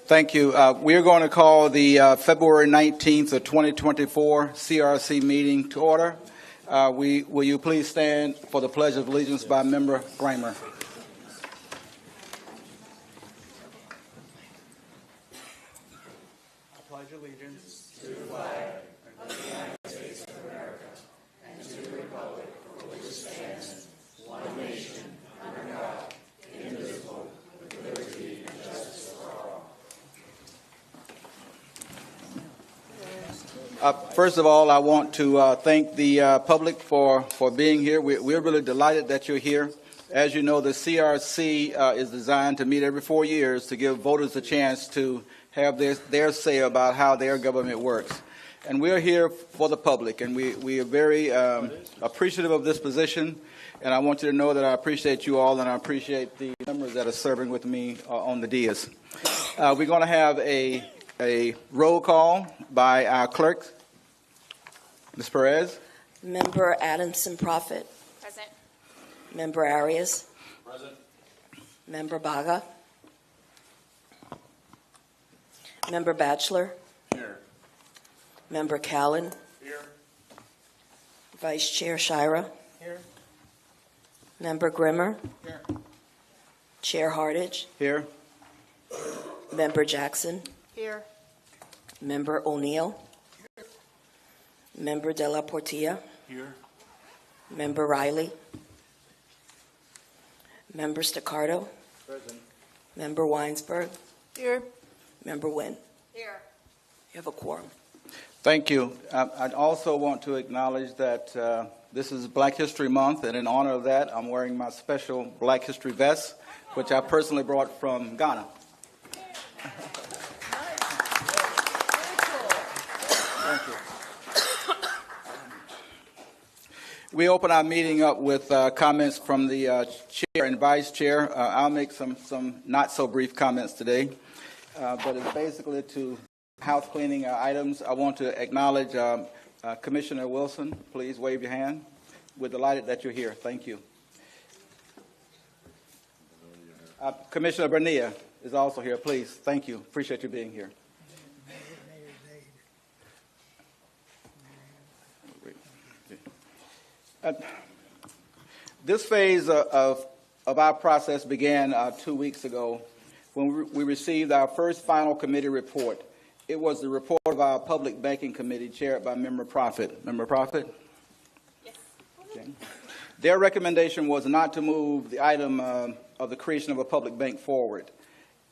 Thank you. We are going to call the February 19th of 2024 CRC meeting to order. Will you please stand for the Pledge of Allegiance by Member Gramer? I pledge allegiance to the flag of the United States of America and to the republic for which it stands, one nation, under God, indivisible, with liberty and justice for all. First of all, I want to thank the public for being here. We're really delighted that you're here. As you know, the CRC is designed to meet every 4 years to give voters a chance to have their say about how their government works. And we're here for the public, and we are very appreciative of this position. And I want you to know that I appreciate you all, and I appreciate the members that are serving with me on the dais. We're going to have a roll call by our clerk. Ms. Perez. Member Adamson Prophet. Present. Member Arias. Present. Member Baga. Member Batchelor. Here. Member Callan. Here. Vice Chair Shira. Here. Member Grimmer. Here. Chair Hardage. Here. Member Jackson. Here. Member O'Neill. Member De La Portilla. Here. Member Riley. Member Staccardo. Present. Member Weinsberg. Here. Member Wynn. Here. You have a quorum. Thank you. I'd also want to acknowledge that this is Black History Month, and in honor of that, I'm wearing my special Black History vest, which I personally brought from Ghana. Thank you. We open our meeting up with comments from the Chair and Vice Chair. I'll make some not-so-brief comments today, but it's basically to house cleaning items. I want to acknowledge Commissioner Wilson. Please wave your hand. We're delighted that you're here. Thank you. Commissioner Bernia is also here. Please, thank you. Appreciate you being here. This phase of our process began 2 weeks ago when we received our first final committee report. It was the report of our Public Banking Committee chaired by Member Profit. Member Profit? Yes. Okay. Their recommendation was not to move the item of the creation of a public bank forward.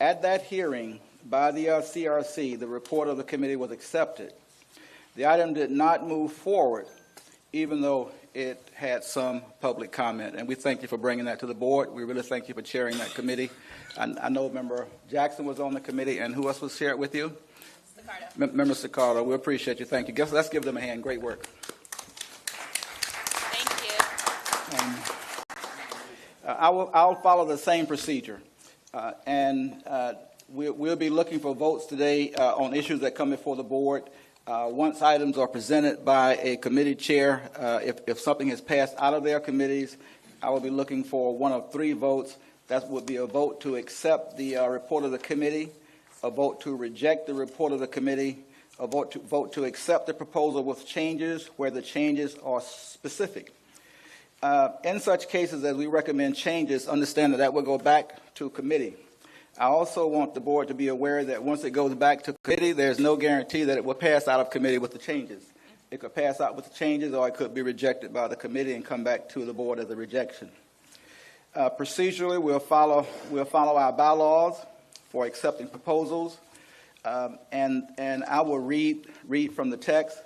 At that hearing by the CRC, the report of the committee was accepted. The item did not move forward, even though it had some public comment, and we thank you for bringing that to the board. We really thank you for chairing that committee. I know Member Jackson was on the committee, and who else was shared with you? Staccato. Member Staccato, we appreciate you. Thank you. Let's give them a hand. Great work. Thank you. I'll follow the same procedure, and we'll be looking for votes today on issues that come before the board. Once items are presented by a committee chair, if something has passed out of their committees, I will be looking for one of 3 votes. That would be a vote to accept the report of the committee, a vote to reject the report of the committee, a vote to accept the proposal with changes where the changes are specific. In such cases, as we recommend changes, understand that will go back to committee. I also want the board to be aware that once it goes back to committee, there's no guarantee that it will pass out of committee with the changes. It could pass out with the changes, or it could be rejected by the committee and come back to the board as a rejection. Procedurally, we'll follow our bylaws for accepting proposals, and I will read from the text.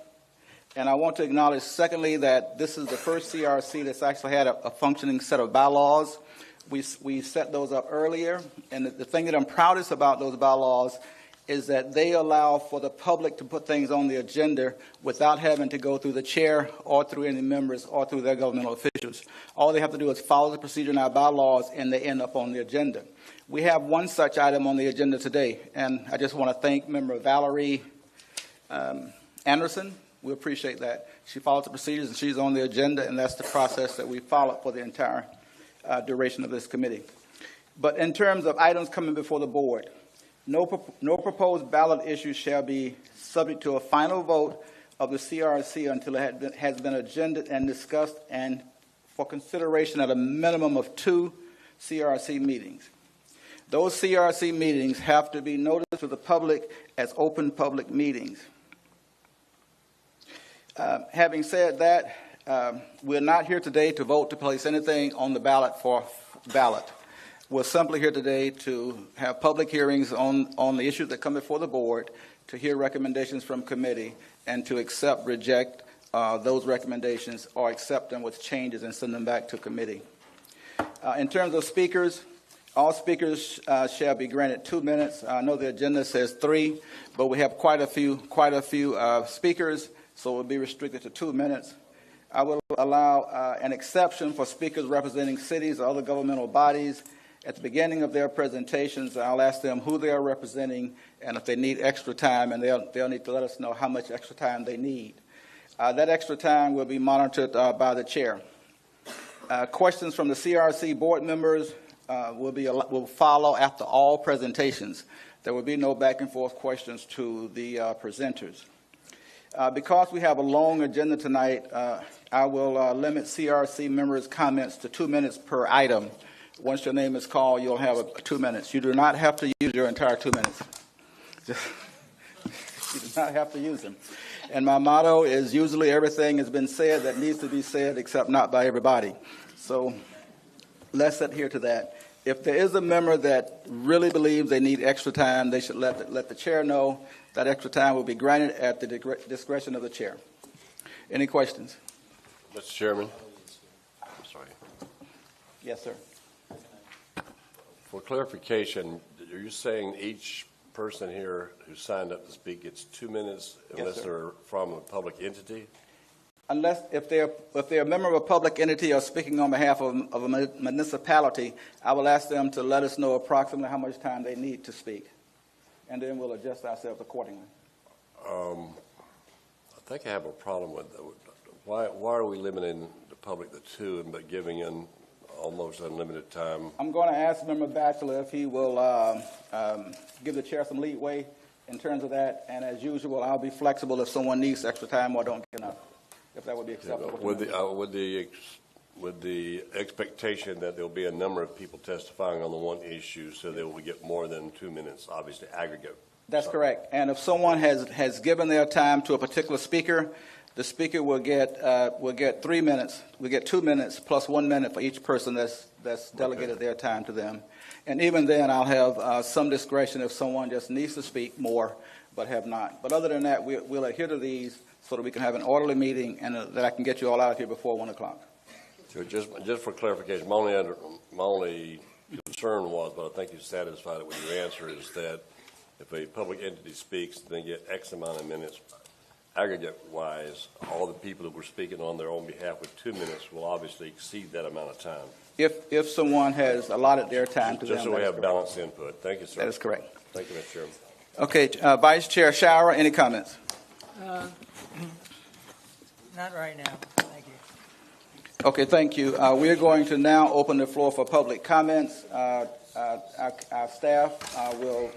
And I want to acknowledge, secondly, that this is the first CRC that's actually had a functioning set of bylaws. We set those up earlier, and the thing that I'm proudest about those bylaws is that they allow for the public to put things on the agenda without having to go through the chair or through any members or through their governmental officials. All they have to do is follow the procedure in our bylaws, and they end up on the agenda. We have one such item on the agenda today, and I just want to thank Member Valerie Anderson. We appreciate that. She followed the procedures, and she's on the agenda, and that's the process that we followed for the entire duration of this committee. But in terms of items coming before the board, no proposed ballot issue shall be subject to a final vote of the CRC until it has been agended and discussed, and for consideration at a minimum of 2 CRC meetings. Those CRC meetings have to be noticed to the public as open public meetings. Having said that, we're not here today to vote to place anything on the ballot for ballot. We're simply here today to have public hearings on the issues that come before the board, to hear recommendations from committee, and to accept, reject those recommendations, or accept them with changes and send them back to committee. In terms of speakers, all speakers shall be granted 2 minutes. I know the agenda says 3, but we have quite a few speakers, so we'll be restricted to 2 minutes. I will allow an exception for speakers representing cities or other governmental bodies. At the beginning of their presentations, I'll ask them who they are representing and if they need extra time, and they'll need to let us know how much extra time they need. That extra time will be monitored by the chair. Questions from the CRC board members will follow after all presentations. There will be no back and forth questions to the presenters. Because we have a long agenda tonight, I will limit CRC members' comments to 2 minutes per item. Once your name is called, you'll have 2 minutes. You do not have to use your entire 2 minutes. You do not have to use them. And my motto is usually everything has been said that needs to be said, except not by everybody. So let's adhere to that. If there is a member that really believes they need extra time, they should let the chair know. That extra time will be granted at the discretion of the chair. Any questions? Mr. Chairman. I'm sorry. Yes, sir. For clarification, are you saying each person here who signed up to speak gets 2 minutes unless sir. they're from a public entity? Unless, if they're a member of a public entity or speaking on behalf of a municipality, I will ask them to let us know approximately how much time they need to speak, and then we'll adjust ourselves accordingly. I think I have a problem with that. Why are we limiting the public to two but giving in almost unlimited time? I'm going to ask Member Batchelor if he will give the chair some leeway in terms of that, and as usual, I'll be flexible if someone needs extra time or don't get enough, if that would be acceptable. With the expectation that there'll be a number of people testifying on the one issue, so they will get more than 2 minutes, obviously aggregate. That's correct. And if someone has given their time to a particular speaker, the speaker will get 3 minutes. We get 2 minutes plus 1 minute for each person that's delegated their time to them. And even then, I'll have some discretion if someone just needs to speak more but have not. But other than that, we'll adhere to these so that we can have an orderly meeting and that I can get you all out of here before 1 o'clock. So just for clarification, my only concern was, but I think you're satisfied with your answer, is that if a public entity speaks, they get X amount of minutes. Aggregate-wise, all the people that were speaking on their own behalf with 2 minutes will obviously exceed that amount of time. If someone has allotted their time to them. Just so we have balanced input. Thank you, sir. That is correct. Thank you, Mr. Chairman. Okay, Vice Chair Shower, any comments? Not right now. Thank you. Okay, thank you. We are going to now open the floor for public comments. Our staff will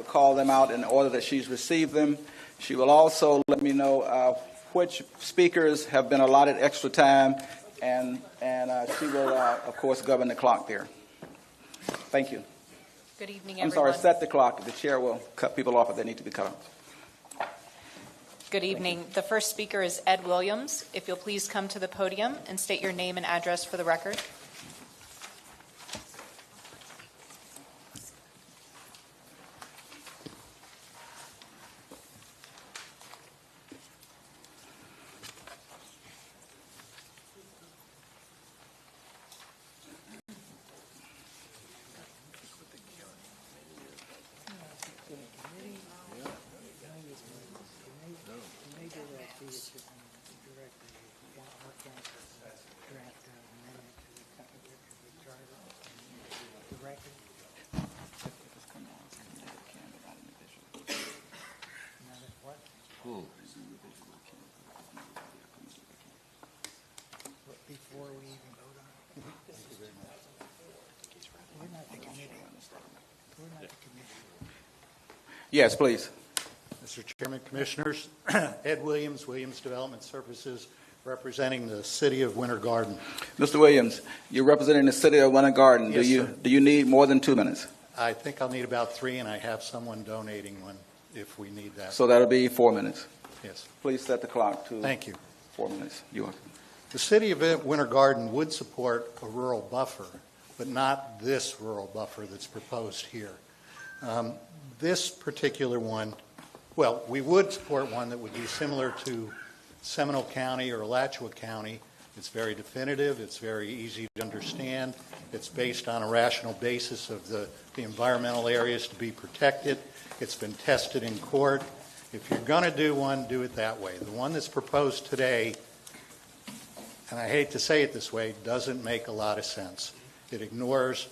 call them out in the order that she's received them. She will also let me know which speakers have been allotted extra time, and she will, of course, govern the clock there. Thank you. Good evening, I'm everyone. sorry, set the clock. The chair will cut people off if they need to be cut off. Good evening. The first speaker is Ed Williams. If you'll please come to the podium and state your name and address for the record. Before we even vote on it. We're not the committee. We're not the committee. Yes, please. Mr. Chairman, Commissioners, Ed Williams, Williams Development Services, representing the City of Winter Garden. Mr. Williams, you're representing the city of Winter Garden. Yes, sir. Do you need more than 2 minutes? I think I'll need about 3, and I have someone donating one if we need that. So that'll be 4 minutes. Yes. Please set the clock to Thank you. 4 minutes. You are. The City of Winter Garden would support a rural buffer, but not this rural buffer that's proposed here. This particular one, well, we would support one that would be similar to Seminole County or Alachua County. It's very definitive. It's very easy to understand. It's based on a rational basis of the environmental areas to be protected. It's been tested in court. If you're going to do one, do it that way. The one that's proposed today, and I hate to say it this way, doesn't make a lot of sense. It ignores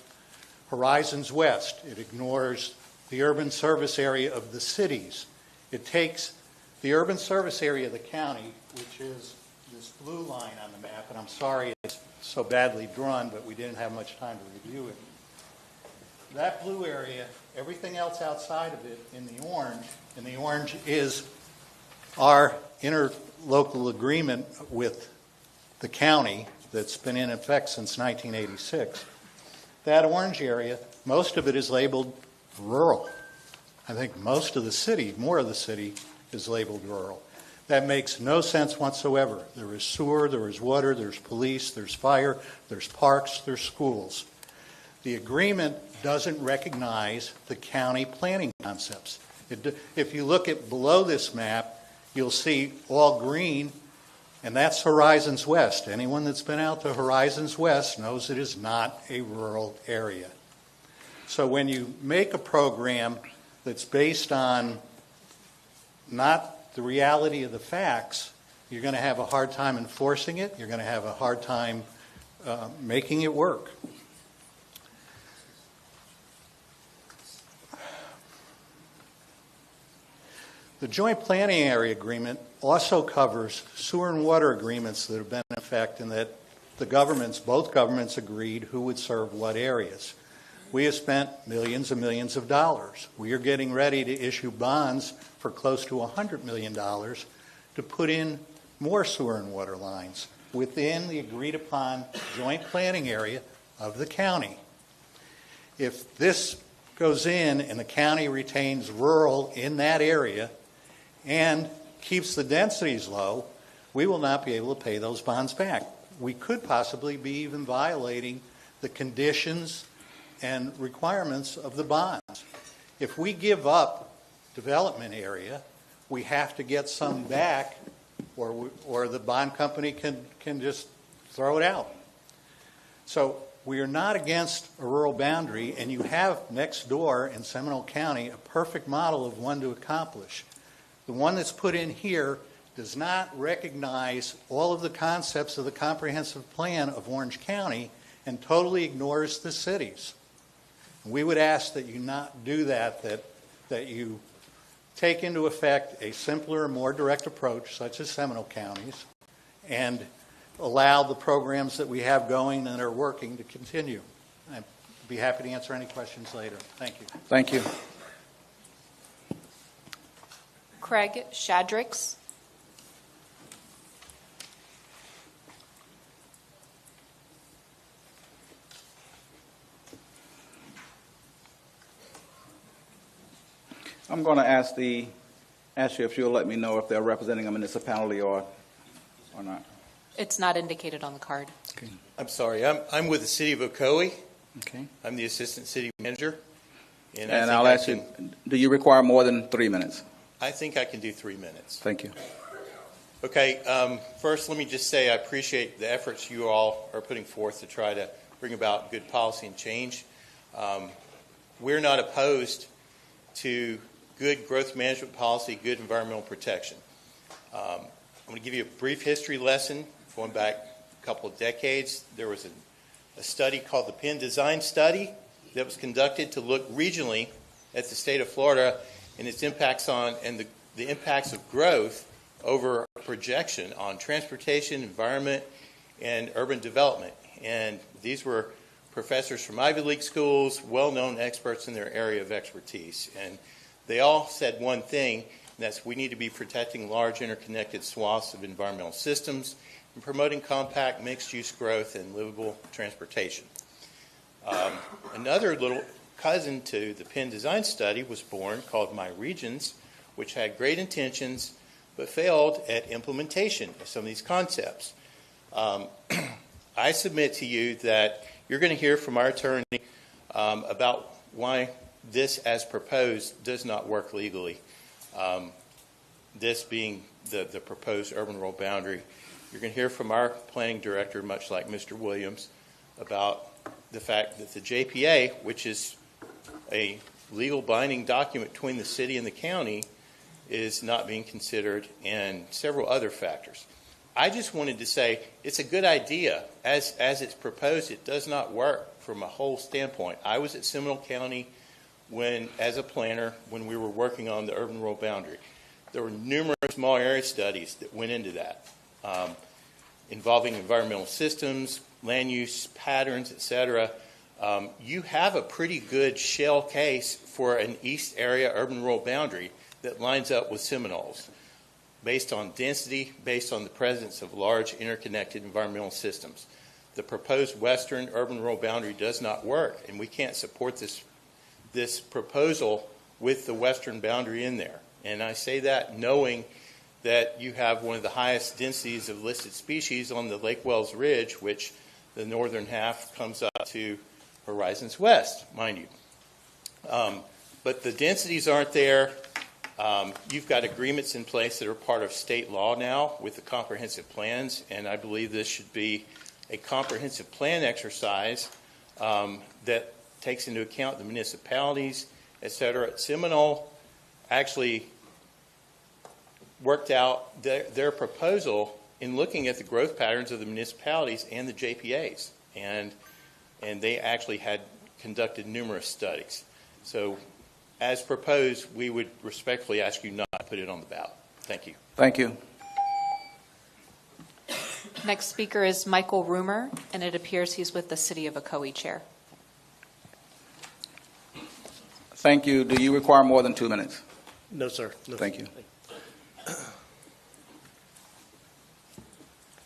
Horizons West. It ignores the urban service area of the cities. It takes the urban service area of the county, which is this blue line on the map, and I'm sorry it's so badly drawn, but we didn't have much time to review it. That blue area, everything else outside of it in the orange is our interlocal agreement with the county that's been in effect since 1986. That orange area, most of it is labeled rural. I think most of the city, more of the city, is labeled rural. That makes no sense whatsoever. There is sewer, there is water, there's police, there's fire, there's parks, there's schools. The agreement doesn't recognize the county planning concepts. If you look at below this map, you'll see all green, and that's Horizons West. Anyone that's been out to Horizons West knows it is not a rural area. So when you make a program that's based on not the reality of the facts, you're going to have a hard time enforcing it. You're going to have a hard time making it work. The Joint Planning Area Agreement also covers sewer and water agreements that have been in effect, and that both governments agreed who would serve what areas. We have spent millions and millions of dollars. We are getting ready to issue bonds for close to $100 million to put in more sewer and water lines within the agreed upon joint planning area of the county. If this goes in and the county retains rural in that area and keeps the densities low, we will not be able to pay those bonds back. We could possibly be even violating the conditions and requirements of the bonds. If we give up development area, we have to get some back, or the bond company can just throw it out. So we are not against a rural boundary, and you have next door in Seminole County a perfect model of one to accomplish. The one that's put in here does not recognize all of the concepts of the comprehensive plan of Orange County and totally ignores the cities. We would ask that you not do that, that you take into effect a simpler, more direct approach, such as Seminole County's, and allow the programs that we have going and are working to continue. I'd be happy to answer any questions later. Thank you. Thank you. Craig Shadrix. I'm going to ask you if you'll let me know if they're representing a municipality or not. It's not indicated on the card. Okay. I'm sorry. I'm with the city of Ocoee. Okay. I'm the assistant city manager. And I'll ask you, do you require more than 3 minutes? I think I can do 3 minutes. Thank you. Okay. First, let me just say I appreciate the efforts you all are putting forth to try to bring about good policy and change. We're not opposed to good growth management policy, good environmental protection. I'm going to give you a brief history lesson going back a couple of decades. There was a study called the Penn Design Study that was conducted to look regionally at the state of Florida and its impacts on, and the impacts of growth over a projection on transportation, environment, and urban development. And these were professors from Ivy League schools, well-known experts in their area of expertise. And they all said one thing, and that's we need to be protecting large interconnected swaths of environmental systems and promoting compact mixed-use growth and livable transportation. Another little cousin to the Penn Design Study was born called My Regions, which had great intentions but failed at implementation of some of these concepts. I submit to you that you're going to hear from our attorney about why this, as proposed, does not work legally. This being the proposed urban-rural boundary. You're going to hear from our planning director, much like Mr. Williams, about the fact that the JPA, which is a legal binding document between the city and the county, is not being considered, and several other factors. I just wanted to say it's a good idea. As it's proposed, it does not work from a whole standpoint. I was at Seminole County as a planner when we were working on the urban-rural boundary. There were numerous small area studies that went into that, involving environmental systems, land use patterns, etc. You have a pretty good shell case for an east area urban-rural boundary that lines up with Seminoles, based on density, based on the presence of large interconnected environmental systems. The proposed western urban-rural boundary does not work, and we can't support this proposal with the western boundary in there. And I say that knowing that you have one of the highest densities of listed species on the Lake Wells Ridge, which the northern half comes up to Horizons West, mind you. But the densities aren't there. You've got agreements in place that are part of state law now with the comprehensive plans, and I believe this should be a comprehensive plan exercise that takes into account the municipalities, et cetera. Seminole actually worked out their proposal in looking at the growth patterns of the municipalities and the JPAs. And they actually had conducted numerous studies. So as proposed, we would respectfully ask you not to put it on the ballot. Thank you. Thank you. Next speaker is Michael Roomer, and it appears he's with the City of Ocoee chair. Thank you. Do you require more than 2 minutes? No, sir. No, Thank you.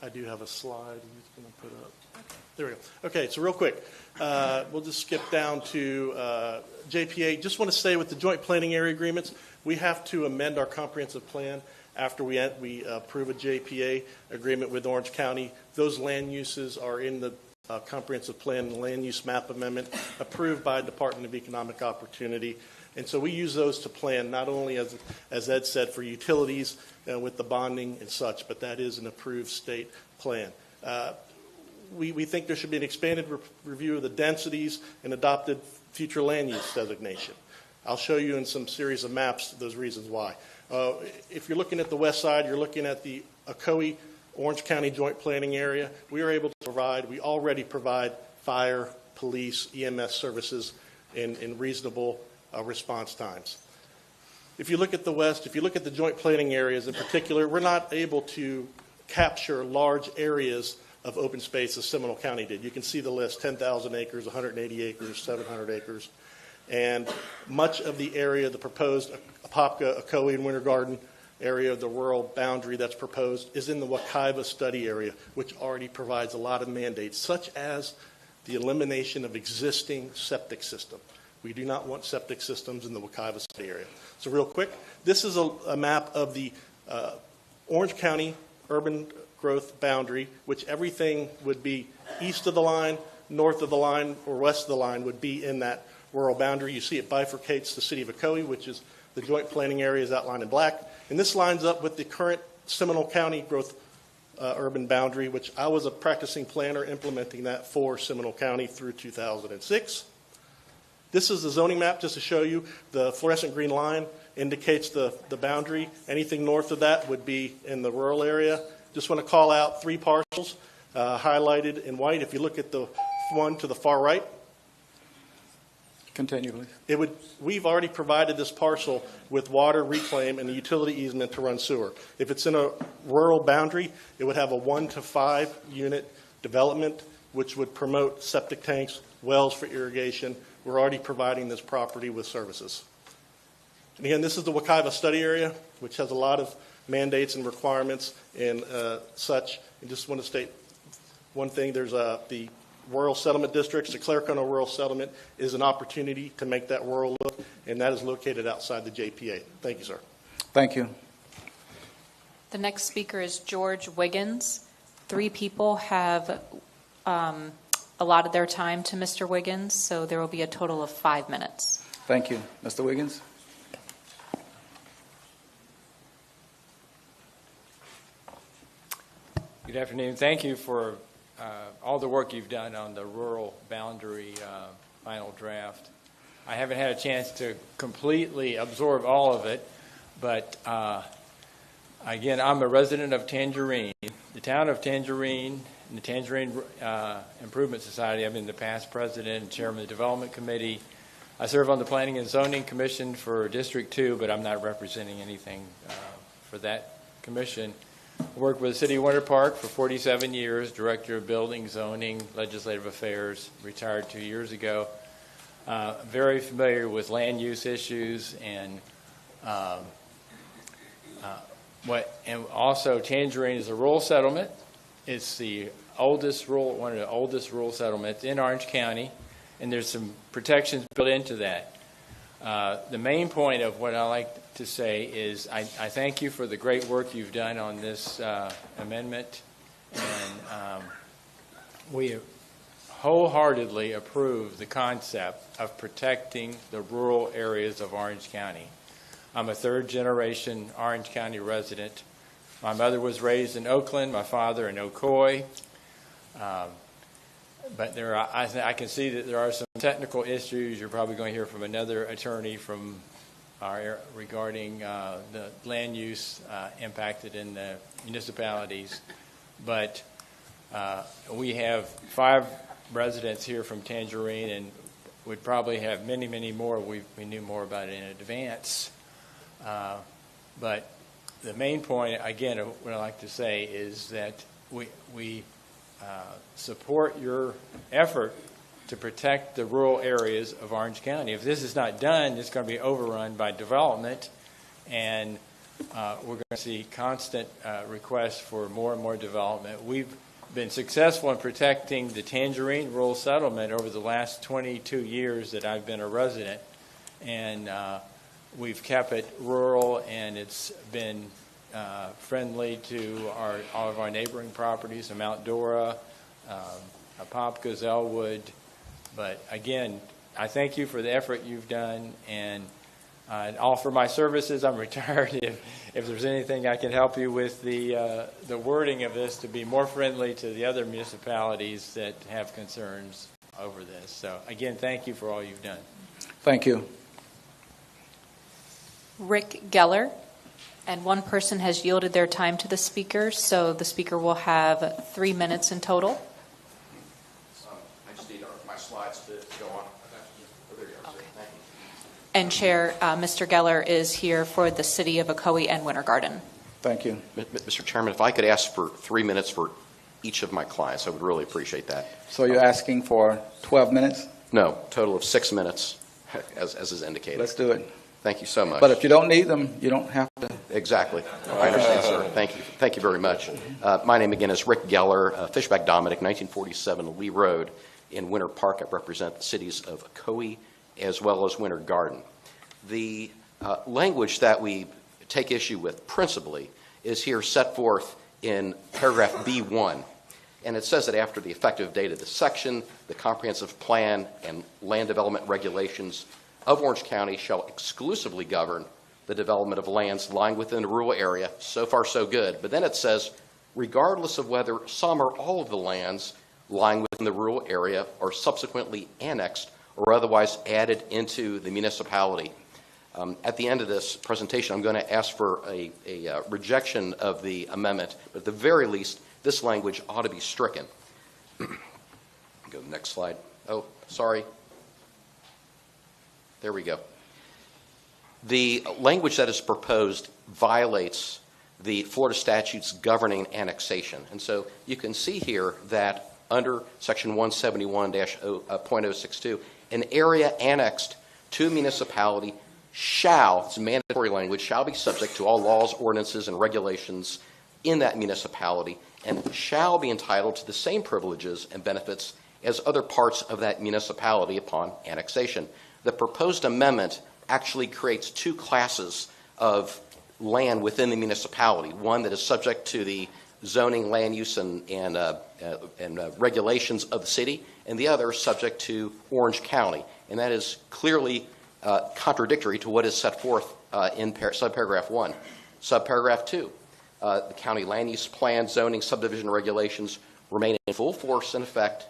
I do have a slide he's going to put up. There we go. Okay, so real quick, we'll just skip down to JPA. Just want to say with the joint planning area agreements, we have to amend our comprehensive plan after we approve a JPA agreement with Orange County. Those land uses are in the comprehensive plan, the land use map amendment approved by Department of Economic Opportunity. And so we use those to plan not only, as Ed said, for utilities with the bonding and such, but that is an approved state plan. We think there should be an expanded review of the densities and adopted future land use designation. I'll show you in some series of maps those reasons why. If you're looking at the west side, you're looking at the Ocoee Orange County joint planning area. We are able to provide, we already provide fire, police, EMS services in reasonable response times. If you look at the west, if you look at the joint planning areas in particular, we're not able to capture large areas of open space as Seminole County did. You can see the list, 10,000 acres, 180 acres, 700 acres. And much of the area, the proposed Apopka, Ocoee, and Winter Garden area of the rural boundary that's proposed is in the Wekiva study area, which already provides a lot of mandates, such as the elimination of existing septic system. We do not want septic systems in the Wekiva study area. So real quick, this is a map of the Orange County urban growth boundary, which everything would be east of the line, north of the line, or west of the line would be in that rural boundary. You see it bifurcates the city of Ocoee, which is the joint planning area is outlined in black. And this lines up with the current Seminole County growth urban boundary, which I was a practicing planner implementing that for Seminole County through 2006. This is the zoning map just to show you. The fluorescent green line indicates the boundary. Anything north of that would be in the rural area. Just want to call out 3 parcels highlighted in white. If you look at the one to the far right, Continue, please. We've already provided this parcel with water reclaim and a utility easement to run sewer. If it's in a rural boundary, it would have a 1 to 5 unit development, which would promote septic tanks, wells for irrigation. We're already providing this property with services. And again, this is the Wekiva study area, which has a lot of mandates and requirements and such. I just want to state one thing. There's the rural settlement districts. The Claricona Rural Settlement is an opportunity to make that rural look, and that is located outside the JPA. Thank you, sir. Thank you. The next speaker is George Wiggins. 3 people have allotted their time to Mr. Wiggins, so there will be a total of 5 minutes. Thank you. Mr. Wiggins? Good afternoon. Thank you for all the work you've done on the rural boundary final draft. I haven't had a chance to completely absorb all of it, but again, I'm a resident of Tangerine. The town of Tangerine and the Tangerine Improvement Society, I've been the past president and chairman of the Development Committee. I serve on the Planning and Zoning Commission for District 2, but I'm not representing anything for that commission. I worked with the City of Winter Park for 47 years, Director of Building, Zoning, Legislative Affairs, retired 2 years ago. Very familiar with land use issues and also Tangerine is a rural settlement. It's the oldest one of the oldest rural settlements in Orange County, and there's some protections built into that. The main point of what I like to say is I thank you for the great work you've done on this amendment, and we wholeheartedly approve the concept of protecting the rural areas of Orange County. I'm a 3rd-generation Orange County resident. My mother was raised in Oakland, my father in Ocoee. But I can see that there are some technical issues. You're probably going to hear from another attorney from regarding the land use impacted in the municipalities. But we have 5 residents here from Tangerine, and we'd probably have many, many more. We knew more about it in advance. But the main point, again, of what I like to say is that we support your effort to protect the rural areas of Orange County. If this is not done, it's going to be overrun by development, and we're going to see constant requests for more and more development. We've been successful in protecting the Tangerine rural settlement over the last 22 years that I've been a resident, and we've kept it rural, and it's been friendly to all of our neighboring properties, Mount Dora, Apopka, Zellwood. But again, I thank you for the effort you've done, and I'd offer my services. I'm retired. If there's anything I can help you with the wording of this to be more friendly to the other municipalities that have concerns over this. So again, thank you for all you've done. Thank you. Rick Geller, and one person has yielded their time to the speaker, so the speaker will have 3 minutes in total. I just need my slides to go on. There you go. Okay. Thank you. And Chair, Mr. Geller is here for the City of Ocoee and Winter Garden. Thank you. Mr. Chairman, if I could ask for 3 minutes for each of my clients, I would really appreciate that. So you're asking for 12 minutes? No, total of 6 minutes, as is indicated. Let's do it. Thank you so much. But if you don't need them, you don't have to. Exactly. I understand, sir. Thank you. Thank you very much. My name again is Rick Geller, Fishback Dominic, 1947 Lee Road in Winter Park. I represent the cities of Ocoee as well as Winter Garden. The language that we take issue with principally is here set forth in paragraph B1. And it says that after the effective date of this section, the comprehensive plan and land development regulations of Orange County shall exclusively govern the development of lands lying within a rural area. So far, so good. But then it says, regardless of whether some or all of the lands lying within the rural area are subsequently annexed or otherwise added into the municipality. At the end of this presentation, I'm going to ask for a rejection of the amendment, but at the very least, this language ought to be stricken. Go to the next slide. Oh, sorry. There we go. The language that is proposed violates the Florida statutes governing annexation. And so you can see here that under Section 171-.062, an area annexed to a municipality shall, it's mandatory language, shall be subject to all laws, ordinances, and regulations in that municipality and shall be entitled to the same privileges and benefits as other parts of that municipality upon annexation. The proposed amendment actually creates 2 classes of land within the municipality, one that is subject to the zoning, land use, and regulations of the city, and the other subject to Orange County. And that is clearly contradictory to what is set forth in subparagraph 1. Subparagraph 2, the county land use plan, zoning, subdivision regulations remain in full force and effect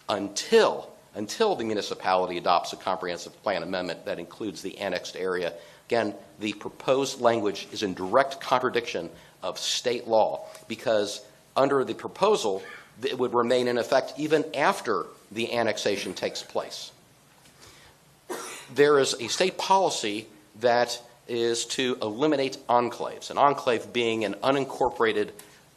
until the municipality adopts a comprehensive plan amendment that includes the annexed area. Again, the proposed language is in direct contradiction of state law because under the proposal, it would remain in effect even after the annexation takes place. There is a state policy that is to eliminate enclaves, an enclave being an unincorporated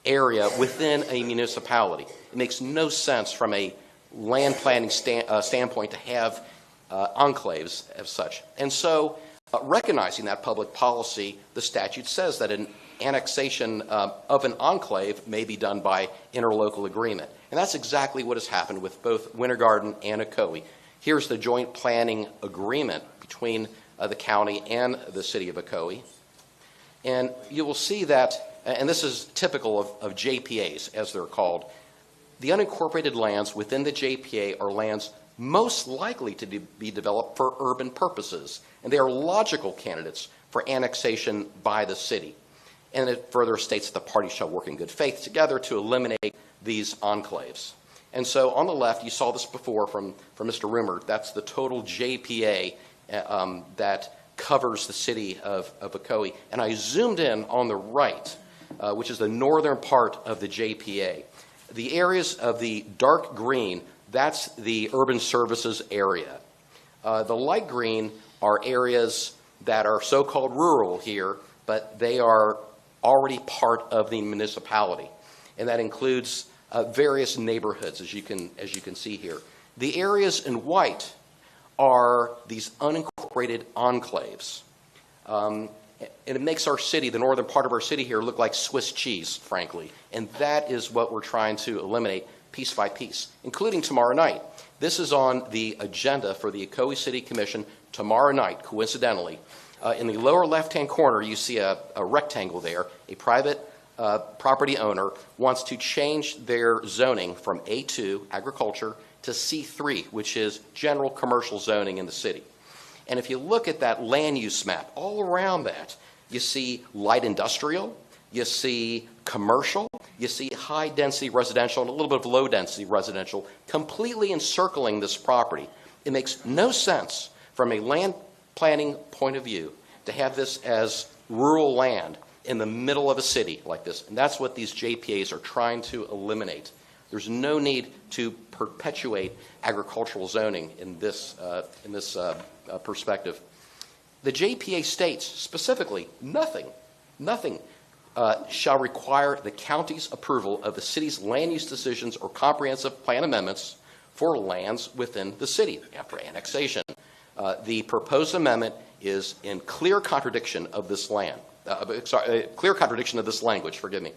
area within a municipality. It makes no sense from a land planning standpoint to have enclaves as such. And so, recognizing that public policy, the statute says that an annexation of an enclave may be done by interlocal agreement. And that's exactly what has happened with both Winter Garden and Ocoee. Here's the joint planning agreement between the county and the city of Ocoee. And you will see that, and this is typical of JPAs, as they're called, the unincorporated lands within the JPA are lands most likely to be developed for urban purposes, and they are logical candidates for annexation by the city. And it further states that the parties shall work in good faith together to eliminate these enclaves. And so on the left, you saw this before from Mr. Rumor, that's the total JPA that covers the city of Ocoee, and I zoomed in on the right, which is the northern part of the JPA. The areas of the dark green, that's the urban services area. The light green are areas that are so-called rural here, but they are already part of the municipality, and that includes various neighborhoods, as you can see here. The areas in white are these unincorporated enclaves. And it makes our city, the northern part of our city here, look like Swiss cheese, frankly. And that is what we're trying to eliminate piece by piece, including tomorrow night. This is on the agenda for the Ocoee City Commission tomorrow night, coincidentally. In the lower left-hand corner, you see a rectangle there. A private property owner wants to change their zoning from A2, agriculture, to C3, which is general commercial zoning in the city. And if you look at that land use map, all around that, you see light industrial, you see commercial, you see high-density residential, and a little bit of low-density residential completely encircling this property. It makes no sense from a land planning point of view to have this as rural land in the middle of a city like this. And that's what these JPAs are trying to eliminate. There's no need to perpetuate agricultural zoning in this perspective. The JPA states specifically nothing shall require the county's approval of the city's land use decisions or comprehensive plan amendments for lands within the city after annexation. The proposed amendment is in clear contradiction of this clear contradiction of this language, forgive me.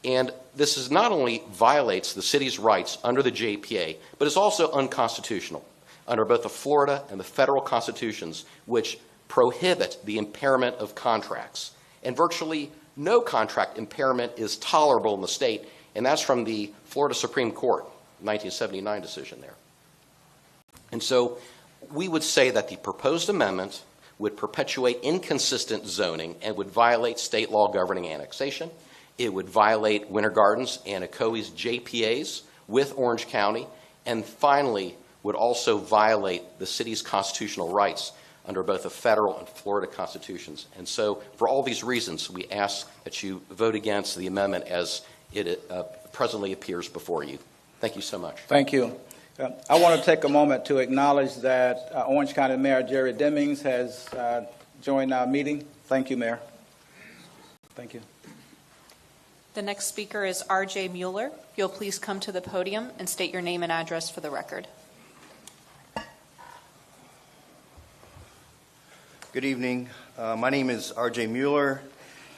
And this is not only violates the city's rights under the JPA, but is also unconstitutional under both the Florida and the federal constitutions, which prohibit the impairment of contracts. And virtually no contract impairment is tolerable in the state, and that's from the Florida Supreme Court, 1979 decision there. And so we would say that the proposed amendment would perpetuate inconsistent zoning and would violate state law governing annexation. It would violate Winter Gardens and Ocoee's JPAs with Orange County, and finally would also violate the city's constitutional rights under both the federal and Florida constitutions. And so for all these reasons, we ask that you vote against the amendment as it presently appears before you. Thank you so much. Thank you. I want to take a moment to acknowledge that Orange County Mayor Jerry Demings has joined our meeting. Thank you, Mayor. Thank you. The next speaker is R.J. Mueller. If you'll please come to the podium and state your name and address for the record. Good evening. My name is R.J. Mueller,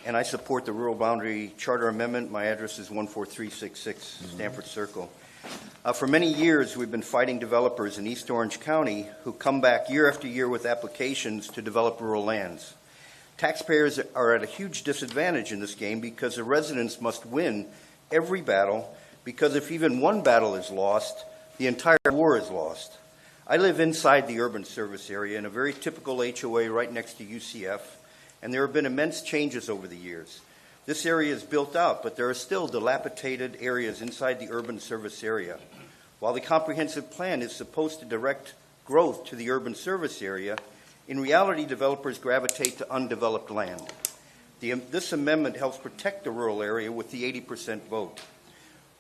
and I support the Rural Boundary Charter Amendment. My address is 14366 Stanford Circle. For many years, we've been fighting developers in East Orange County who come back year after year with applications to develop rural lands. Taxpayers are at a huge disadvantage in this game because the residents must win every battle, because if even one battle is lost, the entire war is lost. I live inside the urban service area in a very typical HOA right next to UCF, and there have been immense changes over the years. This area is built out, but there are still dilapidated areas inside the urban service area. While the comprehensive plan is supposed to direct growth to the urban service area, in reality, developers gravitate to undeveloped land. This amendment helps protect the rural area with the 80% vote.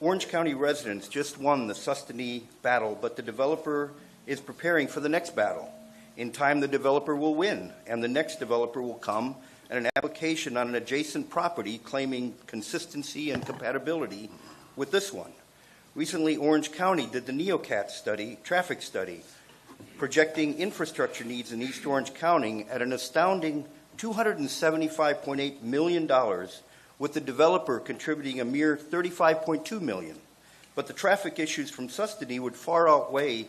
Orange County residents just won the Sustany battle, but the developer is preparing for the next battle. In time, the developer will win, and the next developer will come and an application on an adjacent property claiming consistency and compatibility with this one. Recently, Orange County did the NeoCat study, traffic study, projecting infrastructure needs in East Orange County at an astounding $275.8 million, with the developer contributing a mere $35.2 million. But the traffic issues from Sustany would far outweigh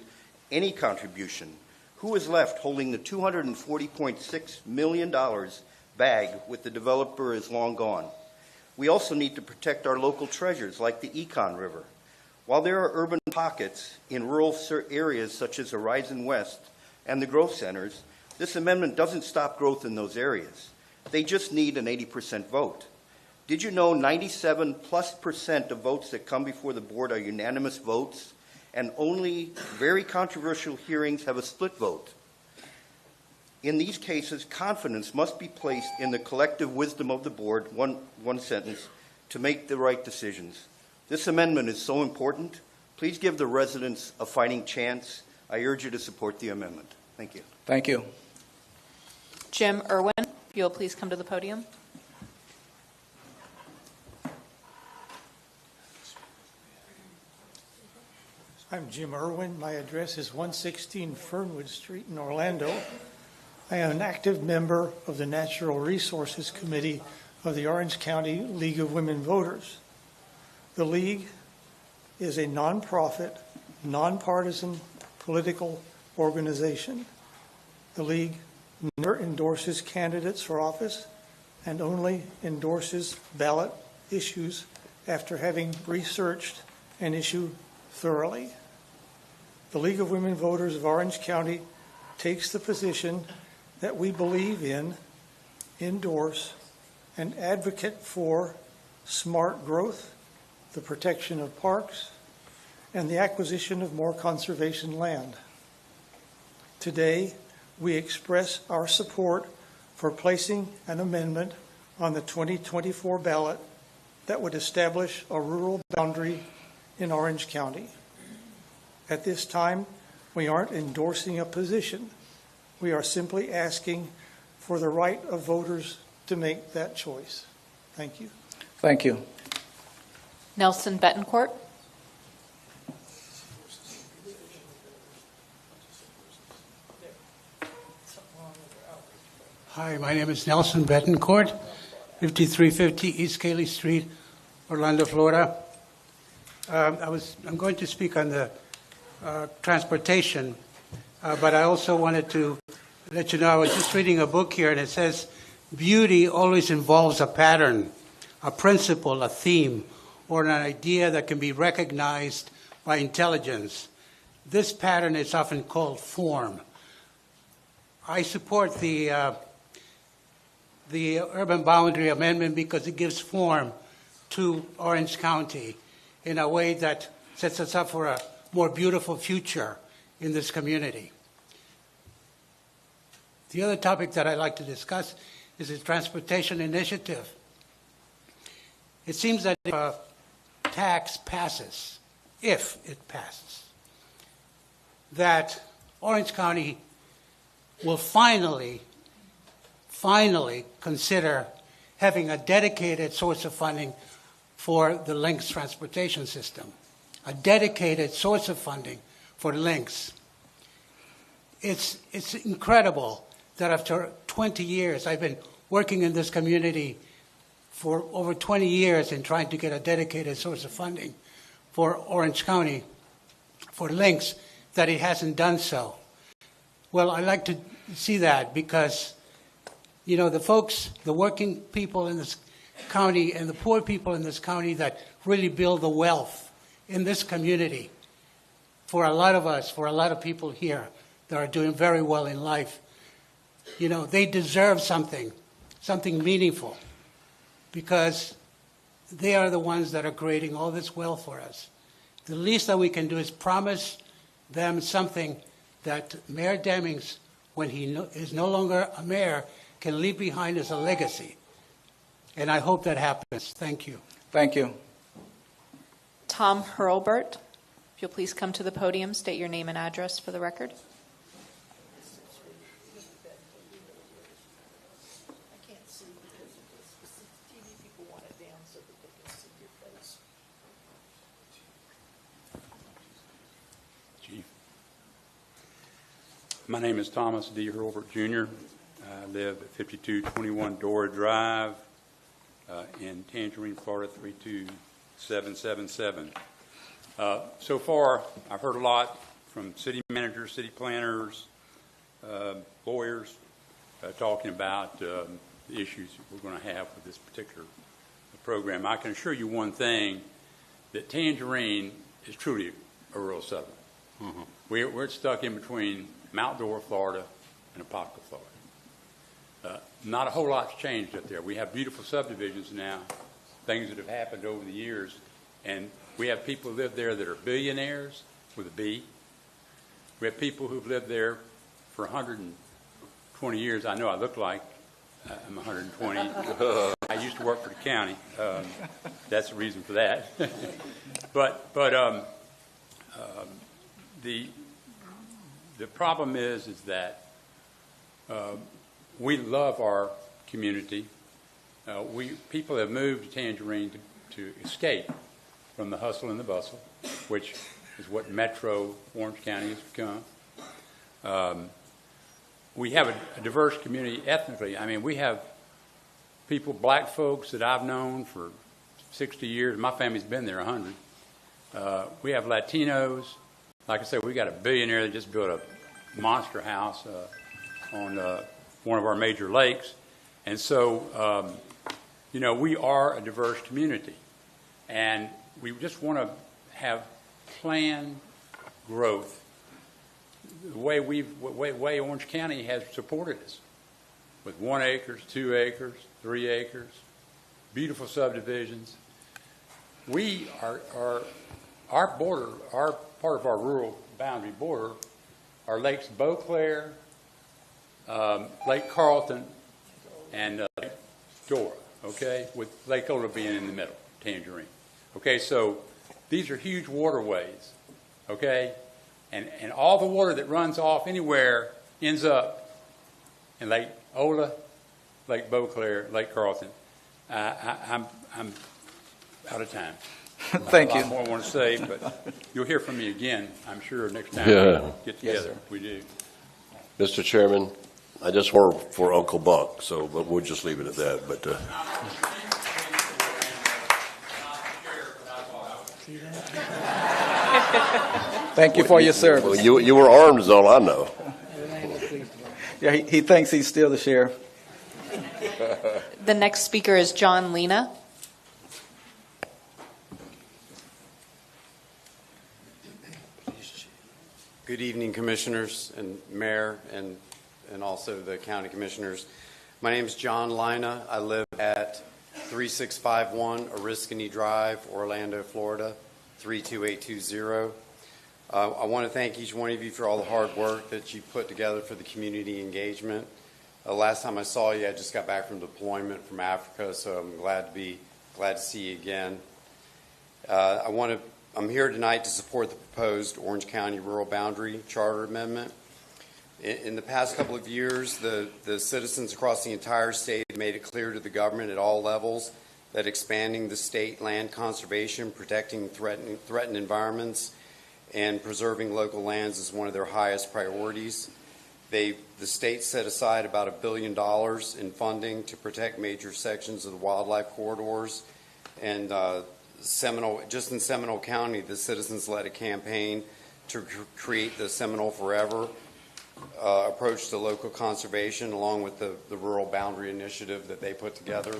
any contribution. Who is left holding the $240.6 million bag with the developer is long gone? We also need to protect our local treasures like the Econ River. While there are urban pockets in rural areas such as Horizon West and the growth centers, this amendment doesn't stop growth in those areas. They just need an 80% vote. Did you know 97+% of votes that come before the board are unanimous votes, and only very controversial hearings have a split vote? In these cases, confidence must be placed in the collective wisdom of the board, one sentence, to make the right decisions. This amendment is so important. Please give the residents a fighting chance. I urge you to support the amendment. Thank you. Thank you. Jim Irwin, if you'll please come to the podium. I'm Jim Irwin. My address is 116 Fernwood Street in Orlando. I am an active member of the Natural Resources Committee of the Orange County League of Women Voters. The League is a nonprofit, nonpartisan political organization. The League never endorses candidates for office and only endorses ballot issues after having researched an issue thoroughly. The League of Women Voters of Orange County takes the position that we believe in, endorse, and advocate for smart growth, the protection of parks, and the acquisition of more conservation land. Today, we express our support for placing an amendment on the 2024 ballot that would establish a rural boundary in Orange County. At this time, we aren't endorsing a position. We are simply asking for the right of voters to make that choice. Thank you. Thank you. Nelson Betancourt. Hi, my name is Nelson Betancourt, 5350 East Cayley Street, Orlando, Florida. I'm going to speak on the transportation, but I also wanted to let you know I was just reading a book here, and it says beauty always involves a pattern, a principle, a theme, or an idea that can be recognized by intelligence. This pattern is often called form. I support the urban boundary amendment because it gives form to Orange County in a way that sets us up for a more beautiful future in this community. The other topic that I'd like to discuss is the transportation initiative. It seems that if a tax passes, if it passes, that Orange County will finally consider having a dedicated source of funding for the Lynx transportation system, a dedicated source of funding for Lynx. It's incredible that after 20 years, I've been working in this community for over 20 years in trying to get a dedicated source of funding for Orange County, for Lynx, that it hasn't done so. Well, I like to see that because, you know, the folks, the working people in this county and the poor people in this county that really build the wealth in this community, for a lot of us, for a lot of people here that are doing very well in life, you know, they deserve something meaningful, because they are the ones that are creating all this wealth for us. The least that we can do is promise them something that Mayor Demings, when he is no longer a mayor, can leave behind as a legacy. And I hope that happens. Thank you. Thank you. Tom Hurlbert, if you'll please come to the podium, state your name and address for the record. My name is Thomas D. Hurlbert, Jr. I live at 5221 Dora Drive in Tangerine, Florida, 32777. So far, I've heard a lot from city managers, city planners, lawyers, talking about the issues that we're going to have with this particular program. I can assure you one thing, that Tangerine is truly a rural suburb. Mm-hmm. We're stuck in between Mount Dora, Florida, and Apopka, Florida. Not a whole lot's changed up there. We have beautiful subdivisions now, things that have happened over the years, and we have people who live there that are billionaires with a B. We have people who've lived there for 120 120 years, I know I look like I'm 120. I used to work for the county. That's the reason for that. But the problem is that we love our community. People have moved to Tangerine to escape from the hustle and the bustle, which is what Metro Orange County has become. We have a diverse community ethnically. I mean, we have people, black folks that I've known for 60 years. My family's been there 100. We have Latinos. Like I said, we got a billionaire that just built a monster house on one of our major lakes. And so, we are a diverse community. And we just want to have planned growth the way Orange County has supported us, with 1 acre, 2 acres, 3 acres, beautiful subdivisions. We our border, our part of our rural boundary border, are Lakes Beauclair, Lake Carlton, and Lake Dora. Okay, with Lake Ola being in the middle, Tangerine. Okay, so these are huge waterways. Okay. And all the water that runs off anywhere ends up in Lake Ola, Lake Beauclair, Lake Carlton. I'm out of time. Thank you. A lot more I want to say, but you'll hear from me again, I'm sure, next time Yeah. we get together. Yes, we do. Mr. Chairman, I just work for Uncle Buck, but we'll just leave it at that. But Thank you for your service. well, you were armed, is all I know. Yeah, he thinks he's still the sheriff. The next speaker is John Lena. Good evening, Commissioners and Mayor, and also the County Commissioners. My name is John Lina. I live at 3651 Oriskany Drive, Orlando, Florida, 32820. I want to thank each one of you for all the hard work that you put together for the community engagement. Last time I saw you, I just got back from deployment from Africa, so I'm glad to see you again. I'm here tonight to support the proposed Orange County Rural Boundary Charter Amendment. In the past couple of years, the citizens across the entire state have made it clear to the government at all levels that expanding the state land conservation, protecting threatened environments, and preserving local lands is one of their highest priorities. The state set aside about $1 billion in funding to protect major sections of the wildlife corridors. And just in Seminole County, the citizens led a campaign to create the Seminole Forever approach to local conservation, along with the Rural Boundary Initiative that they put together.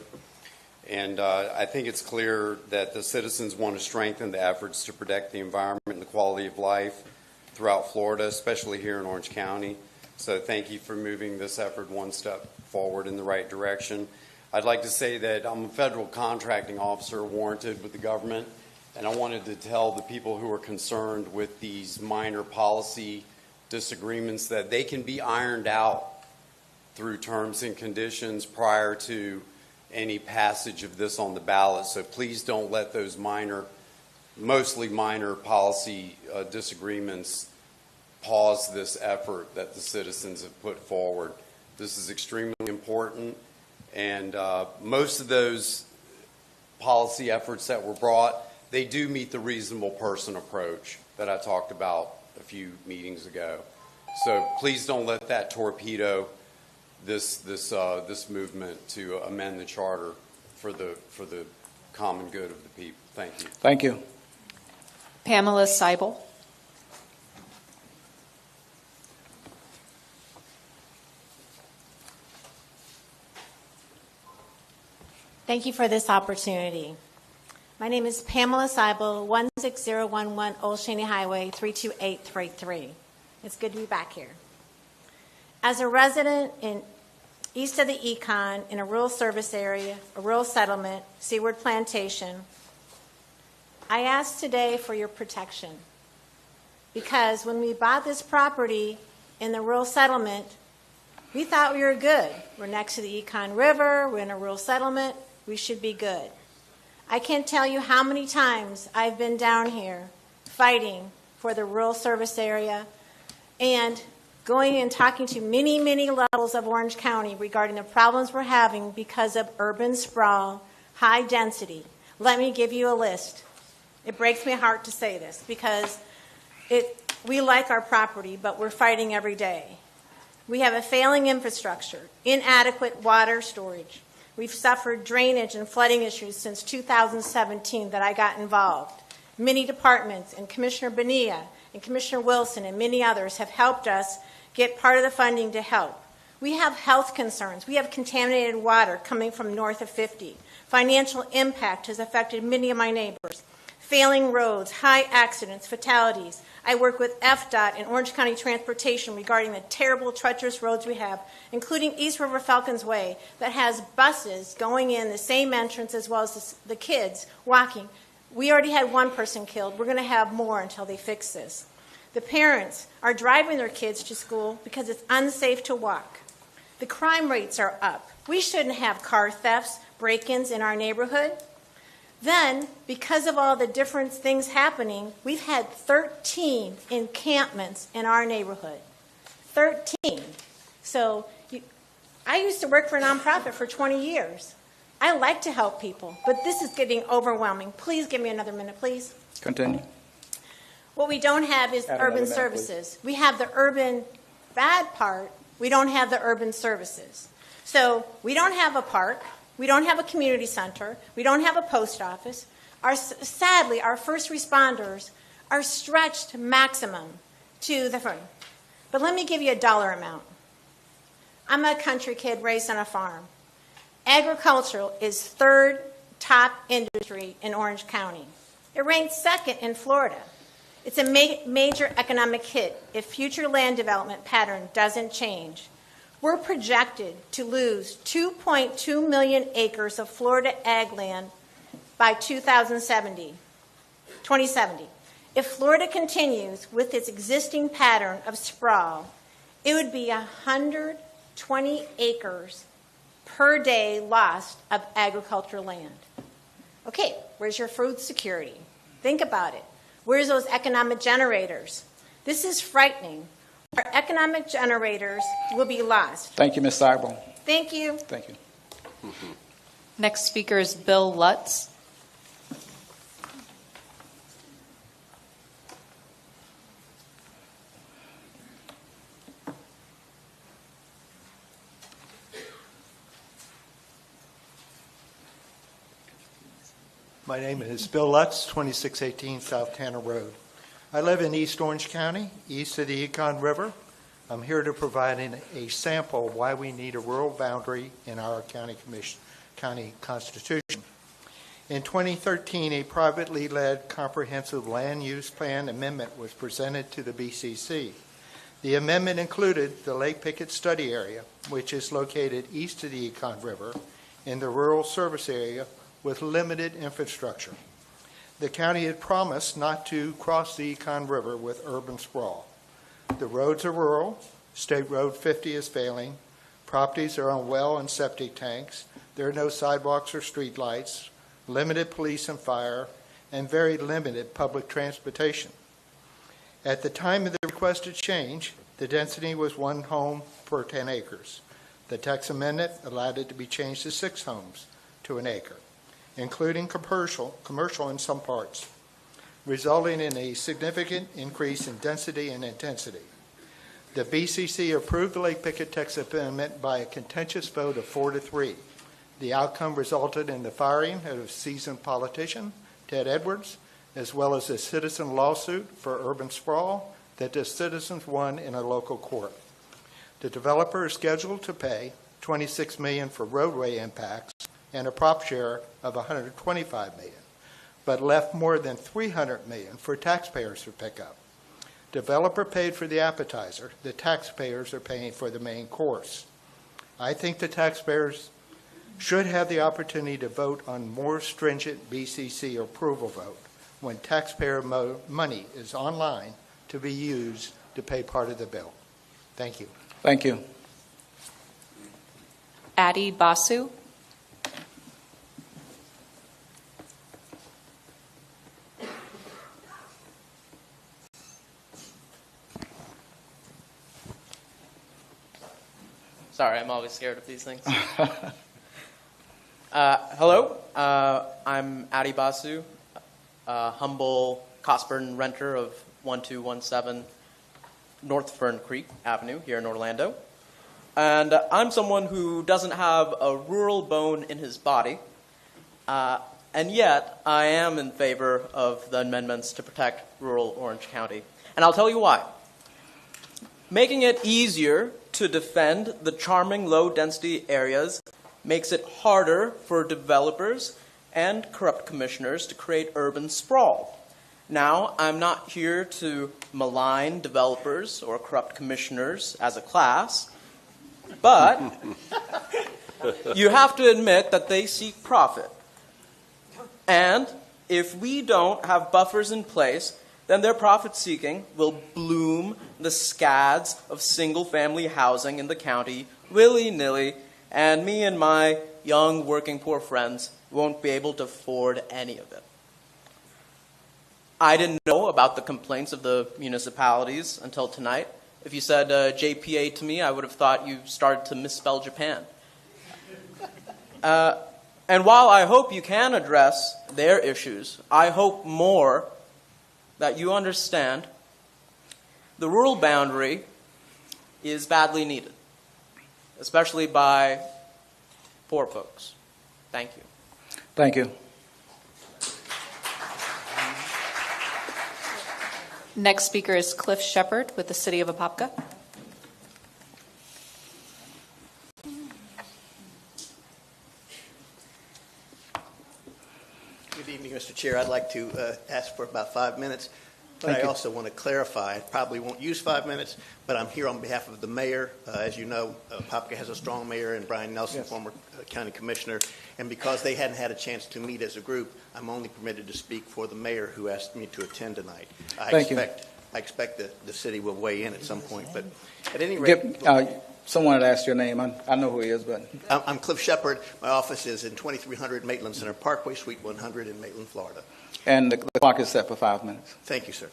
And I think it's clear that the citizens want to strengthen the efforts to protect the environment and the quality of life throughout Florida, especially here in Orange County. So thank you for moving this effort one step forward in the right direction. I'd like to say that I'm a federal contracting officer warranted with the government, and I wanted to tell the people who are concerned with these minor policy disagreements that they can be ironed out through terms and conditions prior to any passage of this on the ballot. So please don't let those mostly minor policy disagreements pause this effort that the citizens have put forward. This is extremely important, and most of those policy efforts that were brought, they do meet the reasonable person approach that I talked about a few meetings ago. So please don't let that torpedo this movement to amend the charter for the common good of the people. Thank you. Thank you. Pamela Seibel. Thank you for this opportunity. My name is Pamela Seibel, 16011 Old Cheney Highway, 32833. It's good to be back here. As a resident east of the Econ, in a rural service area, a rural settlement, Seaward Plantation, I ask today for your protection. Because when we bought this property in the rural settlement, We thought we were good. We're next to the Econ River. We're in a rural settlement. We should be good. I can't tell you how many times I've been down here fighting for the rural service area and going and talking to many, many levels of Orange County regarding the problems we're having because of urban sprawl, high density. Let me give you a list. It breaks my heart to say this because we like our property, but we're fighting every day. We have a failing infrastructure, inadequate water storage. We've suffered drainage and flooding issues since 2017 that I got involved. Many departments and Commissioner Bonilla and Commissioner Wilson and many others have helped us get part of the funding to help. We have health concerns. We have contaminated water coming from north of 50. Financial impact has affected many of my neighbors. Failing roads, high accidents, fatalities. I work with FDOT and Orange County Transportation regarding the terrible, treacherous roads we have, including East River Falcons Way that has buses going in the same entrance as well as the kids walking. We already had one person killed. We're going to have more until they fix this. The parents are driving their kids to school because it's unsafe to walk. The crime rates are up. We shouldn't have car thefts, break-ins in our neighborhood. Then, because of all the different things happening, we've had 13 encampments in our neighborhood. 13. So I used to work for a nonprofit for 20 years. I like to help people, but this is getting overwhelming. Please give me another minute, please. Continue. What we don't have is Add urban another minute, services. We have the urban bad part. We don't have the urban services. So we don't have a park. We don't have a community center. We don't have a post office. Sadly, our first responders are stretched maximum to the front. But let me give you a dollar amount. I'm a country kid raised on a farm. Agricultural is third top industry in Orange County. It ranks second in Florida. It's a major economic hit if future land development pattern doesn't change. We're projected to lose 2.2 million acres of Florida ag land by 2070. If Florida continues with its existing pattern of sprawl, it would be 120 acres per day lost of agricultural land. Okay, where's your food security? Think about it. Where's those economic generators? This is frightening. Our economic generators will be lost. Thank you, Ms. Seibel. Thank you. Thank you. Next speaker is Bill Lutz. My name is Bill Lutz, 2618 South Tanner Road. I live in East Orange County, east of the Econ River. I'm here to provide a sample of why we need a rural boundary in our county constitution. In 2013, a privately led comprehensive land use plan amendment was presented to the BCC. The amendment included the Lake Pickett study area, which is located east of the Econ River in the rural service area with limited infrastructure. The county had promised not to cross the Econ River with urban sprawl. The roads are rural, State Road 50 is failing, properties are on well and septic tanks, there are no sidewalks or street lights, limited police and fire, and very limited public transportation. At the time of the requested change, the density was 1 home per 10 acres. The text amendment allowed it to be changed to 6 homes to an acre, including commercial in some parts, resulting in a significant increase in density and intensity. The BCC approved the Lake Pickett text amendment by a contentious vote of 4-3. The outcome resulted in the firing of a seasoned politician, Ted Edwards, as well as a citizen lawsuit for urban sprawl that the citizens won in a local court. The developer is scheduled to pay $26 million for roadway impacts and a prop share of $125 million, but left more than $300 million for taxpayers to pick up. Developer paid for the appetizer. The taxpayers are paying for the main course. I think the taxpayers should have the opportunity to vote on more stringent BCC approval vote when taxpayer money is online to be used to pay part of the bill. Thank you. Thank you. Addie Basu. Sorry, I'm always scared of these things. Hello, I'm Adi Basu, a humble Cosburn renter of 1217 North Fern Creek Avenue here in Orlando. And I'm someone who doesn't have a rural bone in his body, and yet I am in favor of the amendments to protect rural Orange County. And I'll tell you why. Making it easier to defend the charming low-density areas makes it harder for developers and corrupt commissioners to create urban sprawl. Now, I'm not here to malign developers or corrupt commissioners as a class, but you have to admit that they seek profit. And if we don't have buffers in place, then their profit-seeking will bloom the scads of single-family housing in the county willy-nilly, and me and my young working poor friends won't be able to afford any of it. I didn't know about the complaints of the municipalities until tonight. If you said JPA to me, I would have thought you started to misspell Japan. And while I hope you can address their issues, I hope more that you understand the rural boundary is badly needed, especially by poor folks. Thank you. Thank you. Next speaker is Cliff Shepard with the City of Apopka. Good evening, Mr. Chair. I'd like to ask for about 5 minutes, but Thank I you. also want to clarify. I probably won't use 5 minutes, but I'm here on behalf of the mayor. As you know, Apopka has a strong mayor, and Brian Nelson, Yes. former county commissioner. And because they hadn't had a chance to meet as a group, I'm only permitted to speak for the mayor, who asked me to attend tonight. Thank you. I expect that the city will weigh in at some point, but at any rate. Someone had asked your name. I know who he is, but I'm Cliff Shepard. My office is in 2300 Maitland Center Parkway, Suite 100 in Maitland, Florida. and the clock is set for 5 minutes. Thank you, sir.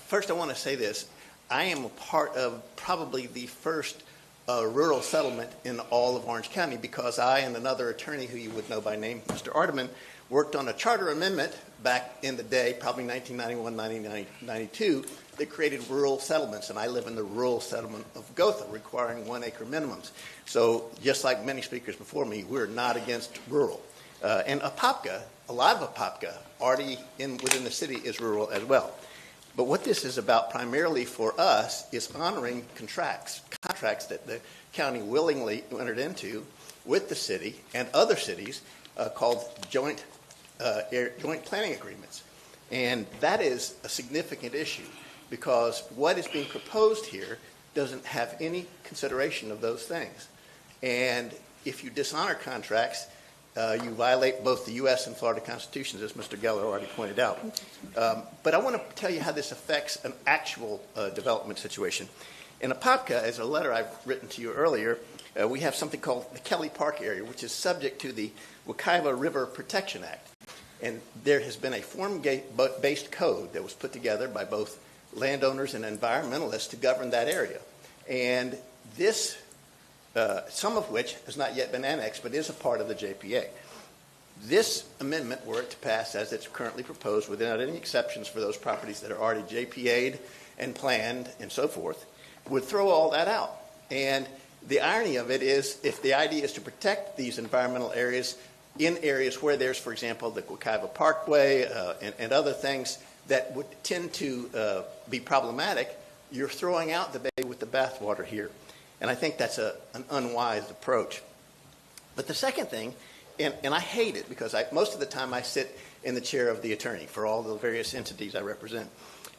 First, I want to say this. I am a part of probably the first rural settlement in all of Orange County, because I and another attorney who you would know by name, Mr. Ardeman, worked on a charter amendment back in the day, probably 1991, 1992, that created rural settlements. And I live in the rural settlement of Gotha, requiring 1 acre minimums. So just like many speakers before me, we're not against rural. And Apopka, a lot of Apopka already within the city is rural as well. But what this is about primarily for us is honoring contracts that the county willingly entered into with the city and other cities called joint planning agreements. And that is a significant issue, because what is being proposed here doesn't have any consideration of those things. And if you dishonor contracts, you violate both the U.S. and Florida constitutions, as Mr. Geller already pointed out. But I want to tell you how this affects an actual development situation. In Apopka, as a letter I've written to you earlier, we have something called the Kelly Park area, which is subject to the Wekiva River Protection Act. And there has been a form-based code that was put together by both landowners and environmentalists to govern that area. And this, some of which has not yet been annexed, but is a part of the JPA. This amendment, were it to pass as it's currently proposed, without any exceptions for those properties that are already JPA'd and planned and so forth, would throw all that out. And the irony of it is, if the idea is to protect these environmental areas in areas where there's, for example, the Wekiva Parkway and other things that would tend to be problematic, you're throwing out the baby with the bathwater here. And I think that's an unwise approach. But the second thing, and I hate it, because most of the time I sit in the chair of the attorney for all the various entities I represent.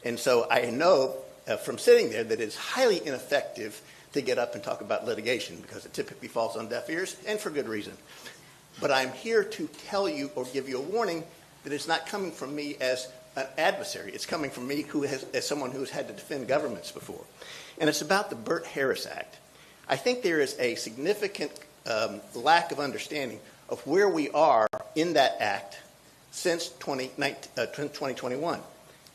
And so I know from sitting there that it's highly ineffective to get up and talk about litigation, because it typically falls on deaf ears, and for good reason. But I'm here to tell you or give you a warning that it's not coming from me as an adversary. It's coming from me as someone who's had to defend governments before. And it's about the Burt Harris Act. I think there is a significant lack of understanding of where we are in that act since 2021,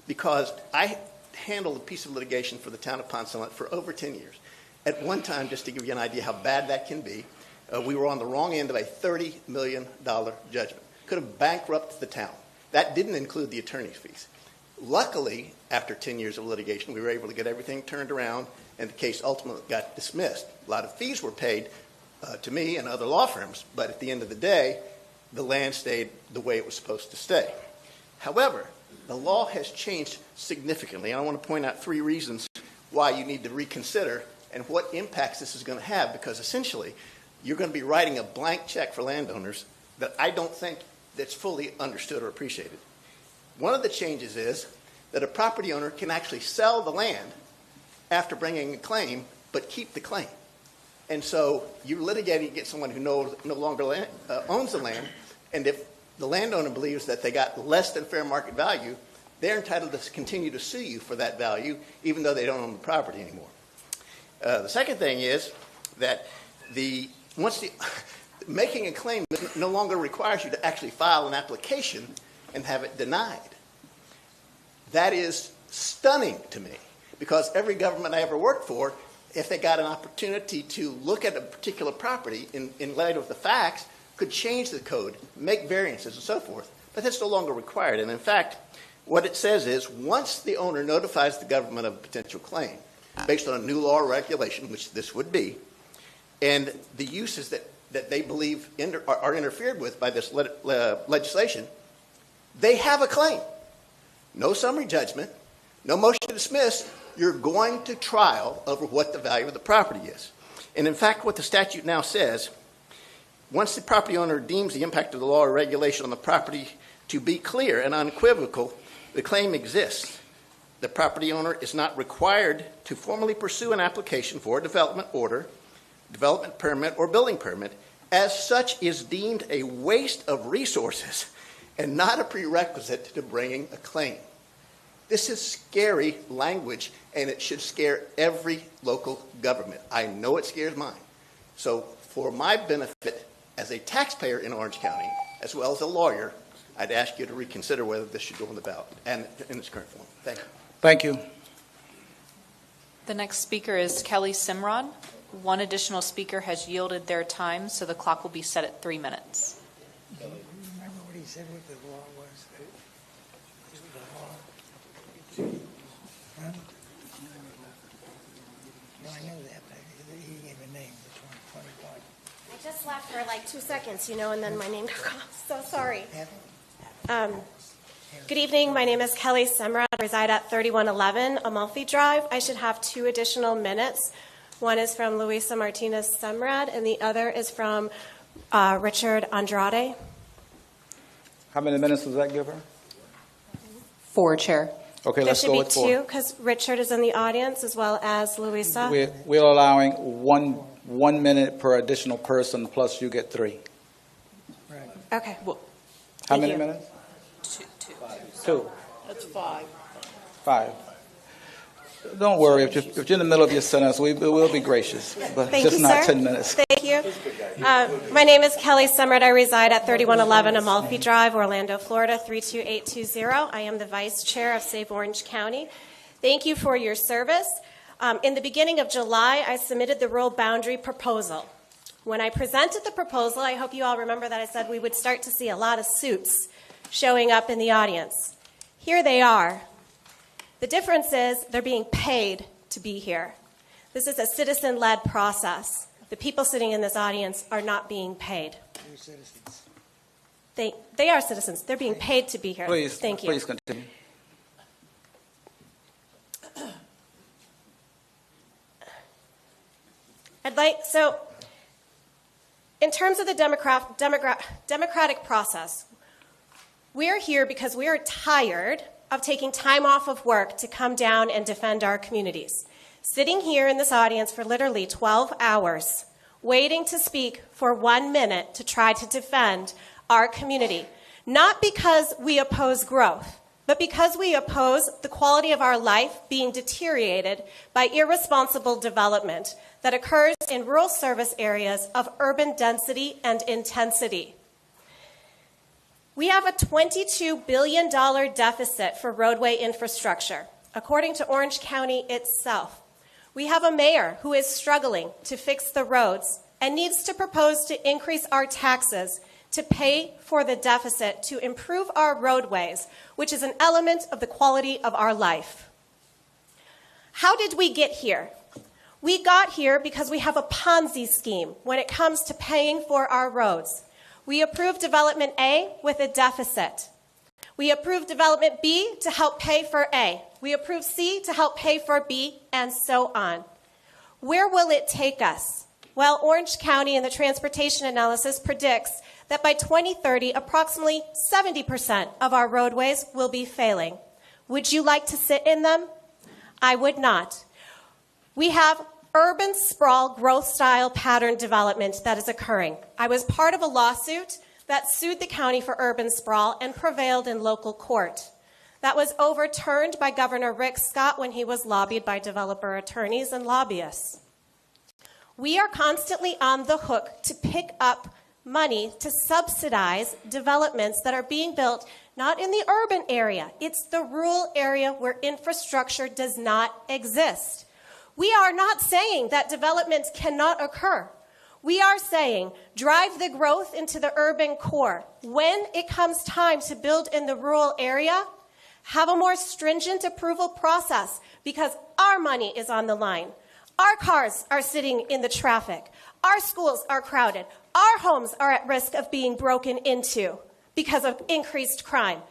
because I handled a piece of litigation for the town of Ponce Inlet for over 10 years. At one time, just to give you an idea how bad that can be, we were on the wrong end of a $30 million judgment. Could have bankrupted the town. That didn't include the attorney's fees. Luckily, after 10 years of litigation, we were able to get everything turned around, and the case ultimately got dismissed. A lot of fees were paid to me and other law firms, but at the end of the day, the land stayed the way it was supposed to stay. However, the law has changed significantly. I want to point out 3 reasons why you need to reconsider and what impacts this is going to have, because essentially you're going to be writing a blank check for landowners that I don't think that's fully understood or appreciated. One of the changes is that a property owner can actually sell the land after bringing a claim, but keep the claim. And so you're litigating against someone who no longer owns the land, and if the landowner believes that they got less than fair market value, they're entitled to continue to sue you for that value, even though they don't own the property anymore. The second thing is that making a claim no longer requires you to actually file an application and have it denied. That is stunning to me, because every government I ever worked for, if they got an opportunity to look at a particular property in light of the facts, could change the code, make variances, and so forth. But that's no longer required. And in fact, what it says is once the owner notifies the government of a potential claim, based on a new law or regulation, which this would be, and the uses that they believe are interfered with by this legislation, they have a claim. No summary judgment, no motion to dismiss. You're going to trial over what the value of the property is. And in fact, what the statute now says, once the property owner deems the impact of the law or regulation on the property to be clear and unequivocal, the claim exists. The property owner is not required to formally pursue an application for a development order, development permit, or building permit. As such is deemed a waste of resources and not a prerequisite to bringing a claim. This is scary language, and it should scare every local government. I know it scares mine. So for my benefit as a taxpayer in Orange County, as well as a lawyer, I'd ask you to reconsider whether this should go on the ballot and in its current form. Thank you. Thank you. The next speaker is Kelly Simrod. One additional speaker has yielded their time, so the clock will be set at 3 minutes. Remember what he said what the law was? Huh? No, I know that, but he gave a name, the 21. I just left for like 2 seconds, and then my name got off. So sorry. Good evening. My name is Kelly Semrad. I reside at 3111 Amalfi Drive. I should have 2 additional minutes. One is from Luisa Martinez Semrad, and the other is from Richard Andrade. How many minutes does that give her? 4, Chair. Okay, let's go with 4. There should be 2, because Richard is in the audience, as well as Luisa. We're allowing one minute per additional person, plus you get 3. Okay. How many minutes? 2. That's 5. 5. Don't worry, if you're in the middle of your sentence, we will be gracious, but Thank just you, not sir. 10 minutes. Thank you. My name is Kelly Semrad. I reside at 3111 Amalfi Drive, Orlando, Florida, 32820. I am the Vice Chair of Save Orange County. Thank you for your service. In the beginning of July, I submitted the rural boundary proposal. When I presented the proposal, I hope you all remember that I said we would start to see a lot of suits showing up in the audience. Here they are. The difference is they're being paid to be here. This is a citizen-led process. The people sitting in this audience are not being paid. They're citizens. They are citizens. They're being paid to be here. Thank you. Please continue. In terms of the democratic process, we are here because we are tired of taking time off of work to come down and defend our communities. Sitting here in this audience for literally 12 hours, waiting to speak for 1 minute to try to defend our community. Not because we oppose growth, but because we oppose the quality of our life being deteriorated by irresponsible development that occurs in rural service areas of urban density and intensity. We have a $22 billion deficit for roadway infrastructure, according to Orange County itself. We have a mayor who is struggling to fix the roads and needs to propose to increase our taxes to pay for the deficit to improve our roadways, which is an element of the quality of our life. How did we get here? We got here because we have a Ponzi scheme when it comes to paying for our roads. We approved Development A with a deficit. We approved Development B to help pay for A. We approved C to help pay for B, and so on. Where will it take us? Well, Orange County in the transportation analysis predicts that by 2030, approximately 70% of our roadways will be failing. Would you like to sit in them? I would not. We have urban sprawl growth style pattern development that is occurring. I was part of a lawsuit that sued the county for urban sprawl and prevailed in local court. That was overturned by Governor Rick Scott when he was lobbied by developer attorneys and lobbyists. We are constantly on the hook to pick up money to subsidize developments that are being built not in the urban area. It's the rural area where infrastructure does not exist. We are not saying that developments cannot occur. We are saying drive the growth into the urban core. When it comes time to build in the rural area, have a more stringent approval process because our money is on the line. Our cars are sitting in the traffic. Our schools are crowded. Our homes are at risk of being broken into because of increased crime.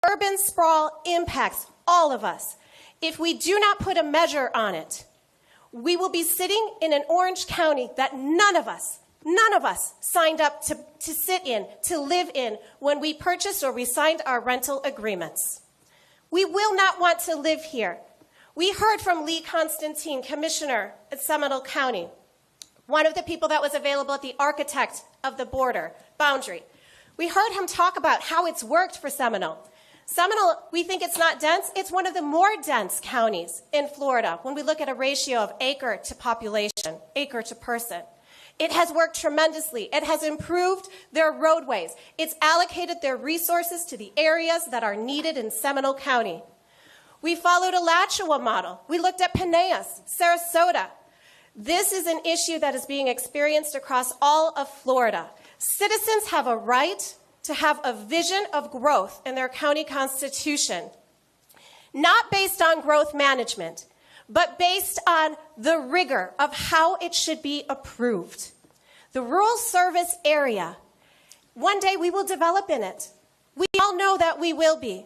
Urban sprawl impacts all of us. If we do not put a measure on it, we will be sitting in an Orange County that none of us signed up to sit in, to live in when we purchased or we signed our rental agreements. We will not want to live here. We heard from Lee Constantine, Commissioner at Seminole County, one of the people that was available at the architect of the border boundary. We heard him talk about how it's worked for Seminole. Seminole, we think it's not dense. It's one of the more dense counties in Florida when we look at a ratio of acre to population, acre to person. It has worked tremendously. It has improved their roadways. It's allocated their resources to the areas that are needed in Seminole County. We followed a Alachua model. We looked at Peneus, Sarasota. This is an issue that is being experienced across all of Florida. Citizens have a right to have a vision of growth in their county constitution, not based on growth management, but based on the rigor of how it should be approved. The rural service area, one day we will develop in it. We all know that we will be.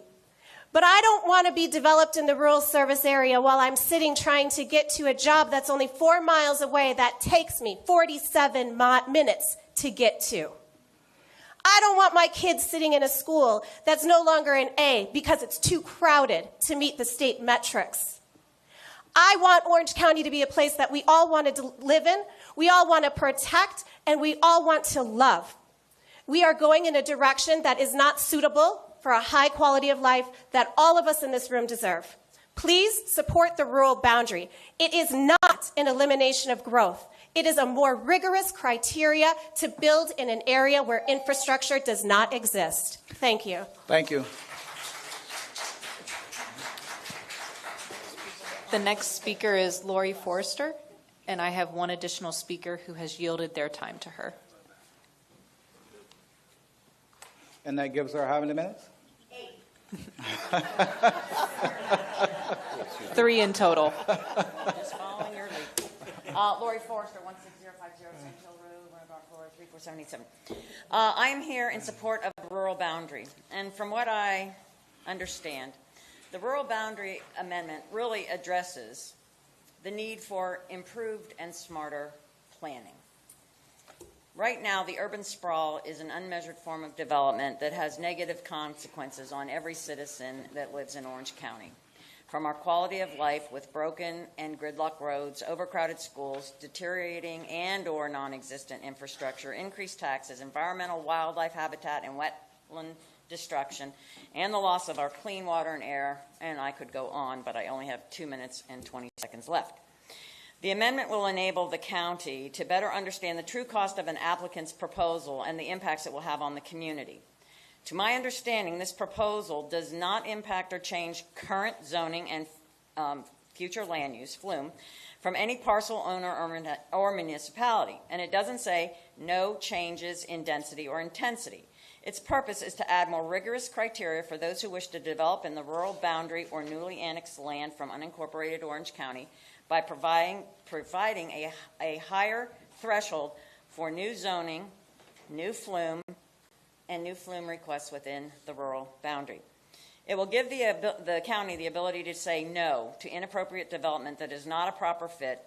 But I don't want to be developed in the rural service area while I'm sitting trying to get to a job that's only 4 miles away that takes me 47 minutes to get to. I don't want my kids sitting in a school that's no longer an A because it's too crowded to meet the state metrics. I want Orange County to be a place that we all want to live in, we all want to protect, and we all want to love. We are going in a direction that is not suitable for a high quality of life that all of us in this room deserve. Please support the rural boundary. It is not an elimination of growth. It is a more rigorous criteria to build in an area where infrastructure does not exist. Thank you. Thank you. The next speaker is Lori Forrester, and I have one additional speaker who has yielded their time to her. And that gives her how many minutes? 3 in total. Just following your lead. Lori Forrester, 16050 Sand Hill Road, Winter Florida, 3477. I am here in support of the rural boundary. And from what I understand, the rural boundary amendment really addresses the need for improved and smarter planning. Right now, the urban sprawl is an unmeasured form of development that has negative consequences on every citizen that lives in Orange County. From our quality of life with broken and gridlock roads, overcrowded schools, deteriorating and or non-existent infrastructure, increased taxes, environmental wildlife habitat, and wetland destruction, and the loss of our clean water and air, and I could go on, but I only have 2 minutes and 20 seconds left. The amendment will enable the county to better understand the true cost of an applicant's proposal and the impacts it will have on the community. To my understanding, this proposal does not impact or change current zoning and future land use, FLUME, from any parcel owner or municipality, and it doesn't say no changes in density or intensity. Its purpose is to add more rigorous criteria for those who wish to develop in the rural boundary or newly annexed land from unincorporated Orange County by providing a higher threshold for new zoning, new FLUME, and new FLUME requests within the rural boundary. It will give the county the ability to say no to inappropriate development that is not a proper fit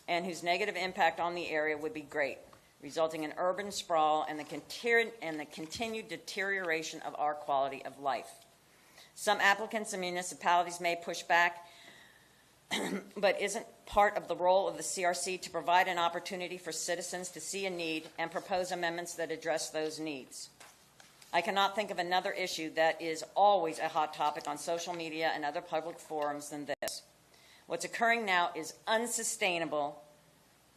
and whose negative impact on the area would be great, resulting in urban sprawl and the continued deterioration of our quality of life. Some applicants and municipalities may push back, but isn't part of the role of the CRC to provide an opportunity for citizens to see a need and propose amendments that address those needs. I cannot think of another issue that is always a hot topic on social media and other public forums than this. What's occurring now is unsustainable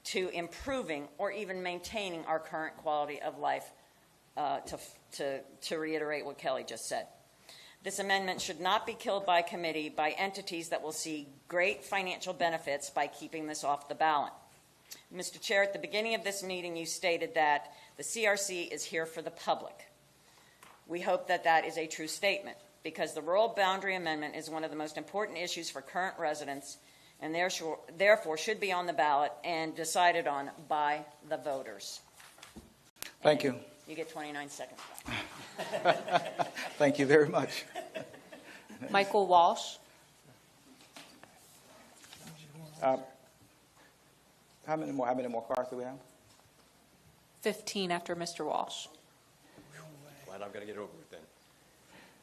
to improving or even maintaining our current quality of life, to reiterate what Kelly just said. This amendment should not be killed by committee by entities that will see great financial benefits by keeping this off the ballot. Mr. Chair, at the beginning of this meeting, you stated that the CRC is here for the public. We hope that that is a true statement because the Rural Boundary Amendment is one of the most important issues for current residents and therefore should be on the ballot and decided on by the voters. Thank you. You get 29 seconds. Thank you very much. Michael Walsh. How many more cards do we have? 15 after Mr. Walsh. Glad I'm going to get over it then.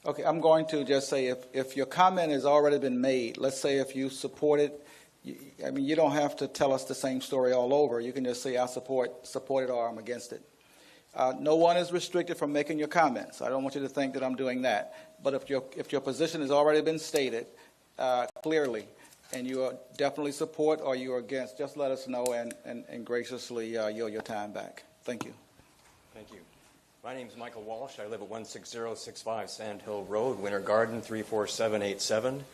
Okay, I'm going to just say if your comment has already been made, let's say if you support it, you don't have to tell us the same story all over. You can just say I support it or I'm against it. No one is restricted from making your comments. I don't want you to think that I'm doing that. But if your position has already been stated clearly and you are definitely support or you are against, just let us know and graciously yield your time back. Thank you. Thank you. My name is Michael Walsh. I live at 16065 Sand Hill Road, Winter Garden, 34787.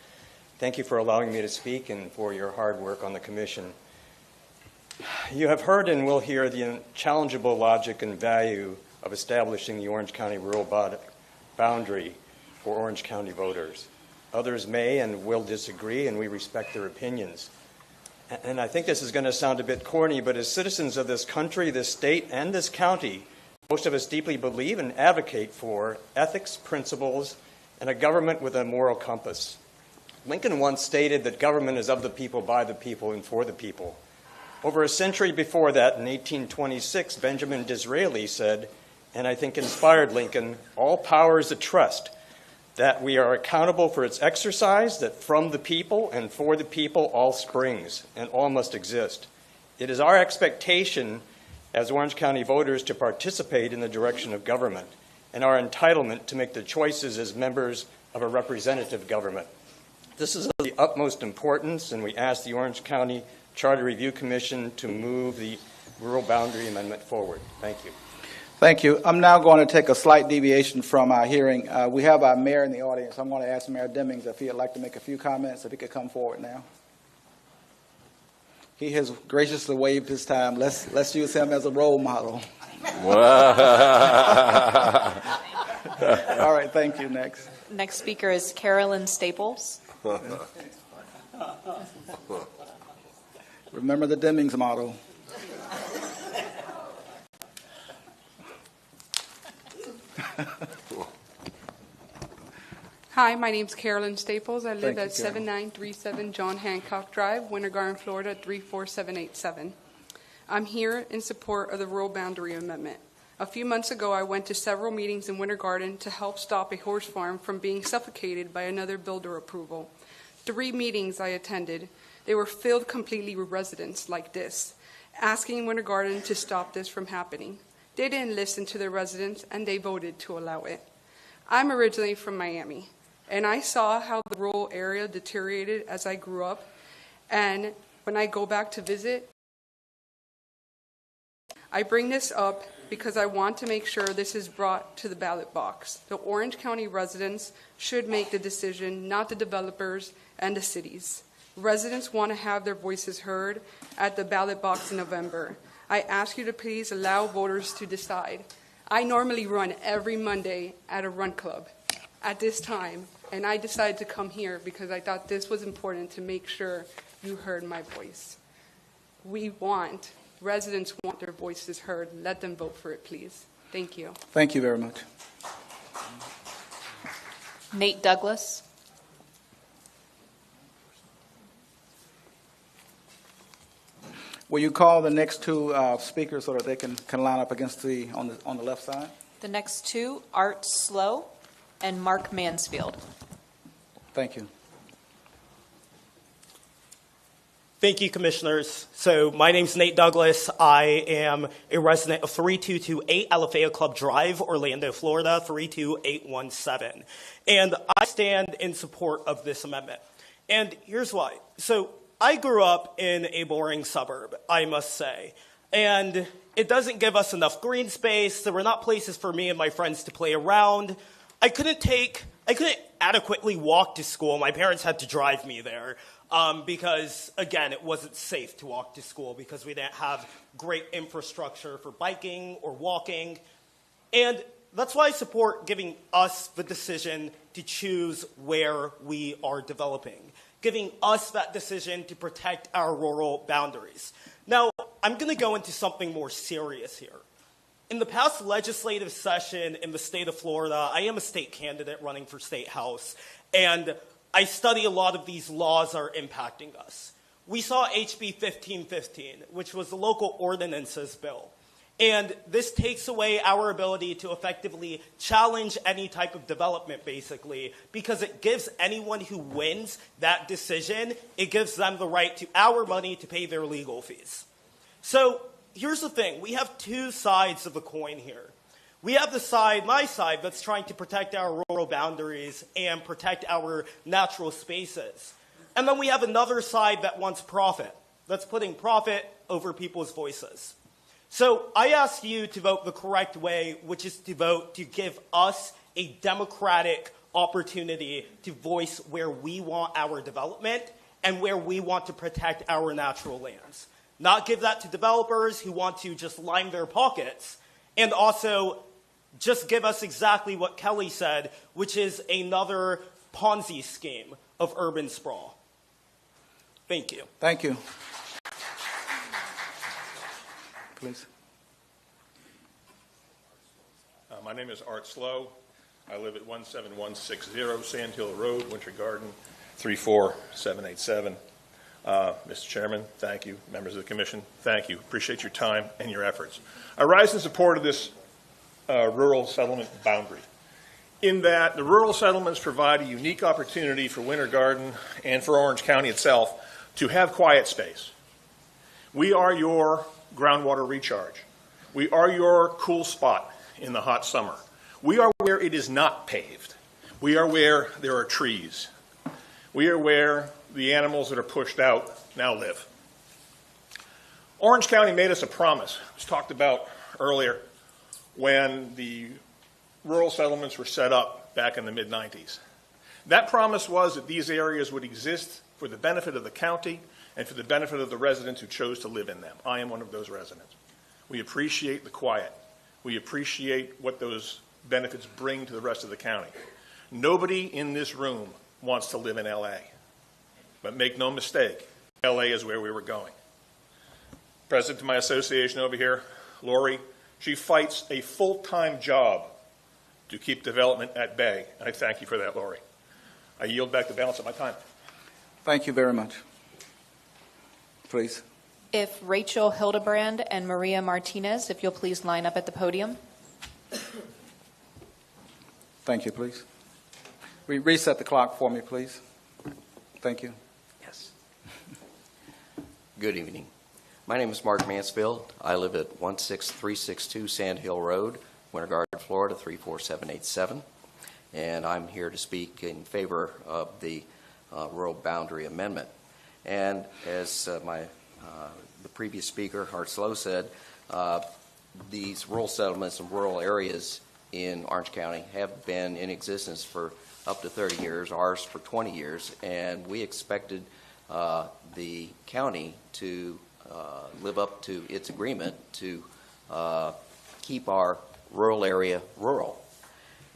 Thank you for allowing me to speak and for your hard work on the commission. You have heard and will hear the unchallengeable logic and value of establishing the Orange County rural boundary for Orange County voters. Others may and will disagree, and we respect their opinions. And I think this is going to sound a bit corny, but as citizens of this country, this state, and this county, most of us deeply believe and advocate for ethics, principles, and a government with a moral compass. Lincoln once stated that government is of the people, by the people, and for the people. Over a century before that, in 1826, Benjamin Disraeli said, and I think inspired Lincoln, all power is a trust, that we are accountable for its exercise, that from the people and for the people all springs, and all must exist. It is our expectation as Orange County voters to participate in the direction of government and our entitlement to make the choices as members of a representative government. This is of the utmost importance, and we ask the Orange County Charter Review Commission to move the Rural Boundary Amendment forward. Thank you. Thank you. I'm now going to take a slight deviation from our hearing. We have our mayor in the audience. I'm going to ask Mayor Demings if he'd like to make a few comments, if he could come forward now. He has graciously waived his time. Let's use him as a role model. All right, thank you. Next. Next speaker is Carolyn Staples. Remember the Demings model. Hi, my name's Carolyn Staples. I live Thank you, at 7937 John Hancock Drive, Winter Garden, Florida, 34787. I'm here in support of the Rural Boundary Amendment. A few months ago, I went to several meetings in Winter Garden to help stop a horse farm from being suffocated by another builder approval. 3 meetings I attended, they were filled completely with residents like this, asking Winter Garden to stop this from happening. They didn't listen to the residents, and they voted to allow it. I'm originally from Miami, and I saw how the rural area deteriorated as I grew up. And when I go back to visit, I bring this up because I want to make sure this is brought to the ballot box. The Orange County residents should make the decision, not the developers and the cities. Residents want to have their voices heard at the ballot box in November. I ask you to please allow voters to decide. I normally run every Monday at a run club at this time, and I decided to come here because I thought this was important to make sure you heard my voice. Residents want their voices heard. Let them vote for it, please. Thank you. Thank you very much. Nate Douglas. Will you call the next two speakers so that they can line up against on the left side? The next two, Art Slow and Mark Mansfield. Thank you. Thank you, Commissioners. So my name's Nate Douglas. I am a resident of 3228 Alafaya Club Drive, Orlando, Florida, 32817. And I stand in support of this amendment. And here's why. So I grew up in a boring suburb, I must say. And it doesn't give us enough green space. There were not places for me and my friends to play around. I couldn't adequately walk to school. My parents had to drive me there. Because, again, it wasn't safe to walk to school because we didn't have great infrastructure for biking or walking. And that's why I support giving us the decision to choose where we are developing, giving us that decision to protect our rural boundaries. Now, I'm going to go into something more serious here. In the past legislative session in the state of Florida, I am a state candidate running for state house, and I study a lot of these laws are impacting us. We saw HB 1515, which was the local ordinances bill. And this takes away our ability to effectively challenge any type of development, basically, because it gives anyone who wins that decision, it gives them the right to our money to pay their legal fees. So here's the thing. We have two sides of the coin here. We have the side, my side, that's trying to protect our rural boundaries and protect our natural spaces. And then we have another side that wants profit, that's putting profit over people's voices. So I ask you to vote the correct way, which is to vote to give us a democratic opportunity to voice where we want our development and where we want to protect our natural lands. Not give that to developers who want to just line their pockets, and also just give us exactly what Kelly said, which is another Ponzi scheme of urban sprawl. Thank you. Thank you. Please. My name is Art Slow. I live at 17160 Sand Hill Road, Winter Garden, 34787. Mr. Chairman, thank you. Members of the Commission, thank you. Appreciate your time and your efforts. I rise in support of this rural settlement boundary, in that the rural settlements provide a unique opportunity for Winter Garden and for Orange County itself to have quiet space. We are your groundwater recharge. We are your cool spot in the hot summer. We are where it is not paved. We are where there are trees. We are where the animals that are pushed out now live. Orange County made us a promise. It was talked about earlier when the rural settlements were set up back in the mid-90s. That promise was that these areas would exist for the benefit of the county and for the benefit of the residents who chose to live in them. I am one of those residents. We appreciate the quiet. We appreciate what those benefits bring to the rest of the county. Nobody in this room wants to live in LA. But make no mistake, LA is where we were going. President of my association over here, Lori, she fights a full-time job to keep development at bay. I thank you for that, Lori. I yield back the balance of my time. Thank you very much. Please. If Rachel Hildebrand and Maria Martinez, if you'll please line up at the podium. Thank you, please. Reset the clock for me, please. Thank you. Yes. Good evening. My name is Mark Mansfield. I live at 16362 Sand Hill Road, Winter Garden, Florida, 34787. and I'm here to speak in favor of the rural boundary amendment. And as the previous speaker, Hart Slow, said, these rural settlements and rural areas in Orange County have been in existence for up to 30 years, ours for 20 years, and we expected the county to live up to its agreement to keep our rural area rural.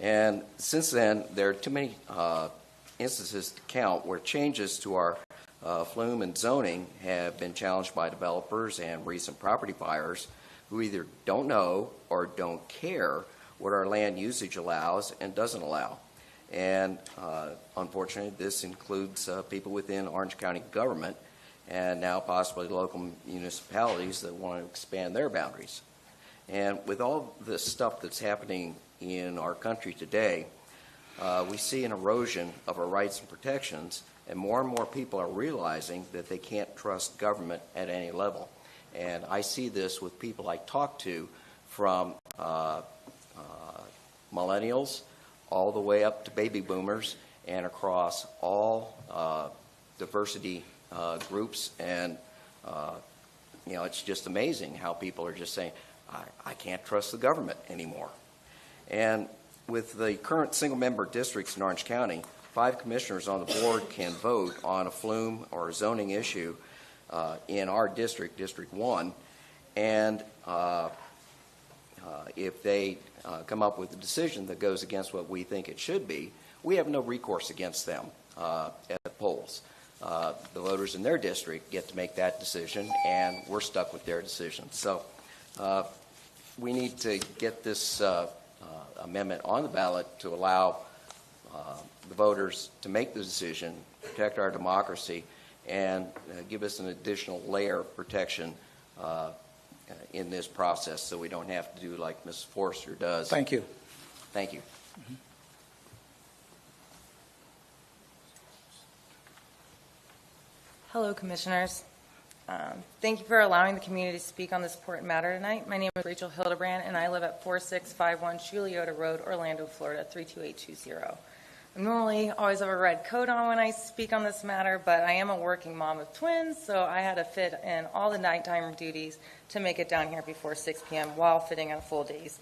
And since then, there are too many instances to count where changes to our flume and zoning have been challenged by developers and recent property buyers who either don't know or don't care what our land usage allows and doesn't allow. And unfortunately, this includes people within Orange County government and now possibly local municipalities that want to expand their boundaries. And with all this stuff that's happening in our country today, we see an erosion of our rights and protections, and more people are realizing that they can't trust government at any level. And I see this with people I talk to, from millennials all the way up to baby boomers and across all diversity groups. And, it's just amazing how people are just saying, I can't trust the government anymore. And with the current single-member districts in Orange County, 5 commissioners on the board can vote on a flume or a zoning issue in our district, District 1, and if they come up with a decision that goes against what we think it should be, we have no recourse against them at the polls. The voters in their district get to make that decision, and we're stuck with their decision. So we need to get this amendment on the ballot to allow the voters to make the decision, protect our democracy, and give us an additional layer of protection in this process, so we don't have to do like Ms. Forster does. Thank you. Thank you. Hello, Commissioners. Thank you for allowing the community to speak on this important matter tonight. My name is Rachel Hildebrand, and I live at 4651 Juliota Road, Orlando, Florida, 32820. I normally always have a red coat on when I speak on this matter, but I am a working mom of twins, so I had to fit in all the nighttime duties to make it down here before 6 p.m. while fitting in a full day's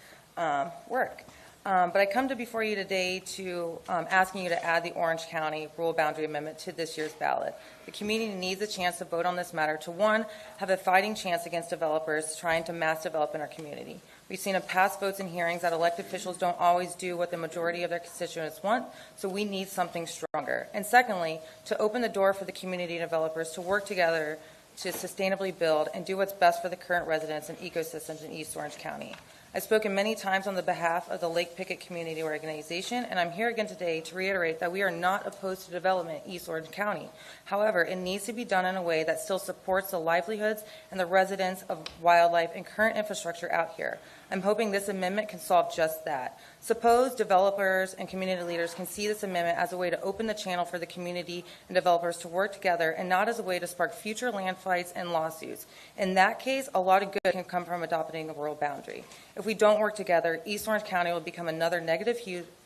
work. But I come to before you today to asking you to add the Orange County Rural Boundary Amendment to this year's ballot. The community needs a chance to vote on this matter to, one, have a fighting chance against developers trying to mass develop in our community. We've seen in past votes and hearings that elected officials don't always do what the majority of their constituents want, so we need something stronger. And secondly, to open the door for the community developers to work together to sustainably build and do what's best for the current residents and ecosystems in East Orange County. I've spoken many times on the behalf of the Lake Picket Community Organization, and I'm here again today to reiterate that we are not opposed to development in East Orange County. However, it needs to be done in a way that still supports the livelihoods and the residents of wildlife and current infrastructure out here. I'm hoping this amendment can solve just that. Suppose developers and community leaders can see this amendment as a way to open the channel for the community and developers to work together, and not as a way to spark future land fights and lawsuits. In that case, a lot of good can come from adopting the rural boundary. If we don't work together, East Orange County will become another negative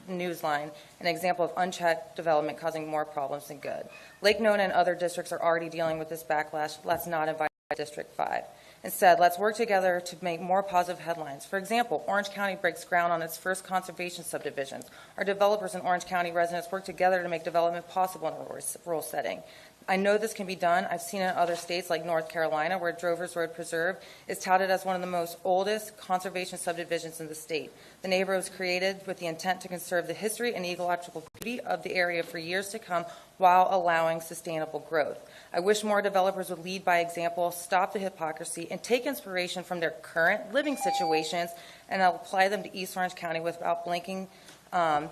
news line, an example of unchecked development causing more problems than good. Lake Nona and other districts are already dealing with this backlash. Let's not invite District 5. Instead, let's work together to make more positive headlines. For example, Orange County breaks ground on its first conservation subdivisions. Our developers and Orange County residents work together to make development possible in a rural setting. I know this can be done. I've seen it in other states like North Carolina, where Drovers Road Preserve is touted as one of the most oldest conservation subdivisions in the state. The neighborhood was created with the intent to conserve the history and ecological beauty of the area for years to come while allowing sustainable growth. I wish more developers would lead by example, stop the hypocrisy, and take inspiration from their current living situations and apply them to East Orange County without blanking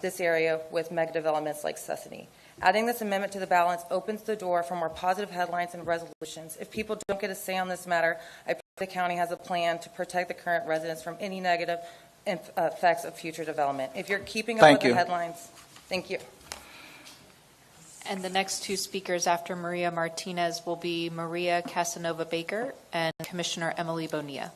this area with mega developments like Sesame. Adding this amendment to the ballot opens the door for more positive headlines and resolutions. If people don't get a say on this matter, I pray the county has a plan to protect the current residents from any negative effects of future development. If you're keeping up with the headlines, thank you. And the next 2 speakers after Maria Martinez will be Maria Casanova Baker and Commissioner Emily Bonilla.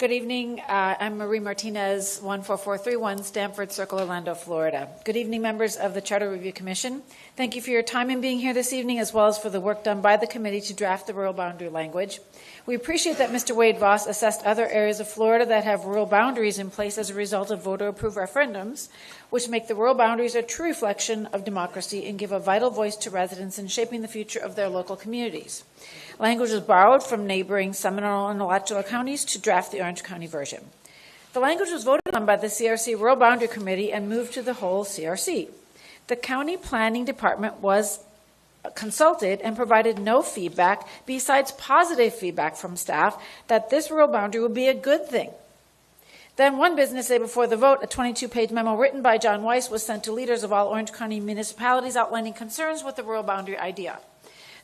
Good evening. I'm Marie Martinez, 14431 Stanford Circle, Orlando, Florida. Good evening, members of the Charter Review Commission. Thank you for your time in being here this evening, as well as for the work done by the committee to draft the rural boundary language. We appreciate that Mr. Wade Voss assessed other areas of Florida that have rural boundaries in place as a result of voter-approved referendums, which make the rural boundaries a true reflection of democracy and give a vital voice to residents in shaping the future of their local communities. Language was borrowed from neighboring Seminole and Alachua counties to draft the Orange County version. The language was voted on by the CRC Rural Boundary Committee and moved to the whole CRC. The County Planning Department was consulted and provided no feedback besides positive feedback from staff that this rural boundary would be a good thing. Then one business day before the vote, a 22-page memo written by John Weiss was sent to leaders of all Orange County municipalities outlining concerns with the rural boundary idea.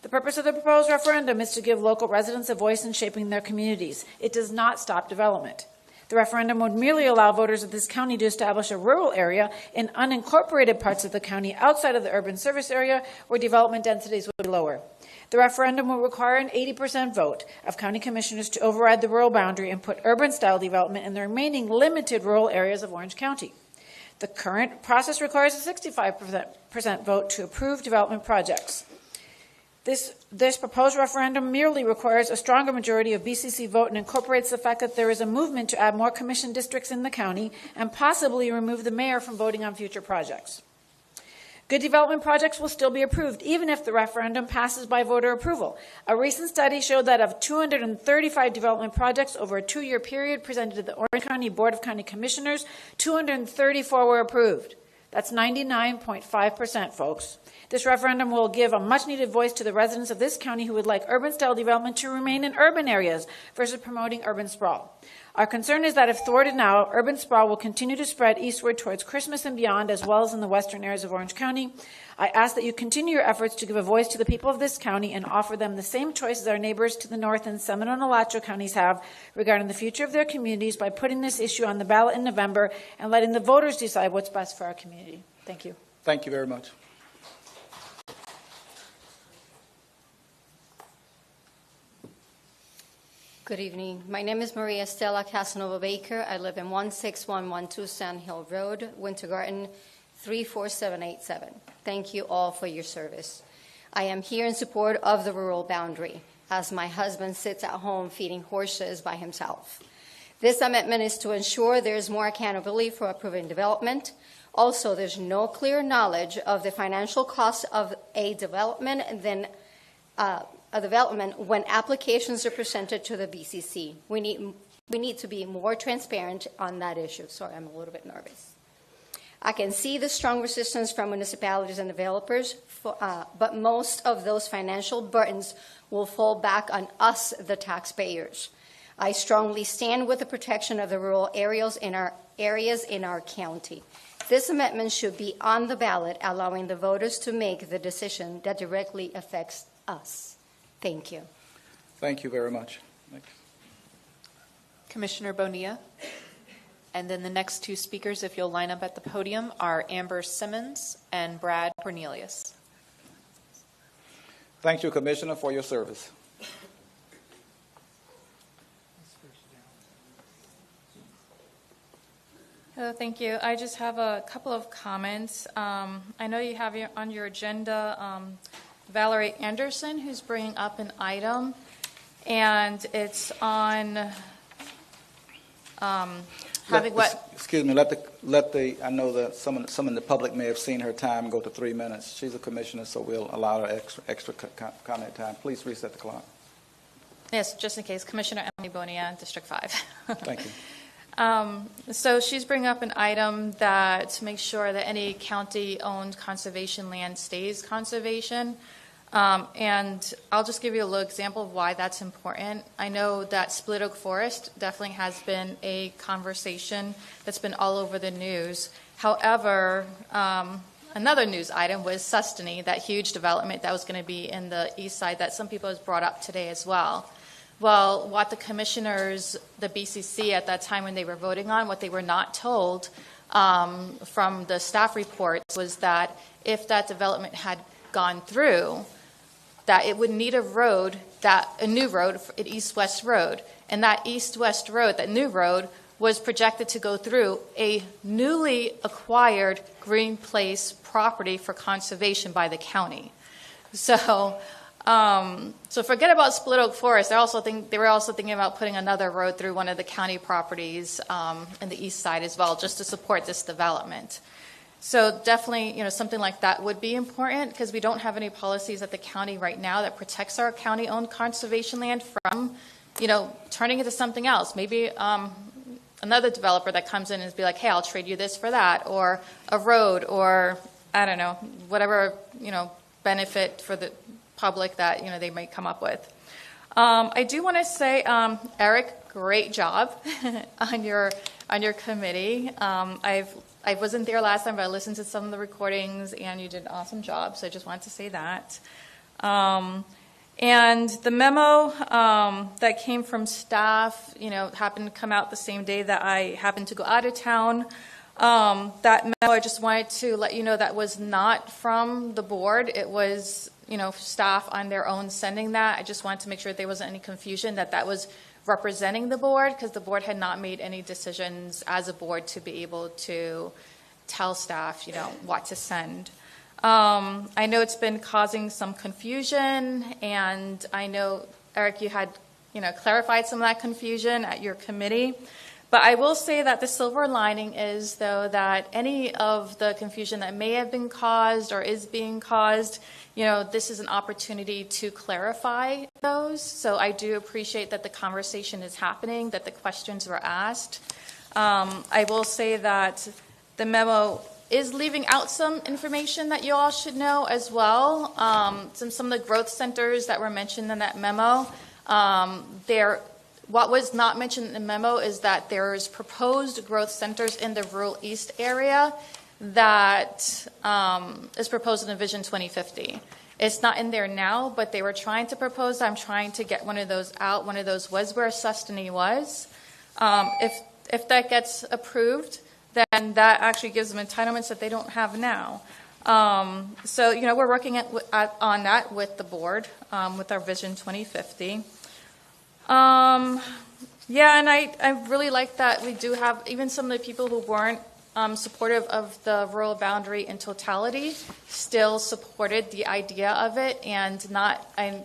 The purpose of the proposed referendum is to give local residents a voice in shaping their communities. It does not stop development. The referendum would merely allow voters of this county to establish a rural area in unincorporated parts of the county outside of the urban service area where development densities would be lower. The referendum will require an 80% vote of county commissioners to override the rural boundary and put urban-style development in the remaining limited rural areas of Orange County. The current process requires a 65% vote to approve development projects. This proposed referendum merely requires a stronger majority of BCC vote and incorporates the fact that there is a movement to add more commission districts in the county and possibly remove the mayor from voting on future projects. Good development projects will still be approved, even if the referendum passes by voter approval. A recent study showed that of 235 development projects over a 2-year period presented to the Orange County Board of County Commissioners, 234 were approved. That's 99.5%, folks. This referendum will give a much-needed voice to the residents of this county who would like urban-style development to remain in urban areas versus promoting urban sprawl. Our concern is that if thwarted now, urban sprawl will continue to spread eastward towards Christmas and beyond, as well as in the western areas of Orange County. I ask that you continue your efforts to give a voice to the people of this county and offer them the same choices our neighbors to the north in Seminole and Alachua counties have regarding the future of their communities by putting this issue on the ballot in November and letting the voters decide what's best for our community. Thank you. Thank you very much. Good evening. My name is Maria Estela Casanova Baker. I live in 16112 Sand Hill Road, Winter Garden 34787. Thank you all for your service. I am here in support of the rural boundary, as my husband sits at home feeding horses by himself. This amendment is to ensure there is more accountability for approving development. Also, there's no clear knowledge of the financial cost of a development when applications are presented to the BCC. We need to be more transparent on that issue. Sorry, I'm a little bit nervous. I can see the strong resistance from municipalities and developers, but most of those financial burdens will fall back on us, the taxpayers. I strongly stand with the protection of the rural areas in our county. This amendment should be on the ballot, allowing the voters to make the decision that directly affects us. Thank you. Thank you very much. Next. Commissioner Bonilla. And then the next two speakers, if you'll line up at the podium, are Amber Simmons and Brad Cornelius. Thank you, Commissioner, for your service. Hello, thank you. I just have a couple of comments. I know you have on your agenda Valerie Anderson, who's bringing up an item, and it's on having what? Excuse me. Let the. I know that some in the public may have seen her time go to 3 minutes. She's a commissioner, so we'll allow her extra comment time. Please reset the clock. Yes, just in case. Commissioner Emily Bonilla, District 5. Thank you. So she's bringing up an item that to make sure that any county-owned conservation land stays conservation. And I'll just give you a little example of why that's important. I know that Split Oak Forest definitely has been a conversation that's been all over the news. However, another news item was Sustany, that huge development that was going to be in the east side that some people has brought up today as well. Well, what the commissioners, the BCC at that time when they were voting on, what they were not told from the staff reports was that if that development had gone through, that it would need a road, a new road, an east-west road. And that east-west road, that new road, was projected to go through a newly acquired Green Place property for conservation by the county. So forget about Split Oak Forest. They were also thinking about putting another road through one of the county properties in the east side as well, just to support this development. So definitely, something like that would be important because we don't have any policies at the county right now that protects our county-owned conservation land from, turning into something else. Maybe another developer that comes in and be like, hey, I'll trade you this for that, or a road, or I don't know, whatever, benefit for the public that, they might come up with. I do want to say, Eric, great job on your committee. I wasn't there last time, but I listened to some of the recordings, and you did an awesome job. So I just wanted to say that. And the memo that came from staff, happened to come out the same day that I happened to go out of town. That memo, I just wanted to let you know that was not from the board. It was, staff on their own sending that. I just wanted to make sure there wasn't any confusion that was representing the board, because the board had not made any decisions as a board to be able to tell staff, what to send. I know it's been causing some confusion, and I know, Eric, you had, clarified some of that confusion at your committee. But I will say that the silver lining is, though, that any of the confusion that may have been caused or is being caused, this is an opportunity to clarify those. So I do appreciate that the conversation is happening, that the questions were asked. I will say that the memo is leaving out some information that you all should know as well. Some of the growth centers that were mentioned in that memo, what was not mentioned in the memo is that there's proposed growth centers in the rural east area that is proposed in Vision 2050. It's not in there now, but they were trying to propose. I'm trying to get one of those out. One of those was where Sustany was. If that gets approved, then that actually gives them entitlements that they don't have now. So, we're working on that with the board, with our Vision 2050. Yeah, and I really like that we do have, even some of the people who weren't supportive of the rural boundary in totality still supported the idea of it, and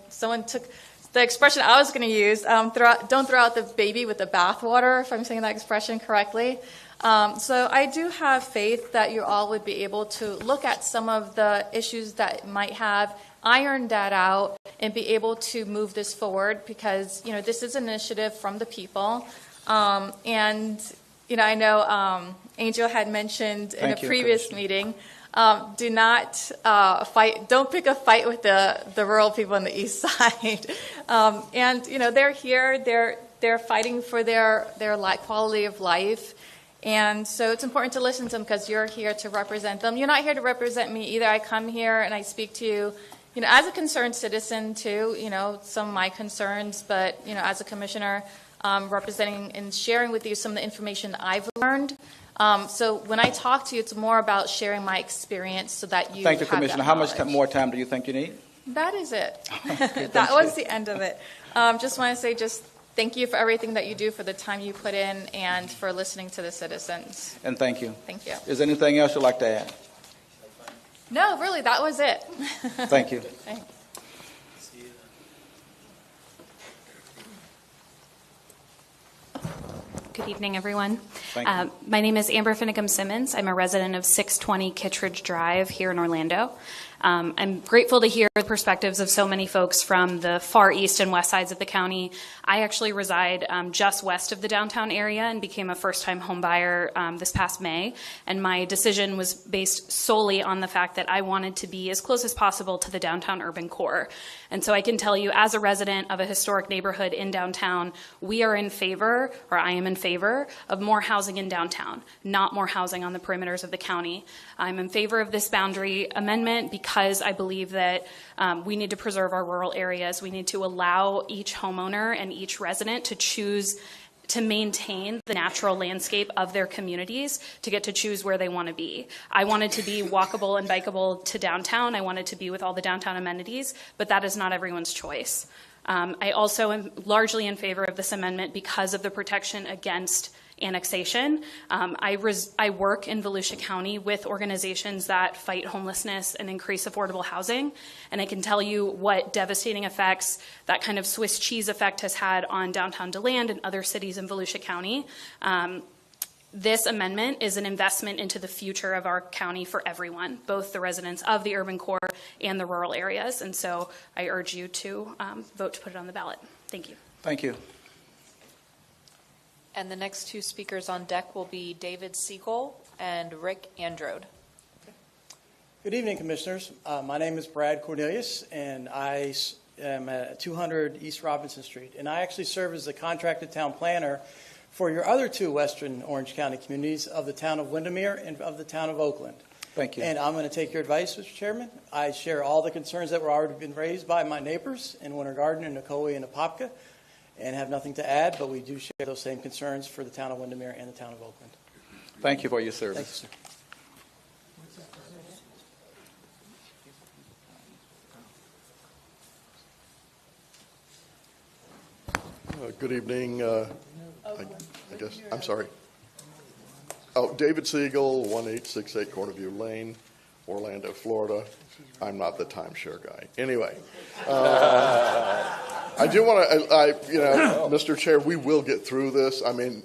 someone took the expression I was going to use, don't throw out the baby with the bathwater, if I'm saying that expression correctly. So I do have faith that you all would be able to look at some of the issues that might have, iron that out, and be able to move this forward, because this is an initiative from the people. And I know Angel had mentioned in a previous meeting, do not fight. Don't pick a fight with the rural people on the east side. And they're here. They're fighting for their quality of life. And so it's important to listen to them, because you're here to represent them. You're not here to represent me either. I come here and I speak to you, as a concerned citizen too, some of my concerns, but, as a commissioner, representing and sharing with you some of the information that I've learned. So when I talk to you, it's more about sharing my experience so that you Thank you, have Commissioner. that How much knowledge. more time do you think you need? That is it. Okay, That thank was you. the end of it. Just want to say thank you for everything that you do, for the time you put in, and for listening to the citizens. And thank you. Thank you. Is there anything else you'd like to add? No, really, that was it. Thank you. Thanks. Good evening, everyone. Thank you. My name is Amber Finnegum Simmons. I'm a resident of 620 Kittredge Drive here in Orlando. I'm grateful to hear the perspectives of so many folks from the far east and west sides of the county. I actually reside just west of the downtown area and became a first-time homebuyer this past May. And my decision was based solely on the fact that I wanted to be as close as possible to the downtown urban core. And so I can tell you, as a resident of a historic neighborhood in downtown, we are in favor, or I am in favor, of more housing in downtown, not more housing on the perimeters of the county. I'm in favor of this boundary amendment because I believe that we need to preserve our rural areas. We need to allow each homeowner and each resident to choose to maintain the natural landscape of their communities, to get to choose where they want to be. I wanted to be walkable and bikeable to downtown. I wanted to be with all the downtown amenities, but that is not everyone's choice. I also am largely in favor of this amendment because of the protection against annexation. I work in Volusia County with organizations that fight homelessness and increase affordable housing, and I can tell you what devastating effects that kind of Swiss cheese effect has had on downtown DeLand and other cities in Volusia County. This amendment is an investment into the future of our county for everyone, both the residents of the urban core and the rural areas, and so I urge you to vote to put it on the ballot. Thank you. Thank you. And the next two speakers on deck will be David Siegel and Rick Androde. Good evening, Commissioners. My name is Brad Cornelius, and I am at 200 East Robinson Street. And I actually serve as the contracted town planner for your other two Western Orange County communities of the town of Windermere and of the town of Oakland. Thank you. And I'm going to take your advice, Mr. Chairman. I share all the concerns that were already been raised by my neighbors in Winter Garden and Ocoee and Apopka, and have nothing to add, but we do share those same concerns for the town of Windermere and the town of Oakland. Thank you for your service. Thank you, sir. Good evening. I guess, I'm sorry. Oh, David Siegel, 1868 Cornerview Lane, Orlando, Florida. I'm not the timeshare guy. Anyway, I do want to, Mr. Chair, we will get through this. I mean,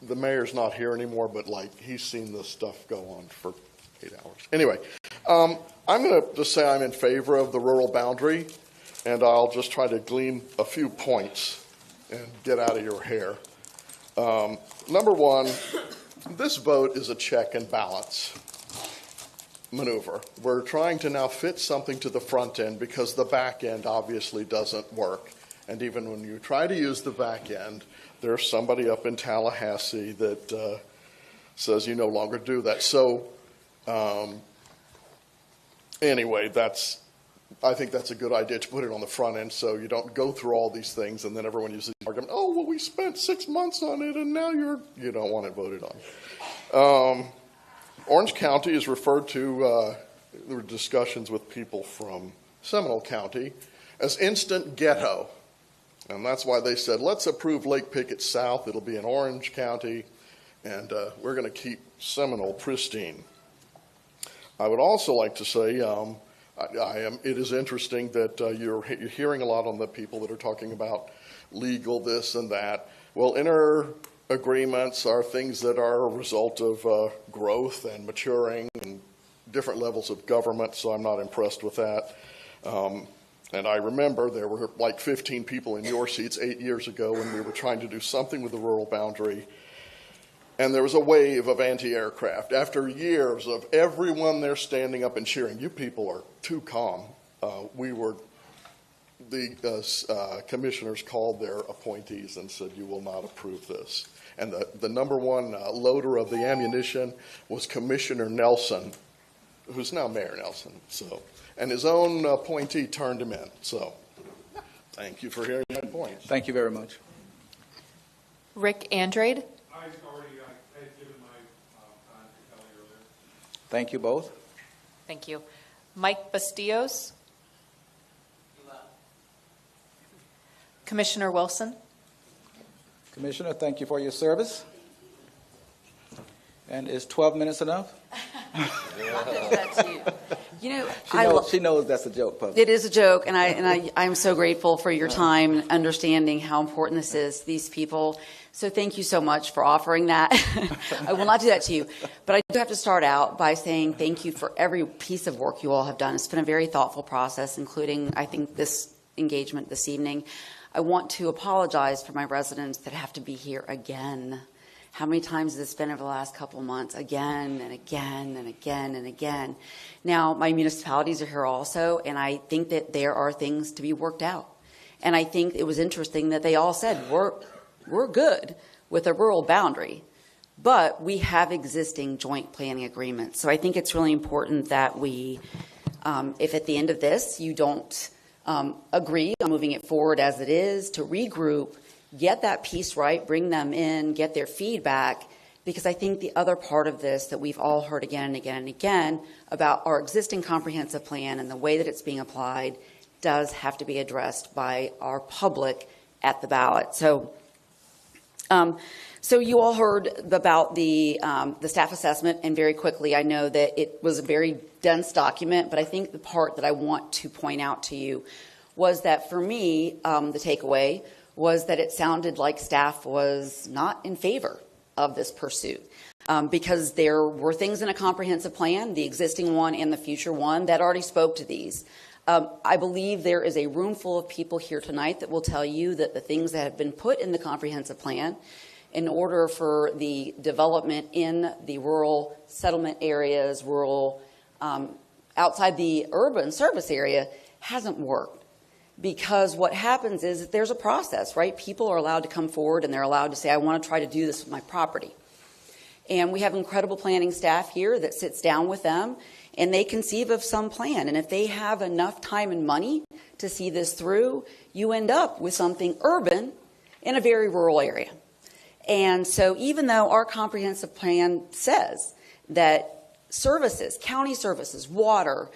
the mayor's not here anymore, but he's seen this stuff go on for 8 hours. Anyway, I'm going to just say I'm in favor of the rural boundary, and I'll just try to glean a few points and get out of your hair. Number one, this vote is a check and balance maneuver. We're trying to now fit something to the front end because the back end obviously doesn't work. And even when you try to use the back end, there's somebody up in Tallahassee that says you no longer do that. So anyway, I think that's a good idea to put it on the front end so you don't go through all these things and then everyone uses the argument, oh, well, we spent 6 months on it and now you don't want it voted on. Orange County is referred to, there were discussions with people from Seminole County, as instant ghetto. And that's why they said, let's approve Lake Pickett South. It'll be in Orange County, and we're going to keep Seminole pristine. I would also like to say, it is interesting that you're hearing a lot on the people that are talking about legal this and that. Well, inner agreements are things that are a result of growth and maturing and different levels of government, so I'm not impressed with that. And I remember there were like 15 people in your seats 8 years ago when we were trying to do something with the rural boundary. And there was a wave of anti-aircraft. After years of everyone there standing up and cheering, you people are too calm. The commissioners called their appointees and said, you will not approve this. And the number one loader of the ammunition was Commissioner Nelson, who's now Mayor Nelson. And his own appointee turned him in. So thank you for hearing my points. Thank you very much. Rick Andrade. I had given my time to Kelly earlier. Thank you both. Thank you. Mike Bastillos. Commissioner Wilson. Commissioner, thank you for your service. And is 12 minutes enough? She knows that's a joke, Pubby. It is a joke, and I'm so grateful for your time and understanding how important this is, these people. So thank you so much for offering that. I will not do that to you. But I do have to start out by saying thank you for every piece of work you all have done. It's been a very thoughtful process, including, I think, this engagement this evening. I want to apologize for my residents that have to be here again. How many times has this been over the last couple of months? Again and again and again and again. Now, my municipalities are here also, and I think that there are things to be worked out. And I think it was interesting that they all said, we're good with a rural boundary, but we have existing joint planning agreements. So I think it's really important that we, if at the end of this you don't agree on moving it forward as it is, to regroup, get that piece right, bring them in, get their feedback, because I think the other part of this that we've all heard again and again and again about our existing comprehensive plan and the way that it's being applied does have to be addressed by our public at the ballot. So you all heard about the staff assessment, and very quickly, I know that it was a very dense document, but I think the part that I want to point out to you was that for me, the takeaway was that it sounded like staff was not in favor of this pursuit. Because there were things in a comprehensive plan, the existing one and the future one, that already spoke to these. I believe there is a room full of people here tonight that will tell you that the things that have been put in the comprehensive plan in order for the development in the rural settlement areas, outside the urban service area, hasn't worked. Because what happens is that there's a process, right? People are allowed to come forward and they're allowed to say, I want to try to do this with my property. And we have incredible planning staff here that sits down with them and they conceive of some plan. And if they have enough time and money to see this through, you end up with something urban in a very rural area. And so even though our comprehensive plan says that services, county services, water,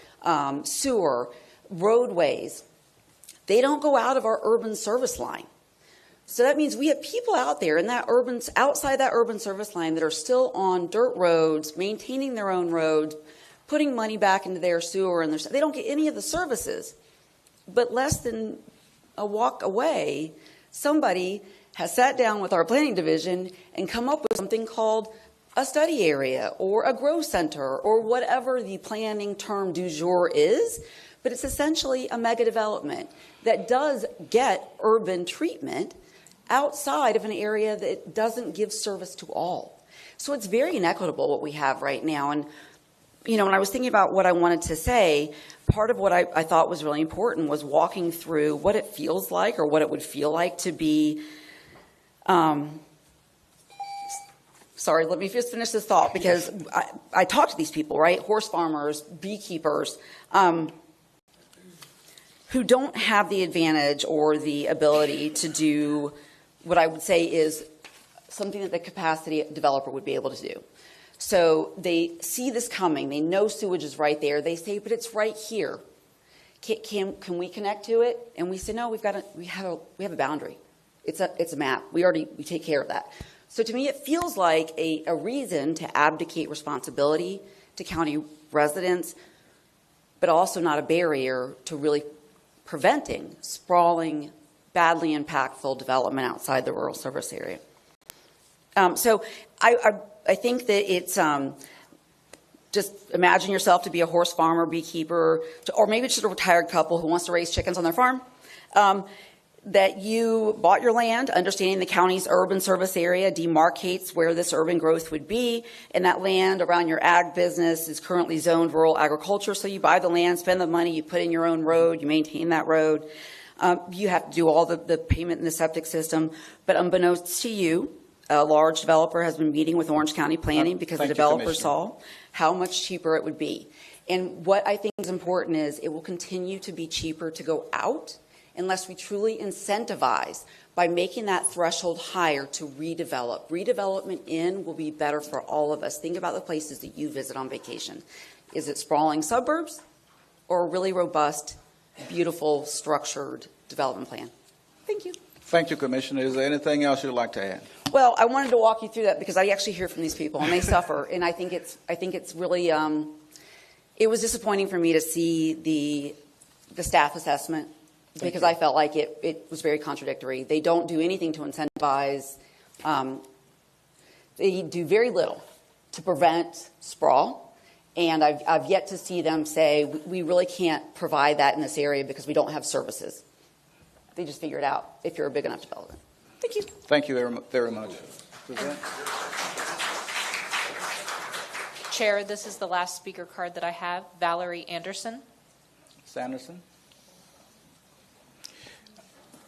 sewer, roadways, they don't go out of our urban service line. So that means we have people out there in that outside that urban service line that are still on dirt roads, maintaining their own roads, putting money back into their sewer, and they don't get any of the services. But less than a walk away, somebody has sat down with our planning division and come up with something called a study area or a growth center or whatever the planning term du jour is. But it's essentially a mega development that does get urban treatment outside of an area that doesn't give service to all. So it's very inequitable what we have right now. And, when I was thinking about what I wanted to say, part of what I thought was really important was walking through what it feels like or what it would feel like to be, sorry, let me just finish this thought because I talk to these people, right? Horse farmers, beekeepers, who don't have the advantage or the ability to do what I would say is something that the capacity developer would be able to do. So they see this coming. They know sewage is right there. They say, but it's right here. Can we connect to it? And we say, no, we have a boundary. It's a map. We take care of that. So to me, it feels like a reason to abdicate responsibility to county residents, but also not a barrier to really preventing sprawling, badly impactful development outside the rural service area. So I think that it's just imagine yourself to be a horse farmer, beekeeper, or maybe just a retired couple who wants to raise chickens on their farm, that you bought your land, understanding the county's urban service area demarcates where this urban growth would be, and that land around your ag business is currently zoned rural agriculture, so you buy the land, spend the money, you put in your own road, you maintain that road. You have to do all the payment in the septic system, but unbeknownst to you, a large developer has been meeting with Orange County Planning because the developer saw how much cheaper it would be. And what I think is important is it will continue to be cheaper to go out unless we truly incentivize by making that threshold higher to redevelop. Redevelopment in will be better for all of us. Think about the places that you visit on vacation. Is it sprawling suburbs or a really robust, beautiful, structured development plan? Thank you. Thank you, Commissioner. Is there anything else you'd like to add? Well, I wanted to walk you through that because I actually hear from these people and they suffer, and I think it's really it was disappointing for me to see the staff assessment because I felt like it was very contradictory. They don't do anything to incentivize. They do very little to prevent sprawl, and I've yet to see them say we really can't provide that in this area because we don't have services. They just figure it out if you're a big enough development. Thank you. Thank you very much. Chair, this is the last speaker card that I have. Valerie Anderson. Ms. Anderson.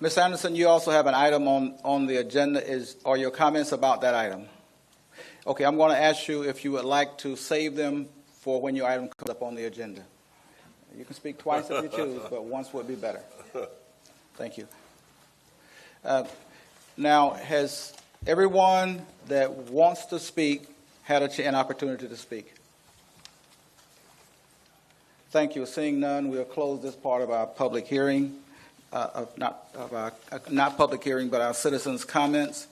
Ms. Anderson, you also have an item on the agenda. Are your comments about that item? Okay, I'm going to ask you if you would like to save them for when your item comes up on the agenda. You can speak twice if you choose, but once would be better. Thank you. Now, has everyone that wants to speak had an opportunity to speak? Thank you. Seeing none, we'll close this part of our public hearing, not public hearing, but our citizens' comments.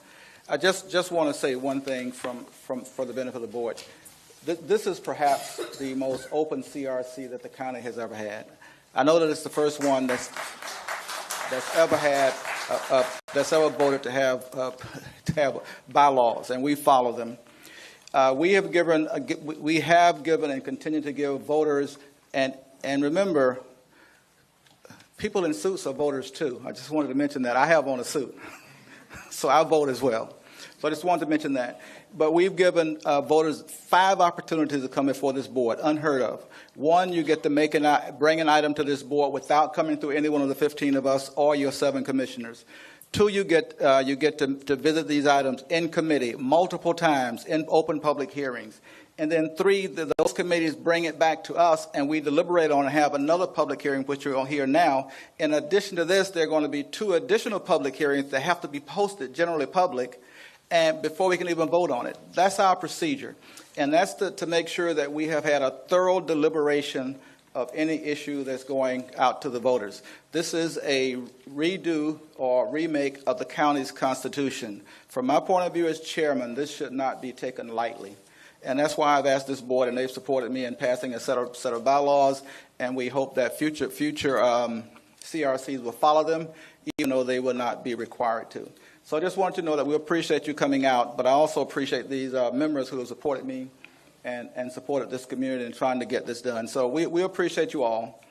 I just want to say one thing for the benefit of the board. This is perhaps the most open CRC that the county has ever had. I know that it's the first one that's ever had that's ever voted to have bylaws, and we follow them. We have given and continue to give voters, and remember, people in suits are voters too. I just wanted to mention that. I have on a suit, so I vote as well. So I just wanted to mention that. But we've given voters 5 opportunities to come before this board, unheard of. 1, you get to bring an item to this board without coming through any one of the 15 of us or your 7 commissioners. 2, you get to visit these items in committee multiple times in open public hearings. And then 3, those committees bring it back to us, and we deliberate on and have another public hearing, which you're going to hear now. In addition to this, there are going to be 2 additional public hearings that have to be posted, generally public, and before we can even vote on it. That's our procedure. And that's to make sure that we have had a thorough deliberation of any issue that's going out to the voters. This is a redo or remake of the county's constitution. From my point of view as chairman, this should not be taken lightly. And that's why I've asked this board, and they've supported me in passing a set of bylaws, and we hope that future CRCs will follow them, even though they will not be required to. So I just want you to know that we appreciate you coming out, but I also appreciate these members who have supported me and supported this community in trying to get this done. So we appreciate you all,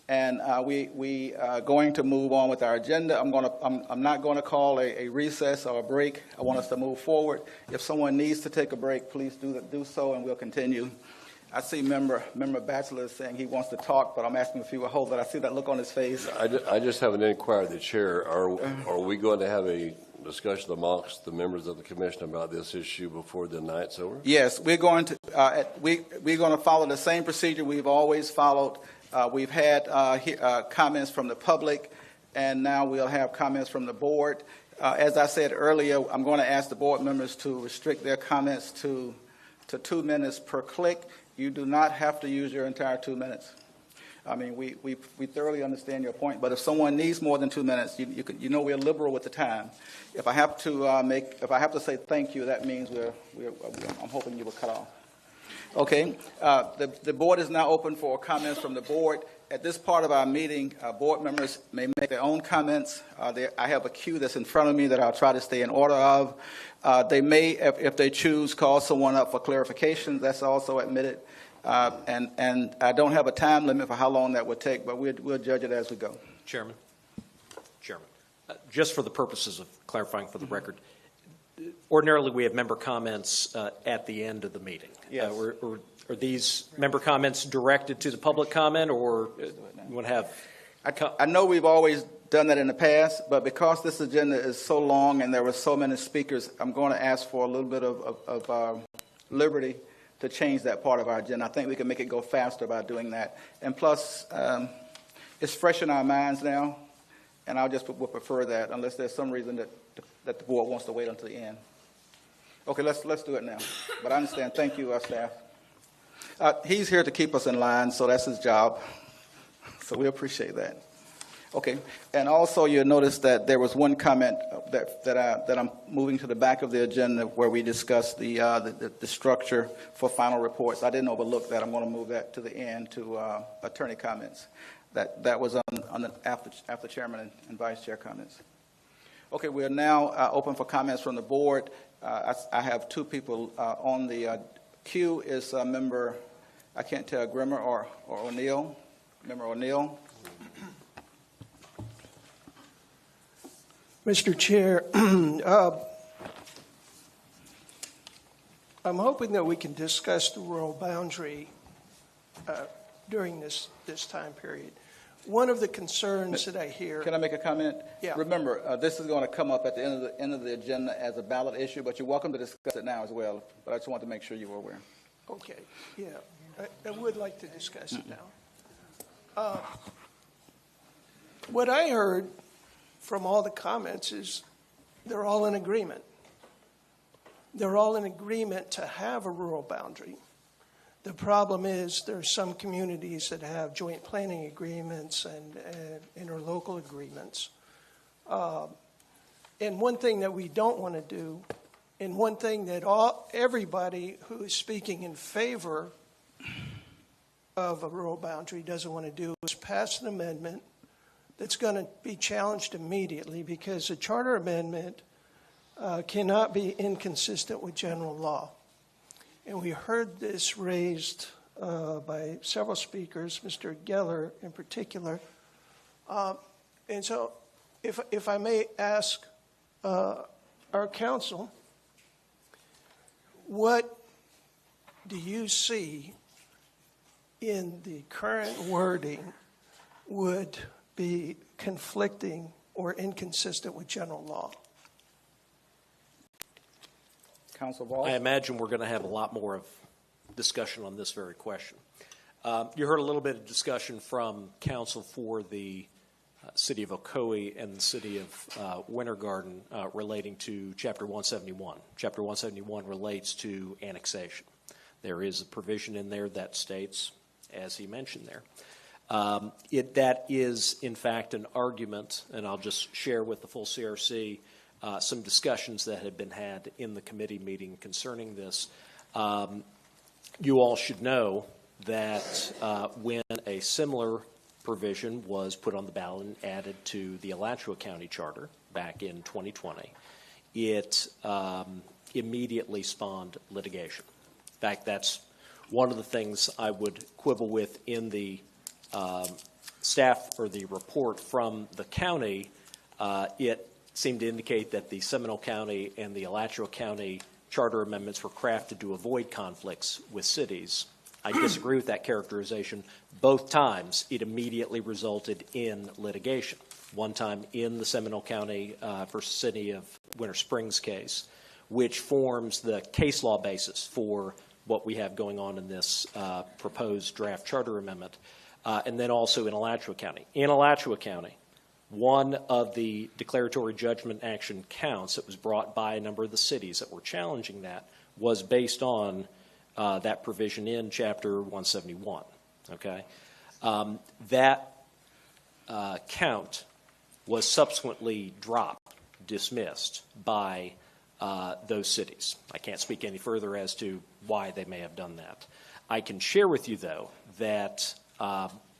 and we are going to move on with our agenda. I'm not going to call a recess or a break. I want us to move forward. If someone needs to take a break, please do so, and we'll continue. I see member Batchelor saying he wants to talk, but I'm asking if he will hold it. I see that look on his face. I just have an inquiry of the chair. Are we going to have a discussion amongst the members of the commission about this issue before the night's over? Yes, we're going to follow the same procedure we've always followed. We've had comments from the public, and now we'll have comments from the board. As I said earlier, I'm going to ask the board members to restrict their comments to 2 minutes per click. You do not have to use your entire 2 minutes. I mean, we thoroughly understand your point, but if someone needs more than 2 minutes, you know we're liberal with the time. If I have to say thank you, that means I'm hoping you will cut off. Okay, the board is now open for comments from the board. At this part of our meeting, board members may make their own comments. I have a queue that's in front of me that I'll try to stay in order of. They may, if they choose, call someone up for clarification. That's also admitted. And I don't have a time limit for how long that would take, but we'll judge it as we go. Chairman, just for the purposes of clarifying for the record, ordinarily we have member comments at the end of the meeting. Yes. Are these member comments directed to the public comment, or you want to have? I know we've always done that in the past, but because this agenda is so long and there were so many speakers, I'm going to ask for a little bit of liberty to change that part of our agenda. I think we can make it go faster by doing that. And plus, it's fresh in our minds now, and I would prefer that unless there's some reason that the board wants to wait until the end. Okay, let's do it now. But I understand. Thank you, staff. He's here to keep us in line, so that's his job. So we appreciate that. Okay, and also you'll notice that there was one comment that I'm moving to the back of the agenda where we discussed the structure for final reports. I didn't overlook that. I'm going to move that to the end to attorney comments. That was on the after chairman and vice chair comments. Okay, we are now open for comments from the board. I have 2 people on the queue. Is member, I can't tell, Grimmer or O'Neill. Member O'Neill. Mr. Chair, I'm hoping that we can discuss the rural boundary during this time period. One of the concerns that I hear... Can I make a comment? Yeah. Remember, this is going to come up at the end of the agenda as a ballot issue, but you're welcome to discuss it now as well. But I just want to make sure you were aware. Okay, yeah. I would like to discuss it now. What I heard from all the comments is they're all in agreement. They're all in agreement to have a rural boundary. The problem is there's some communities that have joint planning agreements and interlocal agreements. And one thing that we don't want to do, and one thing that everybody who is speaking in favor of a rural boundary doesn't want to do, is pass an amendment that's going to be challenged immediately, because a charter amendment cannot be inconsistent with general law. And we heard this raised by several speakers, Mr. Geller in particular. And so if I may ask our council, what do you see in the current wording would be conflicting or inconsistent with general law? Council Ball? I imagine we're going to have a lot more of discussion on this very question. You heard a little bit of discussion from counsel for the city of Ocoee and the city of Winter Garden relating to Chapter 171. Chapter 171 relates to annexation. There is a provision in there that states, as he mentioned there, that is, in fact, an argument, and I'll just share with the full CRC some discussions that had been had in the committee meeting concerning this. You all should know that when a similar provision was put on the ballot and added to the Alachua County Charter back in 2020, it immediately spawned litigation. In fact, that's one of the things I would quibble with in the staff or the report from the county. It seemed to indicate that the Seminole County and the Alachua County charter amendments were crafted to avoid conflicts with cities. I disagree with that characterization. Both times, it immediately resulted in litigation. One time in the Seminole County versus City of Winter Springs case, which forms the case law basis for what we have going on in this proposed draft charter amendment, and then also in Alachua County. In Alachua County, one of the declaratory judgment action counts that was brought by a number of the cities that were challenging that was based on that provision in Chapter 171. Okay, that count was subsequently dropped, dismissed by those cities. I can't speak any further as to why they may have done that. I can share with you, though, that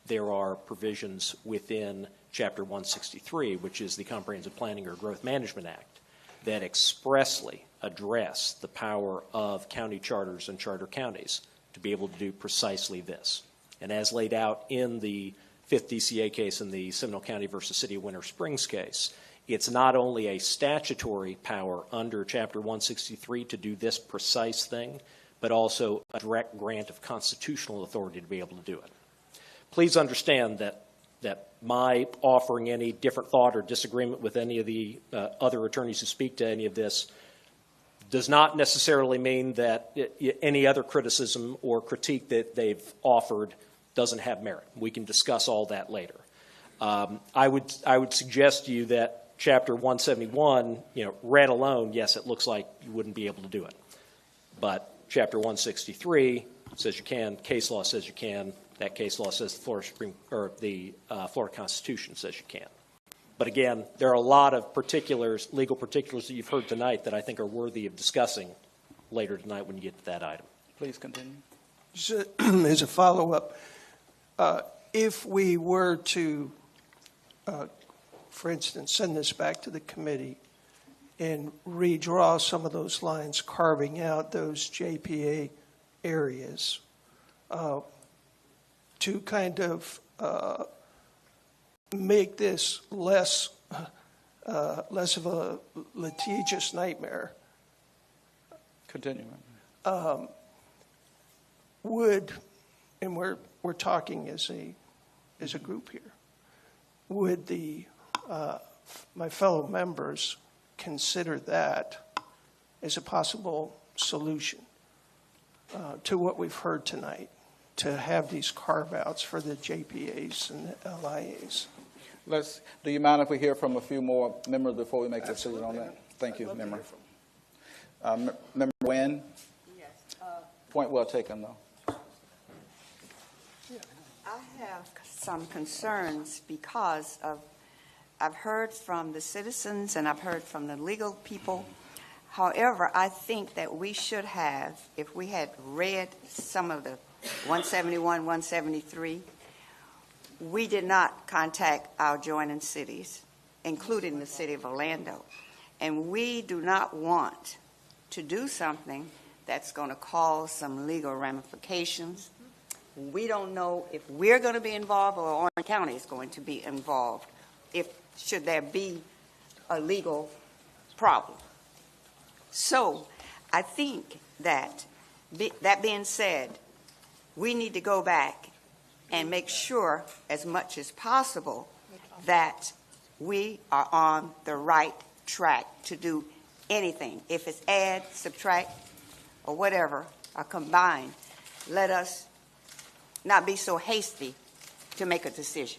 there are provisions within Chapter 163, which is the Comprehensive Planning or Growth Management Act, that expressly address the power of county charters and charter counties to be able to do precisely this. And as laid out in the 5th DCA case in the Seminole County versus City of Winter Springs case, it's not only a statutory power under Chapter 163 to do this precise thing, but also a direct grant of constitutional authority to be able to do it. Please understand that my offering any different thought or disagreement with any of the other attorneys who speak to any of this does not necessarily mean that any other criticism or critique that they've offered doesn't have merit. We can discuss all that later. I would suggest to you that Chapter 171, read alone, yes, it looks like you wouldn't be able to do it. But Chapter 163 says you can. Case law says you can. That case law says the Florida Constitution says you can. But again, there are a lot of particulars, legal particulars that you've heard tonight that I think are worthy of discussing later tonight when you get to that item. Please continue. As a follow-up, if we were to, for instance, send this back to the committee and redraw some of those lines, carving out those JPA areas, to kind of make this less of a litigious nightmare. Continue. Would, and we're talking as a group here, would my fellow members consider that as a possible solution to what we've heard tonight, to have these carve-outs for the JPAs and the LIAs? Do you mind if we hear from a few more members before we make a decision on that? Thank you, Member. Member Nguyen? Yes. Point well taken, though. I have some concerns because I've heard from the citizens and I've heard from the legal people. However, I think that we should have, if we had read some of the 171, 173, we did not contact our joining cities, including the city of Orlando. And we do not want to do something that's going to cause some legal ramifications. We don't know if we're going to be involved or Orange County is going to be involved, should there be a legal problem. So I think that, that being said, we need to go back and make sure as much as possible that we are on the right track to do anything. If it's add, subtract, or whatever, or combine, let us not be so hasty to make a decision.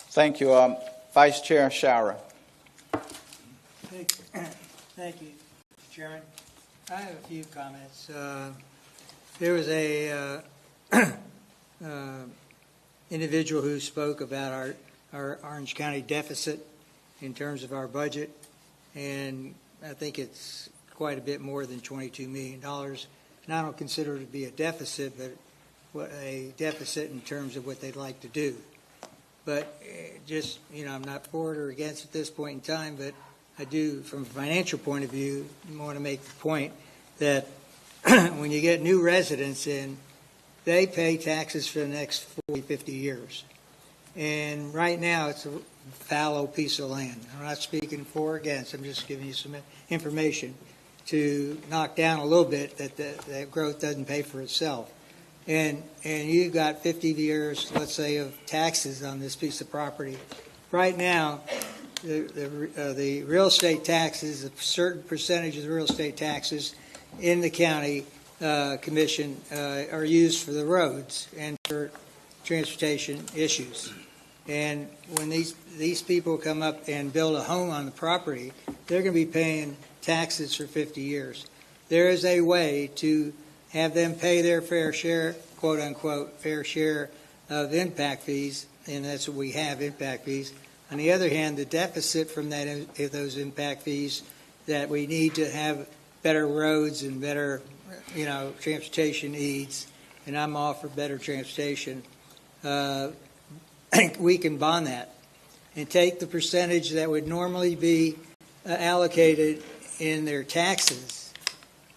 Thank you. Vice Chair Schauer. Thank you, Mr. Chairman. I have a few comments. There was a individual who spoke about our Orange County deficit in terms of our budget, and I think it's quite a bit more than $22 million. And I don't consider it to be a deficit, but a deficit in terms of what they'd like to do. But just, I'm not for it or against at this point in time, but I do, from a financial point of view, want to make the point that when you get new residents in, they pay taxes for the next 40, 50 years. And right now, it's a fallow piece of land. I'm not speaking for or against. I'm just giving you some information to knock down a little bit that growth doesn't pay for itself. And you've got 50 years, let's say, of taxes on this piece of property. Right now, the real estate taxes, a certain percentage of the real estate taxes in the county commission are used for the roads and for transportation issues. And when these people come up and build a home on the property, they're going to be paying taxes for 50 years. There is a way to have them pay their fair share, quote unquote, fair share of impact fees, and that's what we have, impact fees. On the other hand, the deficit from those impact fees, that we need to have better roads and better, transportation needs, and I'm all for better transportation. We can bond that and take the percentage that would normally be allocated in their taxes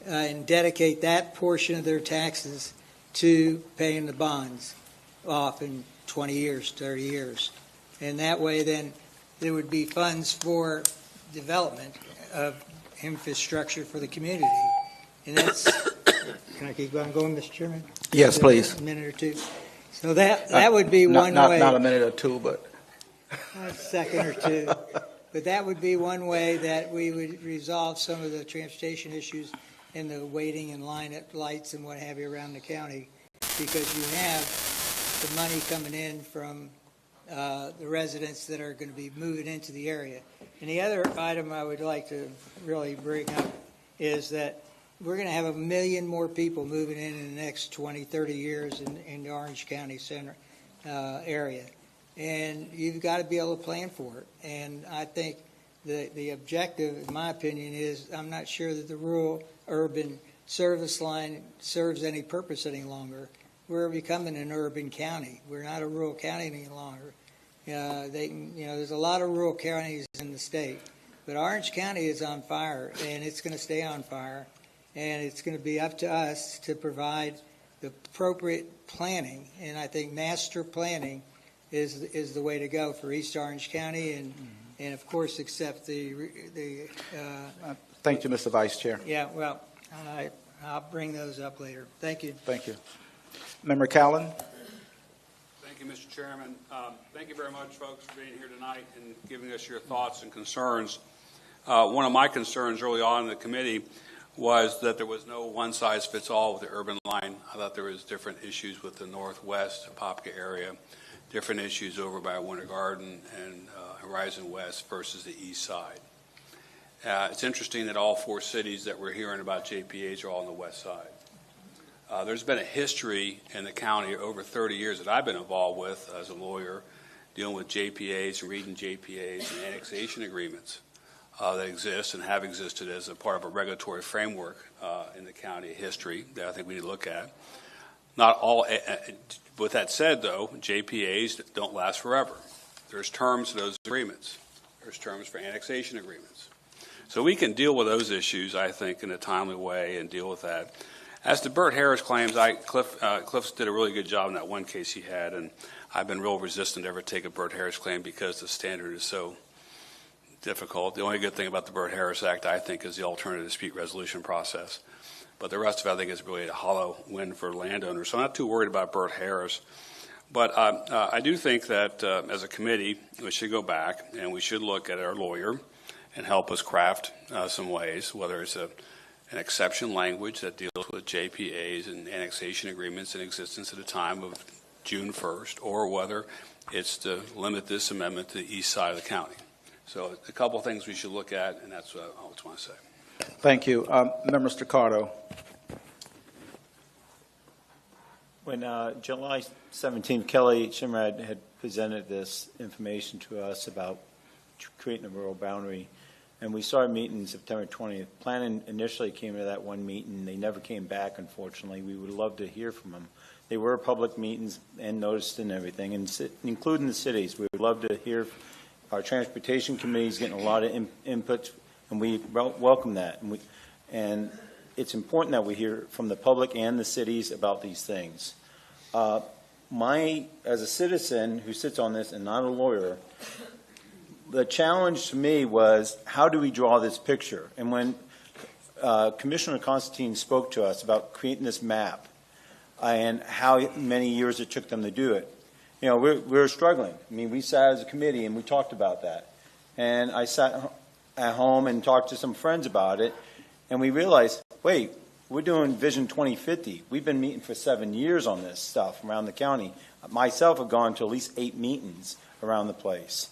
and dedicate that portion of their taxes to paying the bonds off in 20 years, 30 years. And that way, then, there would be funds for development of infrastructure for the community. And that's, can I keep on going, Mr. Chairman? Yes, please. A minute or two. So that would be one way. Not a minute or two, but a second or two. But that would be one way that we would resolve some of the transportation issues and the waiting in line at lights and what have you around the county, because you have the money coming in from the residents that are going to be moving into the area. And the other item I would like to really bring up is that we're going to have 1 million more people moving in the next 20, 30 years in the Orange County center area. And you've got to be able to plan for it. And I think the objective, in my opinion, is I'm not sure that the rural urban service line serves any purpose any longer. We're becoming an urban county. We're not a rural county any longer. There's a lot of rural counties in the state, but Orange County is on fire, and it's going to stay on fire. And it's going to be up to us to provide the appropriate planning. And I think master planning is the way to go for East Orange County, and of course, accept the. Thank you, Mr. Vice Chair. Yeah, well, I'll bring those up later. Thank you. Thank you. Member Callen. Thank you, Mr. Chairman. Thank you very much, folks, for being here tonight and giving us your thoughts and concerns. One of my concerns early on in the committee was that there was no one-size-fits-all with the urban line. I thought there was different issues with the northwest Apopka area, different issues over by Winter Garden and Horizon West versus the east side. It's interesting that all four cities that we're hearing about JPAs are all on the west side. There's been a history in the county over 30 years that I've been involved with as a lawyer, dealing with JPAs and reading JPAs and annexation agreements that exist and have existed as a part of a regulatory framework in the county history that I think we need to look at. Not all. With that said, though, JPAs don't last forever. There's terms to those agreements. There's terms for annexation agreements. So we can deal with those issues, I think, in a timely way and deal with that. As to Bert Harris claims, Cliff did a really good job in that one case he had, and I've been real resistant to ever take a Bert Harris claim because the standard is so difficult. The only good thing about the Bert Harris Act, I think, is the alternative dispute resolution process. But the rest of it, I think, is really a hollow win for landowners. So I'm not too worried about Bert Harris. But I do think that as a committee, we should go back and we should look at our lawyer and help us craft some ways, whether it's an exception language that deals with JPAs and annexation agreements in existence at the time of June 1st, or whether it's to limit this amendment to the east side of the county. So a couple of things we should look at, and that's what I just want to say. Thank you. Member Staccato. When July 17th, Kelly Chimrad had presented this information to us about creating a rural boundary, and we started meeting September 20th. Planning initially came to that one meeting. They never came back, unfortunately. We would love to hear from them. They were public meetings and noticed and everything, and including the cities. We would love to hear. Our transportation committee is getting a lot of input, and we welcome that. And it's important that we hear from the public and the cities about these things. As a citizen who sits on this and not a lawyer, the challenge to me was, how do we draw this picture? And when Commissioner Constantine spoke to us about creating this map and how many years it took them to do it, you know, we're struggling. I mean, we sat as a committee and we talked about that. And I sat at home and talked to some friends about it, and we realized, wait, we're doing Vision 2050. We've been meeting for 7 years on this stuff around the county. Myself have gone to at least 8 meetings around the place.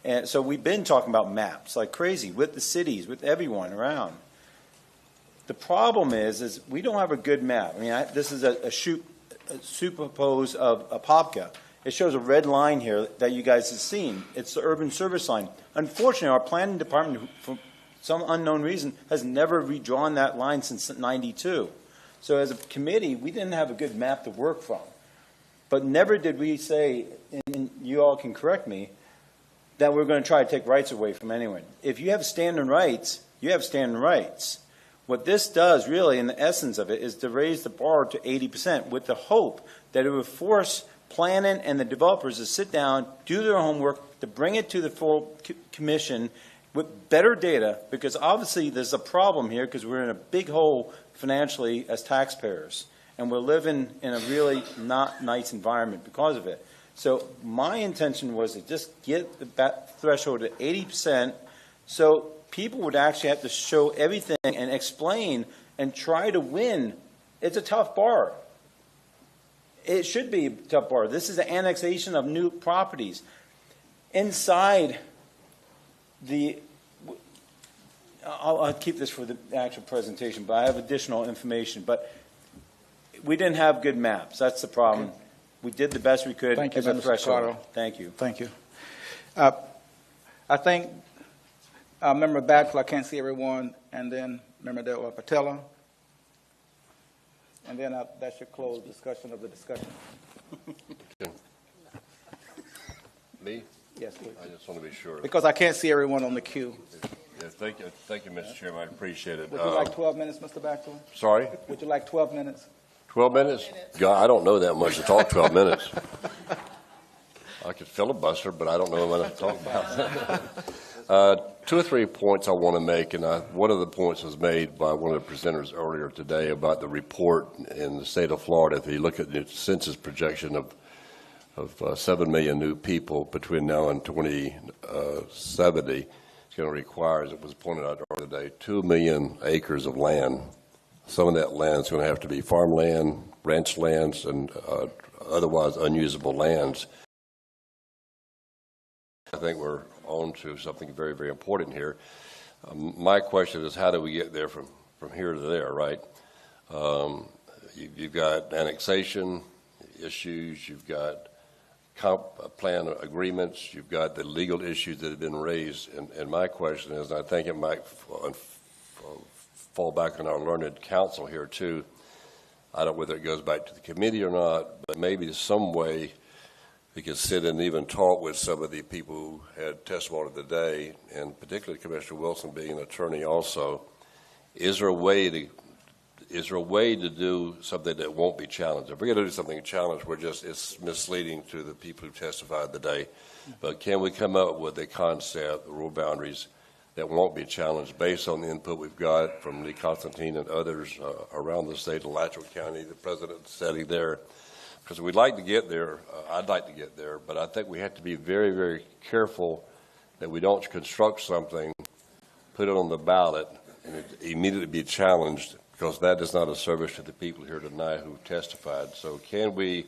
And so we've been talking about maps like crazy with the cities, with everyone around. The problem is we don't have a good map. I mean, this is a superpose of Apopka. It shows a red line here that you guys have seen. It's the urban service line. Unfortunately, our planning department, for some unknown reason, has never redrawn that line since '92. So as a committee, we didn't have a good map to work from. But never did we say, and you all can correct me, that we're going to try to take rights away from anyone. If you have standing rights, you have standing rights. What this does really, in the essence of it, is to raise the bar to 80% with the hope that it would force planning and the developers to sit down, do their homework, to bring it to the full commission with better data, because obviously there's a problem here because we're in a big hole financially as taxpayers, and we're living in a really not nice environment because of it. So my intention was to just get the threshold at 80% so people would actually have to show everything and explain and try to win. It's a tough bar. It should be a tough bar. This is the annexation of new properties. Inside the, I'll keep this for the actual presentation, but I have additional information. But we didn't have good maps. That's the problem. Okay. We did the best we could. Thank you, Mr. Staccato. Thank you. Thank you. I think Member Batchelor, I can't see everyone, and then Member Del Patella. And then that should close discussion of the discussion. Me? Yes, please. I just want to be sure. Because I can't see everyone on the queue. Yeah, thank you, Mr. Chairman. I appreciate it. Would you like 12 minutes, Mr. Batchelor? Sorry? Would you like 12 minutes? 12 minutes? God, I don't know that much to talk 12 minutes. I could filibuster, but I don't know what to talk about. 2 or 3 points I want to make, and one of the points was made by one of the presenters earlier today about the report in the state of Florida. If you look at the census projection of 7 million new people between now and 2070, it's going to require, as it was pointed out earlier today, 2 million acres of land. Some of that land is going to have to be farmland, ranch lands, and otherwise unusable lands. I think we're on to something very, very important here. My question is, how do we get there from here to there, right? You've got annexation issues, you've got comp plan agreements, you've got the legal issues that have been raised. And my question is, and I think it might fall back on our learned counsel here too, I don't know whether it goes back to the committee or not, but maybe some way we could sit and even talk with some of the people who had testimony today, and particularly Commissioner Wilson being an attorney also. Is there a way to do something that won't be challenged? If we're going to do something challenged, it's misleading to the people who testified today. But can we come up with a concept, rule boundaries, that won't be challenged based on the input we've got from Lee Constantine and others around the state of Alachua County, the president sitting there? Because we'd like to get there, I'd like to get there, but I think we have to be very, very careful that we don't construct something, put it on the ballot, and it immediately be challenged, because that is not a service to the people here tonight who testified. So can we,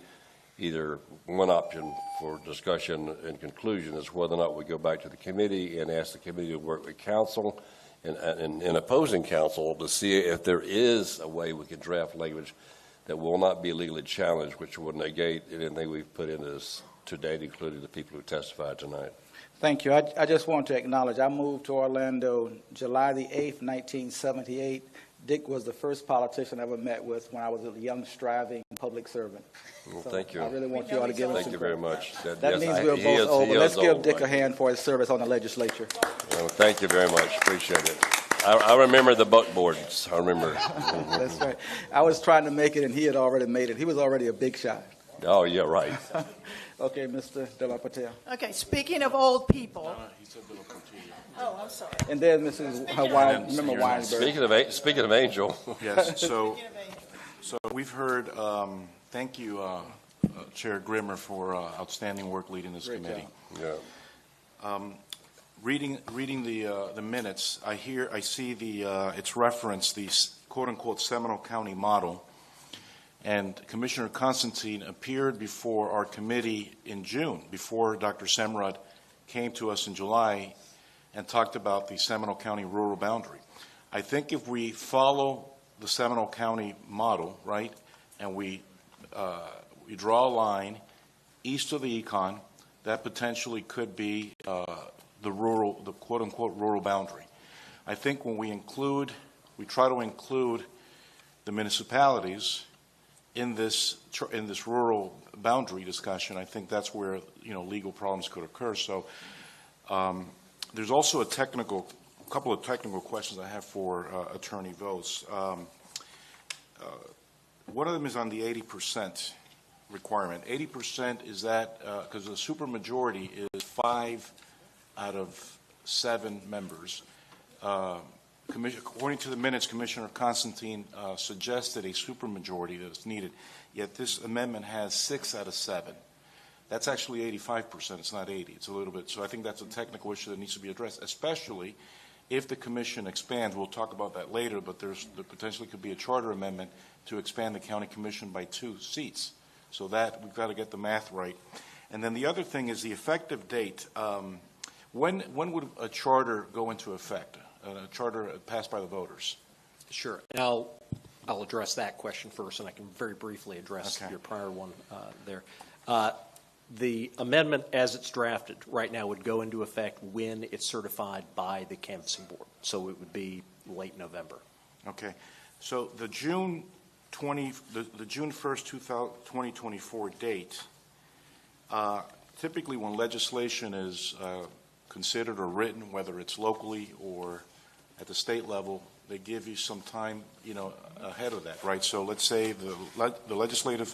either one option for discussion and conclusion is whether or not we go back to the committee and ask the committee to work with council and opposing council to see if there is a way we can draft language that will not be legally challenged, which will negate anything we've put in this to date, including the people who testified tonight. Thank you. I just want to acknowledge, I moved to Orlando July the 8th, 1978. Dick was the first politician I ever met with when I was a young, striving public servant. Well, So thank you. I really want you all to give us some Thank you very credit. much. That yes, means we're he both is- old, he but let's is give old, Dick right? a hand for his service on the legislature. Well, thank you very much. Appreciate it. I remember the buckboards. I remember. That's right. I was trying to make it, and he had already made it. He was already a big shot. Oh, yeah, right. Okay, Mr. De La Patel. Okay, speaking of old people. Oh, I'm sorry. And then Mrs. Weinberg. Speaking of Angel. Yes, so we've heard, thank you, Chair Grimmer, for outstanding work leading this Great committee. Yeah. Reading the minutes, I see it's referenced, the quote-unquote Seminole County model, and Commissioner Constantine appeared before our committee in June, before Dr. Semrad came to us in July and talked about the Seminole County rural boundary. I think if we follow the Seminole County model, right, and we draw a line east of the Econ, that potentially could be the quote-unquote rural boundary. I think when we try to include the municipalities in this rural boundary discussion, I think that's where legal problems could occur. So there's also a couple of technical questions I have for Attorney Vos. One of them is on the 80% requirement. 80%, is that because the supermajority is 5 out of 7 members. According to the minutes, Commissioner Constantine suggested a supermajority that is needed, yet this amendment has 6 out of 7. That's actually 85%. It's not 80. It's a little bit. So I think that's a technical issue that needs to be addressed, especially if the commission expands. We'll talk about that later, but there potentially could be a charter amendment to expand the county commission by 2 seats. So that we've got to get the math right. And then the other thing is the effective date. When would a charter go into effect? A charter passed by the voters? Sure. And I'll address that question first, and I can very briefly address your prior one there. The amendment as it's drafted right now would go into effect when it's certified by the canvassing board. So it would be late November. Okay. So the June 1st, 2024 date, typically when legislation is considered or written, whether it's locally or at the state level, they give you some time, ahead of that, right? So let's say the legislative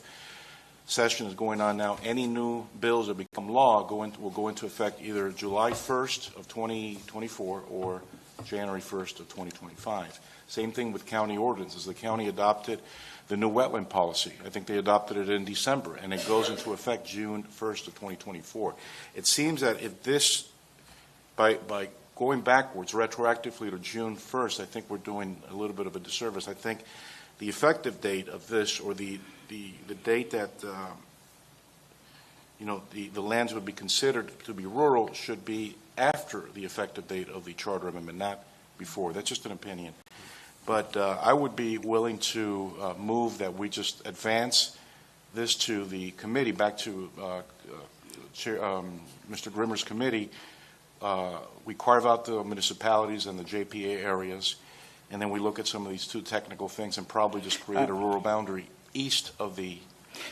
session is going on now. Any new bills that become law will go into effect either July 1st of 2024 or January 1st of 2025. Same thing with county ordinances. The county adopted the new wetland policy. I think they adopted it in December, and it goes into effect June 1st of 2024. It seems that if this, by going backwards retroactively to June 1st, I think we're doing a little bit of a disservice. I think the effective date of this, or the date that the lands would be considered to be rural, should be after the effective date of the charter amendment, not before. That's just an opinion. But I would be willing to move that we just advance this to the committee, back to Mr. Grimmer's committee. We carve out the municipalities and the JPA areas, and then we look at some of these two technical things and probably just create a rural boundary east of the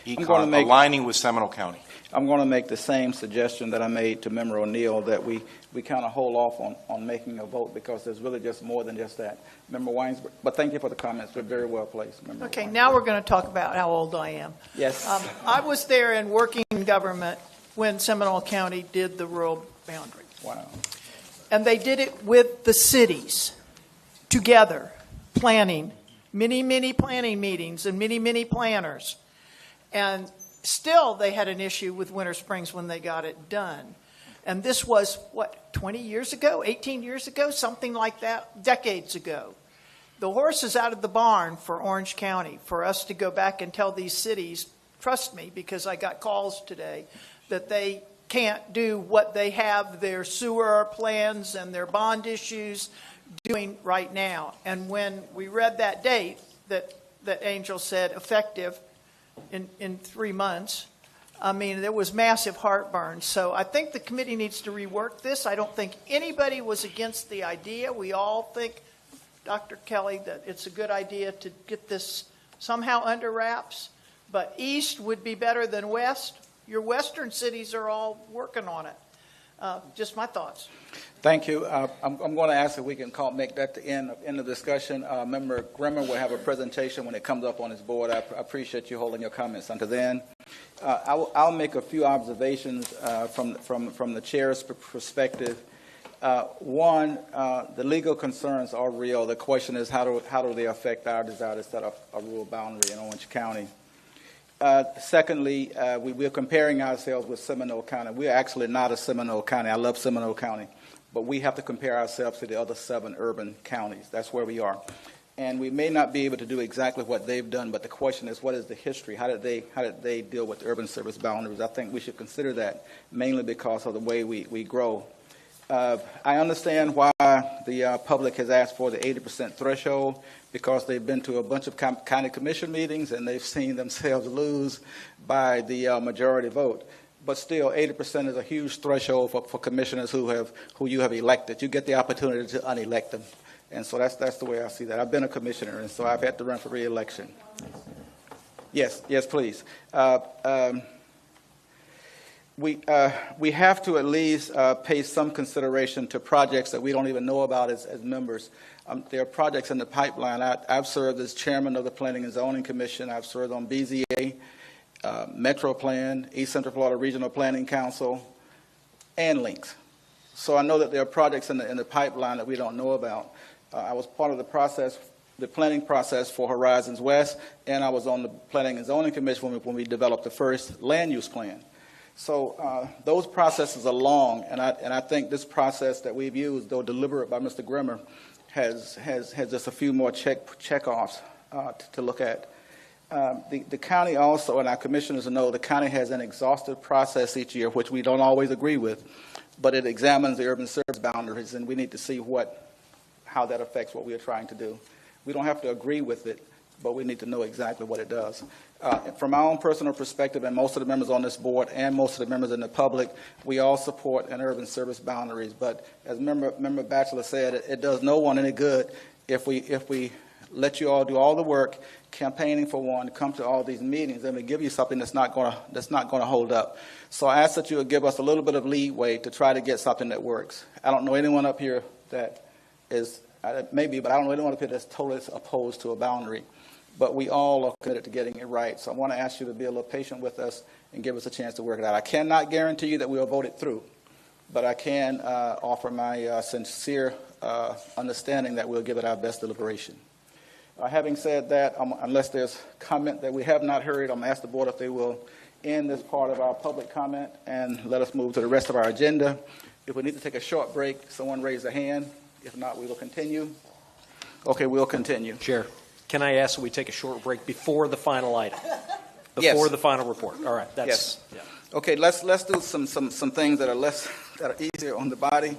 econ, aligning with Seminole County. I'm going to make the same suggestion that I made to Member O'Neill, that we kind of hold off on making a vote, because there's really just more than just that. Member Weinsberg, but thank you for the comments. They're very well placed. Member Okay, Weinsberg. now we're going to talk about how old I am. Yes. I was there in working government when Seminole County did the rural boundary. Wow. And they did it with the cities together, planning, many planning meetings and many planners. And still, they had an issue with Winter Springs when they got it done. And this was, 20 years ago, 18 years ago, something like that, decades ago. The horse is out of the barn for Orange County, for us to go back and tell these cities, trust me, because I got calls today, that they can't do what they have their sewer plans and their bond issues doing right now. And when we read that date that Angel said effective in 3 months, I mean, there was massive heartburn. So I think the committee needs to rework this. I don't think anybody was against the idea. We all think, Dr. Kelly, that it's a good idea to get this somehow under wraps. But east would be better than west. Your western cities are all working on it. Just my thoughts. Thank you. I'm going to ask if we can make that the end of the discussion. Member Grimmer will have a presentation when it comes up on his board. I appreciate you holding your comments until then. I'll make a few observations from the chair's perspective. One, the legal concerns are real. The question is, how do they affect our desire to set up a rural boundary in Orange County? Secondly, we're comparing ourselves with Seminole County. We're actually not a Seminole County. I love Seminole County. But we have to compare ourselves to the other 7 urban counties. That's where we are. And we may not be able to do exactly what they've done, but the question is, what is the history? How did they deal with urban service boundaries? I think we should consider that, mainly because of the way we grow. I understand why the public has asked for the 80% threshold, because they've been to a bunch of county commission meetings and they've seen themselves lose by the majority vote. But still, 80% is a huge threshold for commissioners who you have elected. You get the opportunity to unelect them. And so that's the way I see that. I've been a commissioner, and so I've had to run for re-election. Yes, please. We have to at least pay some consideration to projects that we don't even know about as members. There are projects in the pipeline. I've served as chairman of the Planning and Zoning Commission. I've served on BZA, Metro Plan, East Central Florida Regional Planning Council, and Links. So I know that there are projects in the pipeline that we don't know about. I was part of the planning process for Horizons West, and I was on the Planning and Zoning Commission when we developed the first land use plan. So those processes are long, and I think this process that we've used, though deliberate by Mr. Grimmer, has just a few more check-offs to look at. The county also, and our commissioners know, the county has an exhaustive process each year, which we don't always agree with, but it examines the urban service boundaries, and we need to see how that affects what we are trying to do. We don't have to agree with it, but we need to know exactly what it does. From my own personal perspective, and most of the members on this board and most of the members in the public, we all support an urban service boundaries. But as Member Batchelor said, it does no one any good if we let you all do all the work, campaigning for one, come to all these meetings, and we give you something that's not going to hold up. So I ask that you would give us a little bit of leeway to try to get something that works. I don't know anyone up here that is, maybe, but I don't know anyone up here that's totally opposed to a boundary. But we all are committed to getting it right. So I want to ask you to be a little patient with us and give us a chance to work it out. I cannot guarantee you that we'll vote it through, but I can offer my sincere understanding that we'll give it our best deliberation. Having said that, unless there's comment that we have not heard, I'm going to ask the board if they will end this part of our public comment and let us move to the rest of our agenda. If we need to take a short break, someone raise a hand. If not, we will continue. Okay, we'll continue. Chair, can I ask that we take a short break before the final item? Yes. Before the final report. All right. Yes. Yeah. Okay, let's do some things that are easier on the body.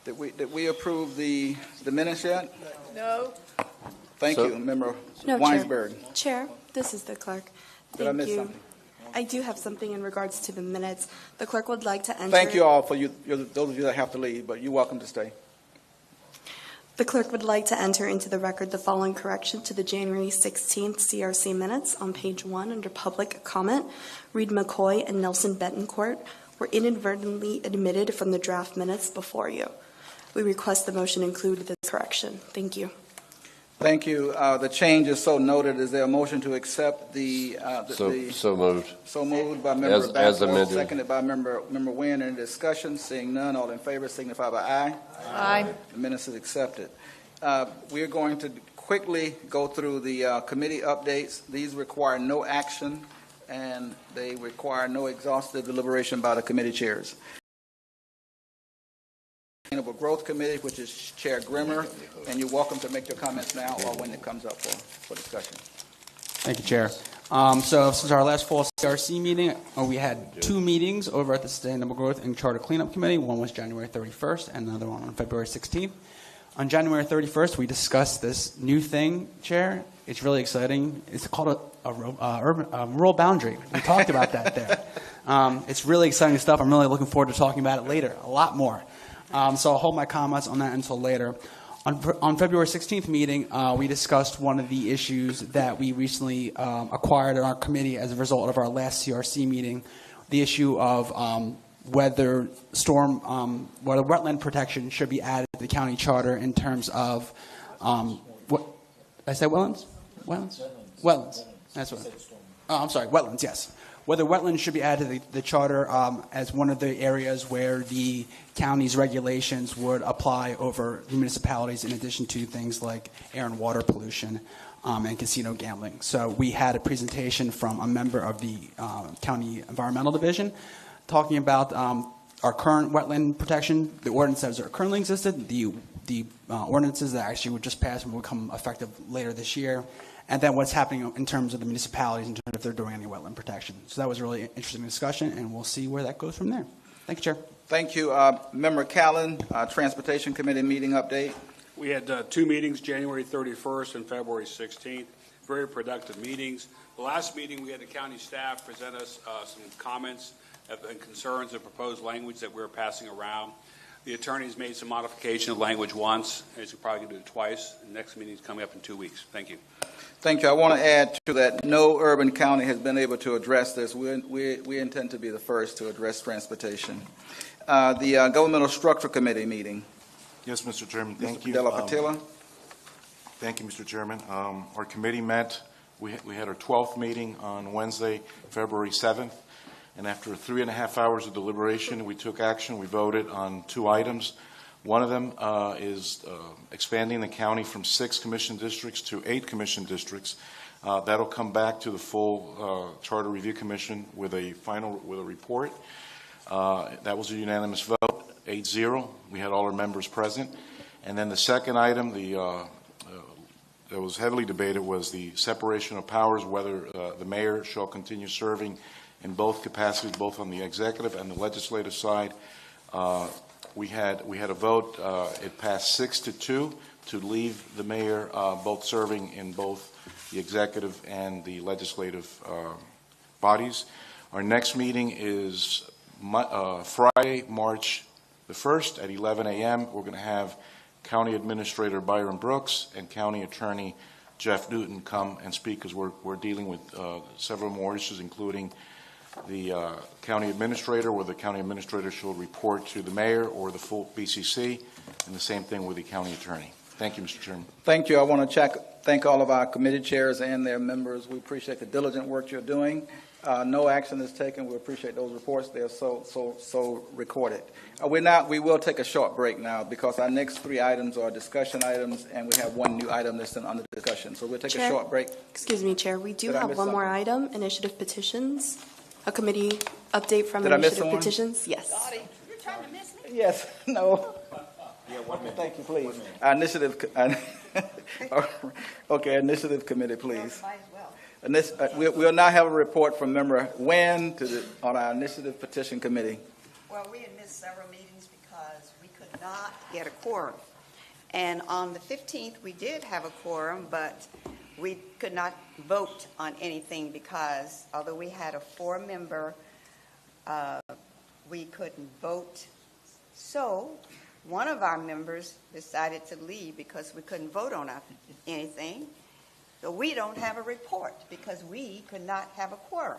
Did we approve the minutes yet? No. Thank you, Member No, Weinsberg. Chair, this is the clerk. Did I miss something? I do have something in regards to the minutes. The clerk would like to enter. Thank you all for those of you that have to leave, but you're welcome to stay. The clerk would like to enter into the record the following correction to the January 16th CRC minutes on page 1 under public comment. Reed McCoy and Nelson Betancourt were inadvertently admitted from the draft minutes before you. We request the motion include this correction. Thank you. Thank you. The change is so noted. Is there a motion to accept So moved. So moved by Member As Baxter, amended. seconded by Member Wynn. Any discussion? Seeing none, all in favor signify by aye. Aye. The minutes is accepted. We are going to quickly go through the committee updates. These require no action, and they require no exhaustive deliberation by the committee chairs. Sustainable Growth Committee, which is Chair Grimmer, and you're welcome to make your comments now or when it comes up for discussion. Thank you, Chair. So since our last fall CRC meeting, we had 2 meetings over at the Sustainable Growth and Charter Cleanup Committee. One was January 31st and another one on February 16th. On January 31st, we discussed this new thing, Chair. It's really exciting. It's called a rural boundary. We talked about that there. It's really exciting stuff. I'm really looking forward to talking about it later, a lot more. So I'll hold my comments on that until later. On February 16th meeting, we discussed one of the issues that we recently acquired in our committee as a result of our last CRC meeting, the issue of whether wetland protection should be added to the county charter in terms of, what, did I say wetlands? Wetlands. That's what. Oh, I'm sorry, wetlands, yes. Whether wetlands should be added to the charter as one of the areas where the county's regulations would apply over the municipalities, in addition to things like air and water pollution and casino gambling. So we had a presentation from a member of the County Environmental Division talking about our current wetland protection, the ordinances that currently existed, the ordinances that actually would just pass and will become effective later this year, and then what's happening in terms of the municipalities in terms of if they're doing any wetland protection. So that was a really interesting discussion, and we'll see where that goes from there. Thank you, Chair. Thank you. Member Callen, Transportation Committee meeting update. We had 2 meetings, January 31st and February 16th. Very productive meetings. The last meeting, we had the county staff present us some comments and concerns of proposed language that we're passing around. The attorneys made some modification of language once, as you're probably going to do it twice. The next meeting is coming up in 2 weeks. Thank you. Thank you. I want to add to that no urban county has been able to address this. We intend to be the first to address transportation. The Governmental Structure Committee meeting. Yes, Mr. Chairman. Thank you. Della Patilla. Thank you, Mr. Chairman. Our committee met. We had our 12th meeting on Wednesday, February 7th. And after 3.5 hours of deliberation, we took action. We voted on 2 items. One of them is expanding the county from 6 commission districts to 8 commission districts. That'll come back to the full Charter Review Commission with a report. That was a unanimous vote, 8-0. We had all our members present. And then the second item, that was heavily debated, was the separation of powers, whether the mayor shall continue serving in both capacities, both on the executive and the legislative side. We had a vote. It passed 6-2 to leave the mayor both serving in both the executive and the legislative bodies. Our next meeting is Friday, March the 1st at 11 a.m. We're going to have County Administrator Byron Brooks and County Attorney Jeff Newton come and speak, because we're dealing with several more issues, including the county administrator, where the county administrator shall report to the mayor or the full BCC, and the same thing with the county attorney. Thank you, Mr. Chairman. Thank you. I want to thank all of our committee chairs and their members. We appreciate the diligent work you're doing. No action is taken. We appreciate those reports. They're so recorded. We will take a short break now, because our next 3 items are discussion items, and we have 1 new item that's under discussion. So we'll take a short break. Excuse me, Chair. We do have one more item, initiative petitions. A committee update from initiative petitions. Yes. Dottie, you're trying to miss me? Yes. No. Yeah, 1 minute. Thank you, please. Initiative. Okay, initiative committee, please. We'll now have a report from Member Wynn on our initiative petition committee. Well, we had missed several meetings because we couldn't not get a quorum. And on the 15th, we did have a quorum, but we could not vote on anything because although we had a 4-member, we couldn't vote. So one of our members decided to leave because we couldn't vote on anything. So we don't have a report because we could not have a quorum.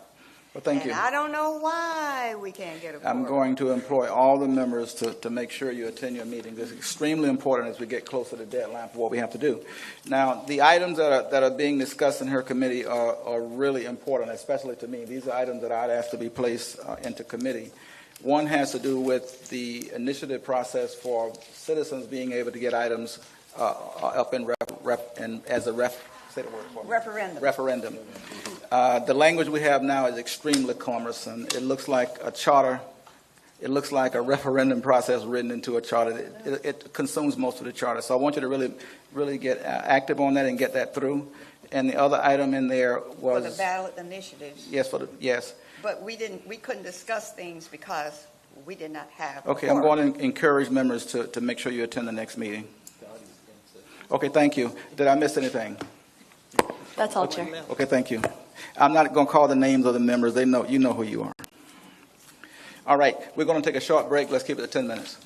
Well, thank and you. I don't know why we can't get a quorum. I'm going to employ all the members to make sure you attend your meetings. It's extremely important as we get closer to the deadline for what we have to do. Now, the items that are being discussed in her committee are really important, especially to me. These are items that I'd ask to be placed into committee. One has to do with the initiative process for citizens being able to get items up in referendum. The language we have now is extremely cumbersome. It looks like a charter. It looks like a referendum process written into a charter. It consumes most of the charter. So I want you to really get active on that and get that through. And the other item in there was for the ballot initiatives. Yes. But we couldn't discuss things because we did not have. Okay, I'm going to encourage members to make sure you attend the next meeting. Okay, thank you. Did I miss anything? That's all, Chair. Okay, thank you. I'm not going to call the names of the members. You know who you are. All right, we're going to take a short break. Let's keep it to 10 minutes.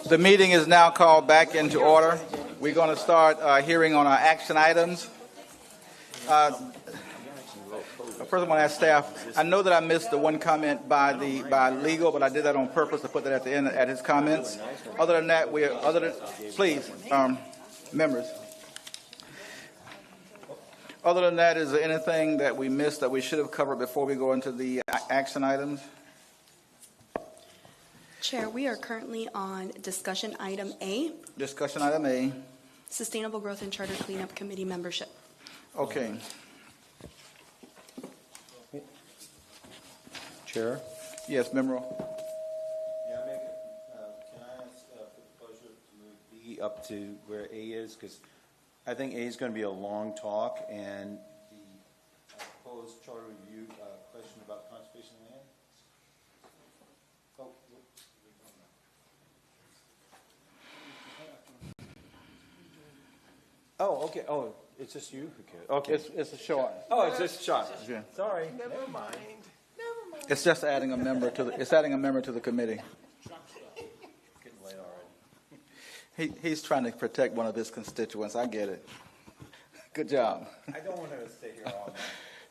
The meeting is now called back into order. We're going to start hearing on our action items. First, I want to ask staff. I know that I missed the one comment by legal, but I did that on purpose to put that at the end at his comments. Other than that, please, members. Other than that, is there anything that we missed that we should have covered before we go into the action items? Chair, we are currently on discussion item A, Discussion item A. Sustainable Growth and Charter Cleanup Committee membership. Okay. Chair? Yes, Member. Yeah, can I ask for the pleasure to move B up to where A is? Because I think A is going to be a long talk, and the proposed charter review question about conservation land. Oh, okay. Oh, it's just you who cares. Okay. It's a short. Oh, it's just short. Yeah. Sorry. Never mind. It's just adding a member to the committee. Getting late already. He's trying to protect one of his constituents. I get it. Good job. I don't want her to stay here all night.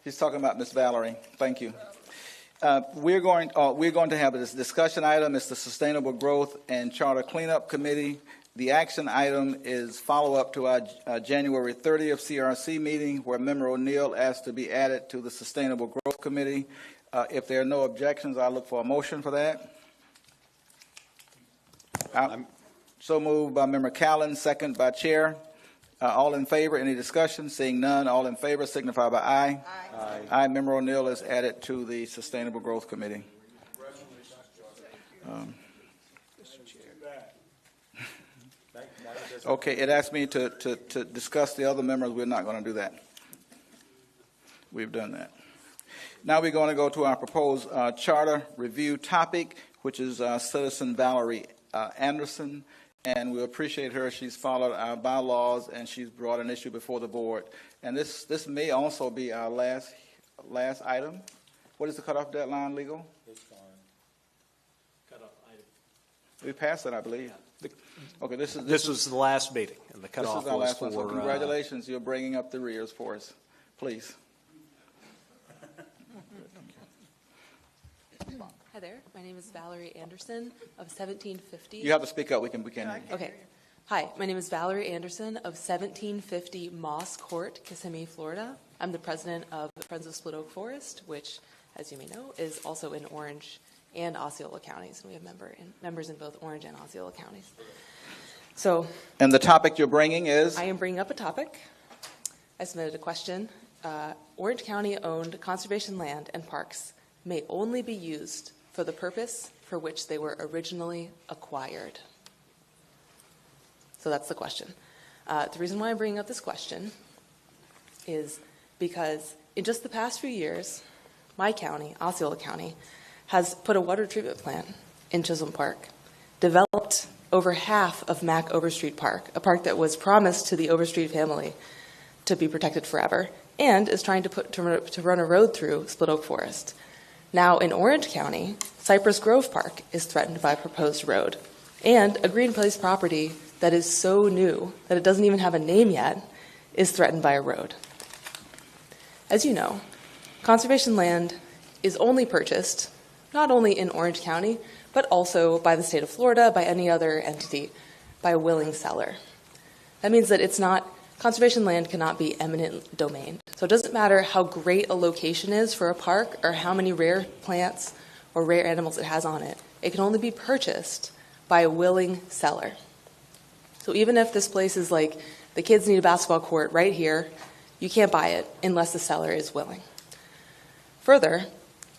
He's talking about Miss Valerie. Thank you. We're going to have this discussion item. It's the Sustainable Growth and Charter Cleanup Committee. The action item is follow-up to our January 30th CRC meeting, where Member O'Neill asked to be added to the Sustainable Growth Committee. If there are no objections, I'll look for a motion for that. So moved by Member Callen, second by Chair. All in favor? Any discussion? Seeing none, all in favor signify by aye. Aye. Aye. Member O'Neill is added to the Sustainable Growth Committee. Okay, it asked me to discuss the other members. We're not going to do that. We've done that. Now we're going to go to our proposed charter review topic, which is Citizen Valerie Anderson. And we appreciate her. She's followed our bylaws, and she's brought an issue before the board. And this may also be our last item. What is the cutoff deadline, legal? It's gone. Cutoff item. We passed it, I believe. Okay, this was the last meeting, and the cutoff this is our was last one. So for, congratulations, you're bringing up the rears for us, please. Hi there. My name is Valerie Anderson of 1750. You have to speak up. We can. Okay. Hi, my name is Valerie Anderson of 1750 Moss Court, Kissimmee, Florida. I'm the president of Friends of Split Oak Forest, which, as you may know, is also in Orange and Osceola counties. We have members in both Orange and Osceola counties. So. And the topic you're bringing is? I am bringing up a topic. I submitted a question. Orange County-owned conservation land and parks may only be used for the purpose for which they were originally acquired. So that's the question. The reason why I'm bringing up this question is because in just the past few years, my county, Osceola County, has put a water treatment plant in Chisholm Park, developed over half of Mac Overstreet Park, a park that was promised to the Overstreet family to be protected forever, and is trying to run a road through Split Oak Forest. Now, in Orange County, Cypress Grove Park is threatened by a proposed road, and a Green Place property that is so new that it doesn't even have a name yet is threatened by a road. As you know, conservation land is only purchased not only in Orange County, but also by the state of Florida, by any other entity, by a willing seller. That means that conservation land cannot be eminent domain. So it doesn't matter how great a location is for a park or how many rare plants or rare animals it has on it. It can only be purchased by a willing seller. So even if this place is like, the kids need a basketball court right here, you can't buy it unless the seller is willing. Further,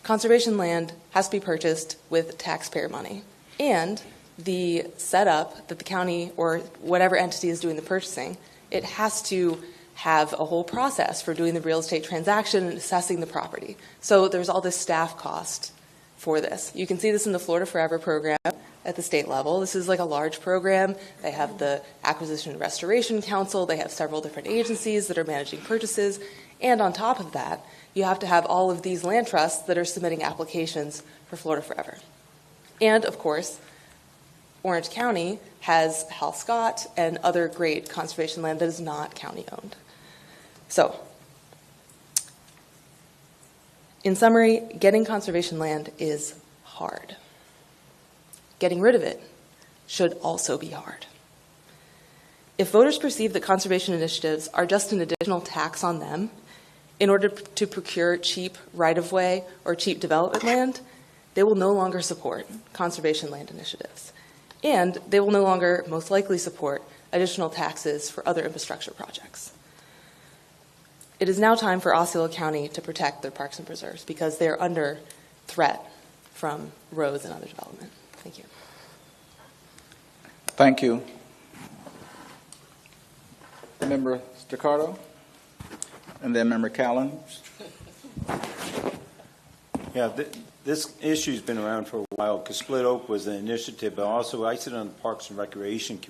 conservation land has to be purchased with taxpayer money. And the setup that the county or whatever entity is doing the purchasing, it has to have a whole process for doing the real estate transaction and assessing the property. So there's all this staff cost for this. You can see this in the Florida Forever program at the state level. This is like a large program. They have the Acquisition and Restoration Council. They have several different agencies that are managing purchases. And on top of that, you have to have all of these land trusts that are submitting applications for Florida Forever. And, of course, Orange County has Hal Scott and other great conservation land that is not county-owned. So, in summary, getting conservation land is hard. Getting rid of it should also be hard. If voters perceive that conservation initiatives are just an additional tax on them in order to procure cheap right-of-way or cheap development land, they will no longer support conservation land initiatives. And they will no longer, most likely, support additional taxes for other infrastructure projects. It is now time for Osceola County to protect their parks and preserves because they are under threat from roads and other development. Thank you. Thank you. Member Staccato, and then Member Callen. Yeah, this issue's been around for a while because Split Oak was an initiative, but also I sit on the Parks and Recreation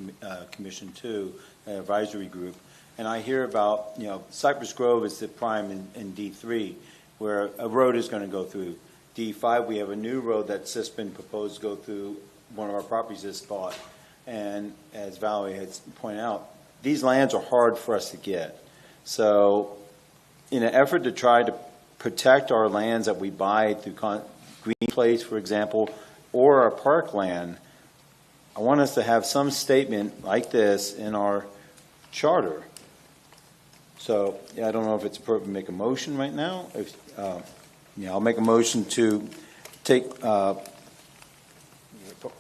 Commission too, an advisory group, and I hear about, Cypress Grove is the prime in D3, where a road is going to go through. D5, we have a new road that's just been proposed to go through one of our properties that's bought, and as Valerie has pointed out, these lands are hard for us to get. So in an effort to try to protect our lands that we buy through Green Place, for example, or our park land, I want us to have some statement like this in our charter. So I don't know if it's appropriate to make a motion right now. I'll make a motion to take put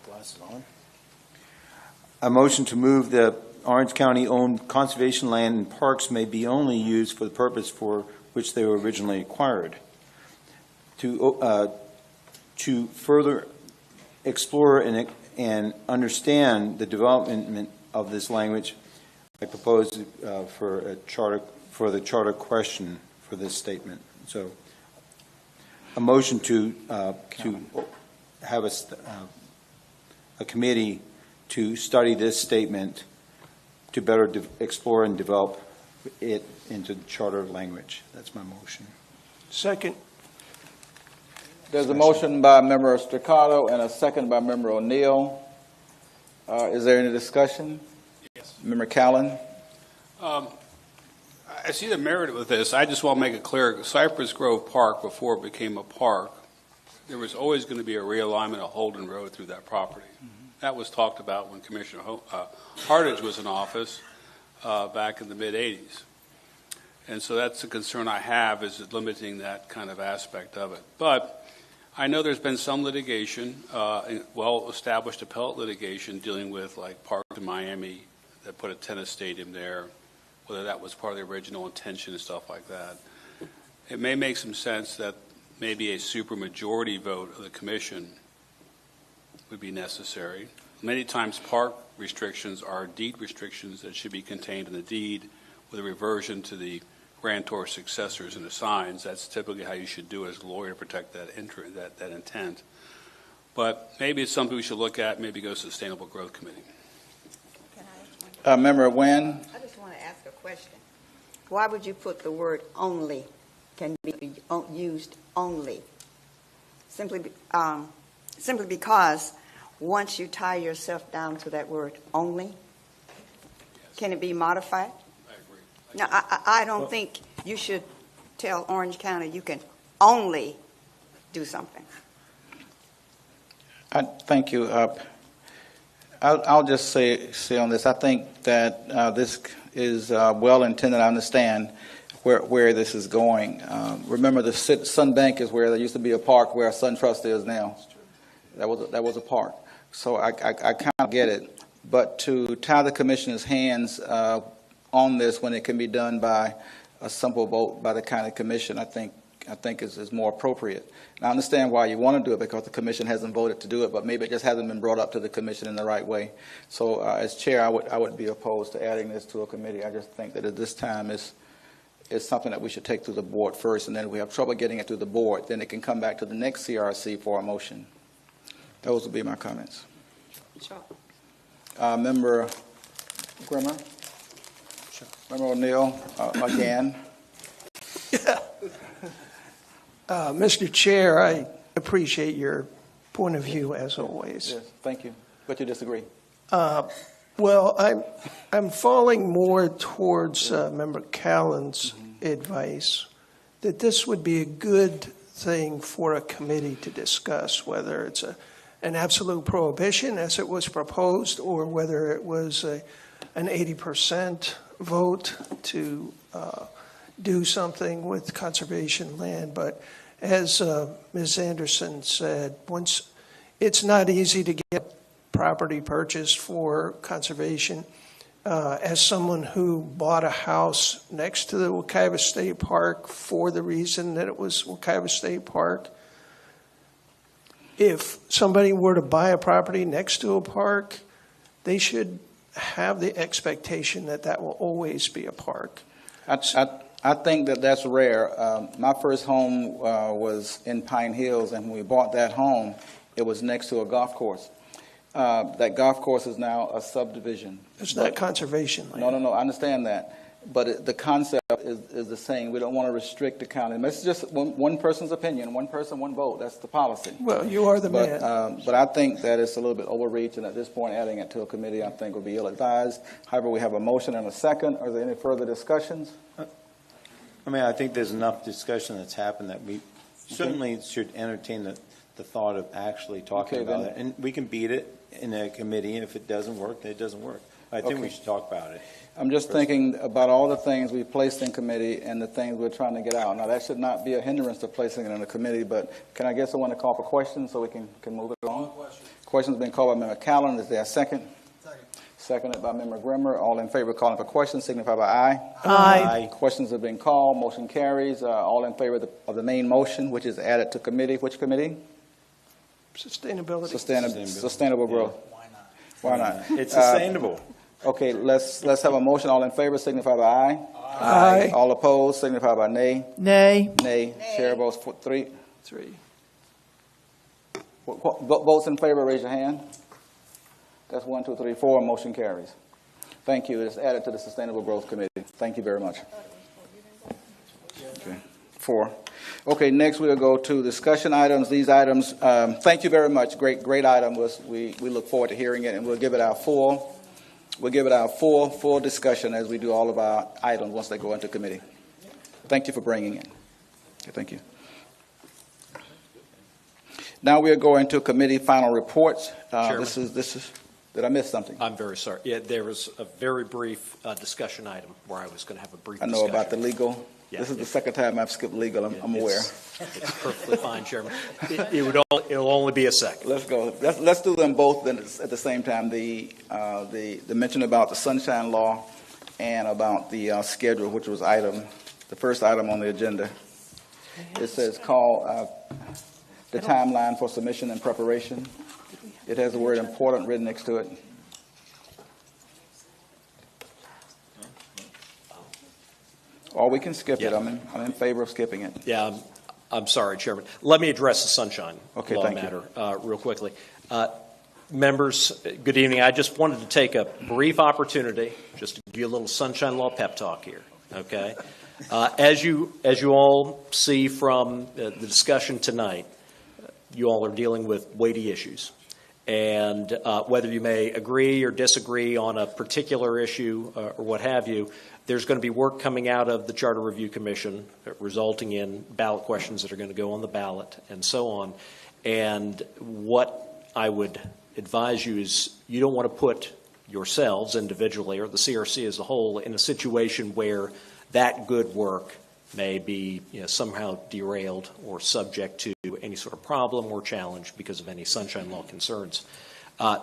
glasses on. A motion to move the Orange County-owned conservation land and parks may be only used for the purpose for which they were originally acquired. To further explore and understand the development of this language, I propose for the charter question for this statement. So, a motion to have a committee to study this statement to better explore and develop it into charter language. That's my motion. Second. There's a motion by Member Staccato and a second by Member O'Neill. Is there any discussion? Yes. Member Callen? I see the merit with this. I just want to make it clear, Cypress Grove Park, before it became a park, there was always going to be a realignment of Holden Road through that property. That was talked about when Commissioner Hartage was in office back in the mid-'80s. And so that's the concern I have, is limiting that kind of aspect of it. But I know there's been some litigation, well-established appellate litigation dealing with like Parks in Miami that put a tennis stadium there, whether that was part of the original intention and stuff like that. It may make some sense that maybe a supermajority vote of the commission would be necessary. Many times park restrictions are deed restrictions that should be contained in the deed with a reversion to the grantor successors and assigns. That's typically how you should do it as a lawyer to protect that intent. But maybe it's something we should look at, maybe go to the Sustainable Growth Committee. Member Nguyen? I just want to ask a question. Why would you put the word only can be used only? Simply because once you tie yourself down to that word only, yes. Can it be modified? I agree. No, I don't think you should tell Orange County you can only do something. Thank you. I'll just say on this, I think that this is well-intended. I understand where this is going. Remember, the Sun Bank is where there used to be a park where SunTrust is now. That was a park. So I kind of get it. But to tie the commissioner's hands on this when it can be done by a simple vote by the county commission, I think is more appropriate. And I understand why you want to do it, because the commission hasn't voted to do it, but maybe it just hasn't been brought up to the commission in the right way. So as chair, I would be opposed to adding this to a committee. I just think that at this time is something that we should take to the board first, and then if we have trouble getting it to the board, then it can come back to the next CRC for a motion. Those would be my comments. Sure. Member Grimmer? Sure. Member O'Neill, again. Mr. Chair, I appreciate your point of view as always. Yes, thank you. But you disagree? Well, I'm falling more towards Member Callan's advice that this would be a good thing for a committee to discuss, whether it's an absolute prohibition as it was proposed, or whether it was an 80% vote to do something with conservation land. But as Ms. Anderson said, it's not easy to get property purchased for conservation. As someone who bought a house next to the Wekiva State Park for the reason that it was Wekiva State Park, if somebody were to buy a property next to a park, they should have the expectation that that will always be a park. I think that that's rare. My first home was in Pine Hills, and when we bought that home, it was next to a golf course. That golf course is now a subdivision. It's not conservation land. No, I understand that. But the concept is the same. We don't want to restrict the county. This is just one person's opinion, one person, one vote. That's the policy. Well, you are the man. But I think that it's a little bit overreach, and at this point, adding it to a committee, I think, would be ill-advised. However, we have a motion and a second. Are there any further discussions? I mean, I think there's enough discussion that's happened that we certainly should entertain the thought of actually talking about it. And we can beat it in a committee, and if it doesn't work, then it doesn't work. I think we should talk about it. I'm just thinking about all the things we placed in committee and the things we're trying to get out. Now, that should not be a hindrance to placing it in a committee, but can I get someone to call for questions so we can move it on? Questions been called by Member Callan. Is there a second? Seconded by Member Grimmer. All in favor of calling for questions signify by aye. Aye. Questions have been called. Motion carries. All in favor of the main motion, which is added to committee. Which committee? Sustainability. Sustainable growth. Why not? It's sustainable. Okay, let's have a motion. All in favor signify by aye. Aye. All opposed signify by nay. Nay. Nay. Chair votes for three. Three. Votes in favor, raise your hand. That's 1, 2, 3, 4. Motion carries. Thank you. It's added to the Sustainable Growth Committee. Thank you very much. Okay. 4. Okay, next we'll go to discussion items. These items, thank you very much. Great item. We look forward to hearing it, and we'll give it our full discussion as we do all of our items once they go into committee. Thank you for bringing it. Okay, thank you. Now we are going to committee final reports. This is. Did I miss something? I'm very sorry. Yeah, there was a very brief discussion item where I was going to have a brief I know discussion. about the legal. Yeah, this is the second time I've skipped legal. I'm aware. It's perfectly fine, Chairman. It'll only be a second. Let's go. Let's do them both then at the same time. The mention about the Sunshine Law and about the schedule, which was the first item on the agenda. It says call the timeline for submission and preparation. It has the word important written next to it. Or we can skip it. I'm in favor of skipping it. Yeah, I'm sorry, Chairman. Let me address the Sunshine Law thank matter real quickly. Members, good evening. I just wanted to take a brief opportunity just to give you a little Sunshine Law pep talk here. Okay, as you all see from the discussion tonight, you all are dealing with weighty issues. And whether you may agree or disagree on a particular issue or what have you, there's going to be work coming out of the Charter Review Commission resulting in ballot questions that are going to go on the ballot and so on. And what I would advise you is you don't want to put yourselves individually or the CRC as a whole in a situation where that good work may be somehow derailed or subject to any sort of problem or challenge because of any Sunshine Law concerns.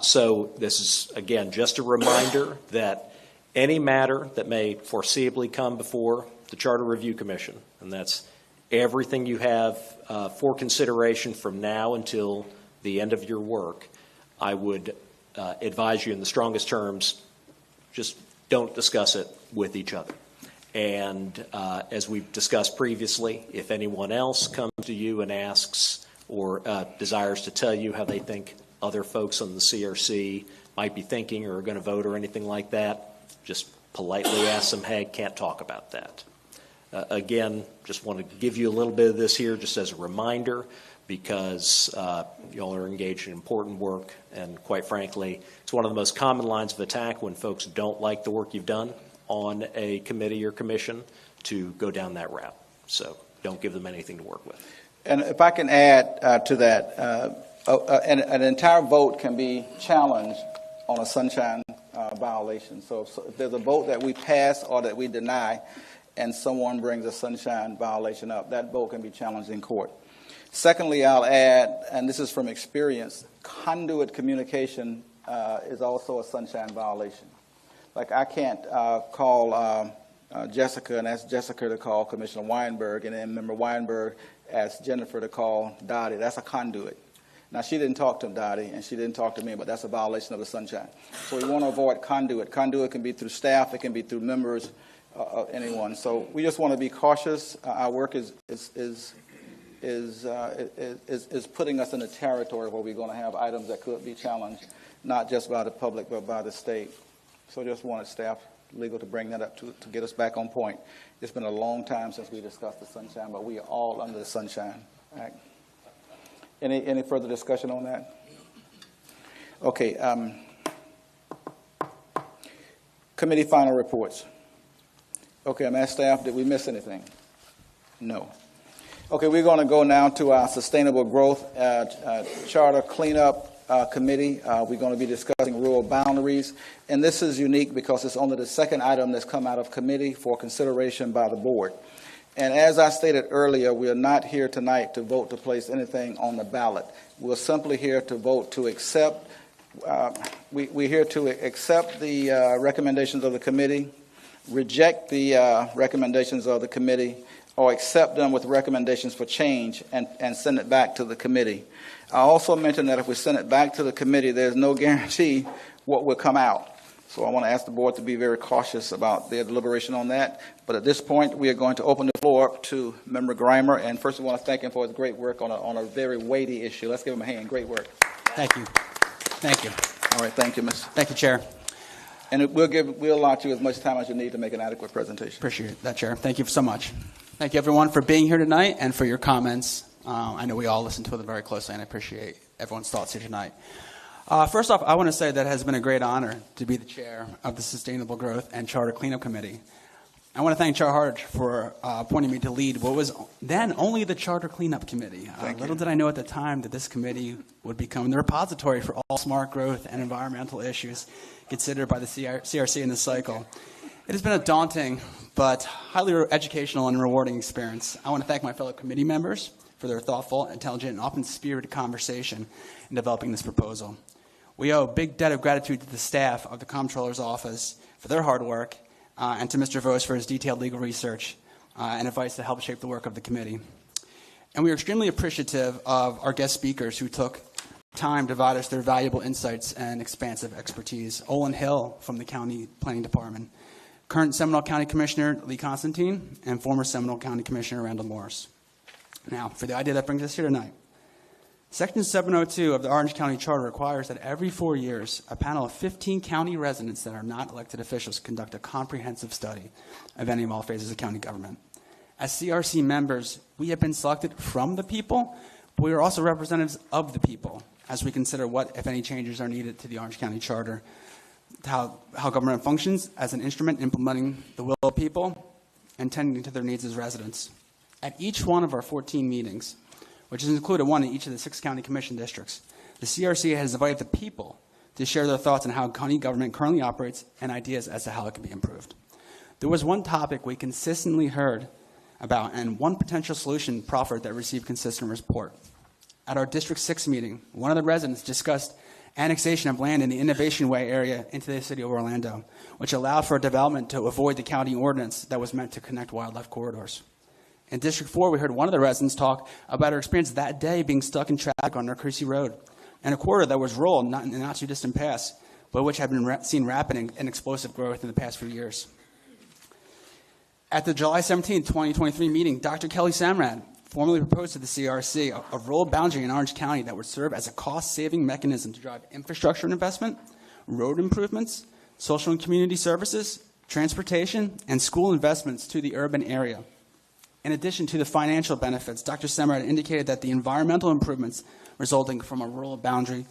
So this is, again, just a reminder that any matter that may foreseeably come before the Charter Review Commission, and that's everything you have for consideration from now until the end of your work, I would advise you in the strongest terms, just don't discuss it with each other. And as we've discussed previously, if anyone else comes to you and asks or desires to tell you how they think other folks on the CRC might be thinking or are going to vote or anything like that, just politely ask them, hey, can't talk about that. Again, just want to give you a little bit of this here just as a reminder, because y'all are engaged in important work, and quite frankly, it's one of the most common lines of attack when folks don't like the work you've done on a committee or commission to go down that route. So don't give them anything to work with. And if I can add to that, an entire vote can be challenged on a sunshine violation. So if there's a vote that we pass or that we deny, and someone brings a sunshine violation up, that vote can be challenged in court. Secondly, I'll add, and this is from experience, conduit communication is also a sunshine violation. Like I can't call Jessica and ask Jessica to call Commissioner Weinberg, and then Member Weinberg asked Jennifer to call Dottie. That's a conduit. Now, she didn't talk to Dottie, and she didn't talk to me, but that's a violation of the sunshine. So we want to avoid conduit. Conduit can be through staff. It can be through members of anyone. So we just want to be cautious. Our work is putting us in a territory where we're going to have items that could be challenged, not just by the public, but by the state. So just wanted staff, legal, to bring that up to get us back on point. It's been a long time since we discussed the sunshine, but we are all under the Sunshine Act. Any further discussion on that? Okay. Committee final reports. Okay, I'm asking staff, did we miss anything? No. Okay, we're going to go now to our Sustainable Growth Charter Cleanup Committee. We're going to be discussing rural boundaries, and this is unique because it's only the second item that's come out of committee for consideration by the board. And as I stated earlier, we are not here tonight to vote to place anything on the ballot. We're simply here to vote to accept. We're here to accept the recommendations of the committee, reject the recommendations of the committee, or accept them with recommendations for change and send it back to the committee. I also mentioned that if we send it back to the committee, there's no guarantee what will come out. So I want to ask the board to be very cautious about their deliberation on that. But at this point, we are going to open the floor up to Member Grimer. And first, I want to thank him for his great work on a very weighty issue. Let's give him a hand. Great work. Thank you. Thank you. All right. Thank you, Mr. Thank you, Chair. And we'll allot you as much time as you need to make an adequate presentation. Appreciate that, Chair. Thank you so much. Thank you, everyone, for being here tonight and for your comments. I know we all listened to them very closely, and I appreciate everyone's thoughts here tonight. First off, I want to say that it has been a great honor to be the chair of the Sustainable Growth and Charter Cleanup Committee. I want to thank Chair Harge for appointing me to lead what was then only the Charter Cleanup Committee. Little did I know at the time that this committee would become the repository for all smart growth and environmental issues considered by the CRC in this cycle. It has been a daunting but highly educational and rewarding experience. I want to thank my fellow committee members for their thoughtful, intelligent, and often spirited conversation in developing this proposal. We owe a big debt of gratitude to the staff of the Comptroller's Office for their hard work, and to Mr. Vos for his detailed legal research and advice to help shape the work of the committee. And we are extremely appreciative of our guest speakers who took time to provide us their valuable insights and expansive expertise. Olin Hill from the County Planning Department, current Seminole County Commissioner Lee Constantine, and former Seminole County Commissioner Randall Morris. Now, for the idea that brings us here tonight. Section 702 of the Orange County Charter requires that every 4 years, a panel of 15 county residents that are not elected officials conduct a comprehensive study of any and all phases of county government. As CRC members, we have been selected from the people, but we are also representatives of the people as we consider what, if any, changes are needed to the Orange County Charter, how government functions as an instrument implementing the will of people and tending to their needs as residents. At each one of our 14 meetings, which has included one in each of the 6 county commission districts, the CRC has invited the people to share their thoughts on how county government currently operates and ideas as to how it can be improved. There was one topic we consistently heard about and one potential solution proffered that received consistent support. At our District 6 meeting, one of the residents discussed annexation of land in the Innovation Way area into the city of Orlando, which allowed for development to avoid the county ordinance that was meant to connect wildlife corridors. In District 4, we heard one of the residents talk about her experience that day being stuck in traffic on Creasy Road, and a corridor that was rural in the not too distant past, but which had been seen rapid and explosive growth in the past few years. At the July 17, 2023 meeting, Dr. Kelly Samrad formally proposed to the CRC a rural boundary in Orange County that would serve as a cost-saving mechanism to drive infrastructure investment, road improvements, social and community services, transportation, and school investments to the urban area. In addition to the financial benefits, Dr. Semrad indicated that the environmental improvements resulting from a rural boundary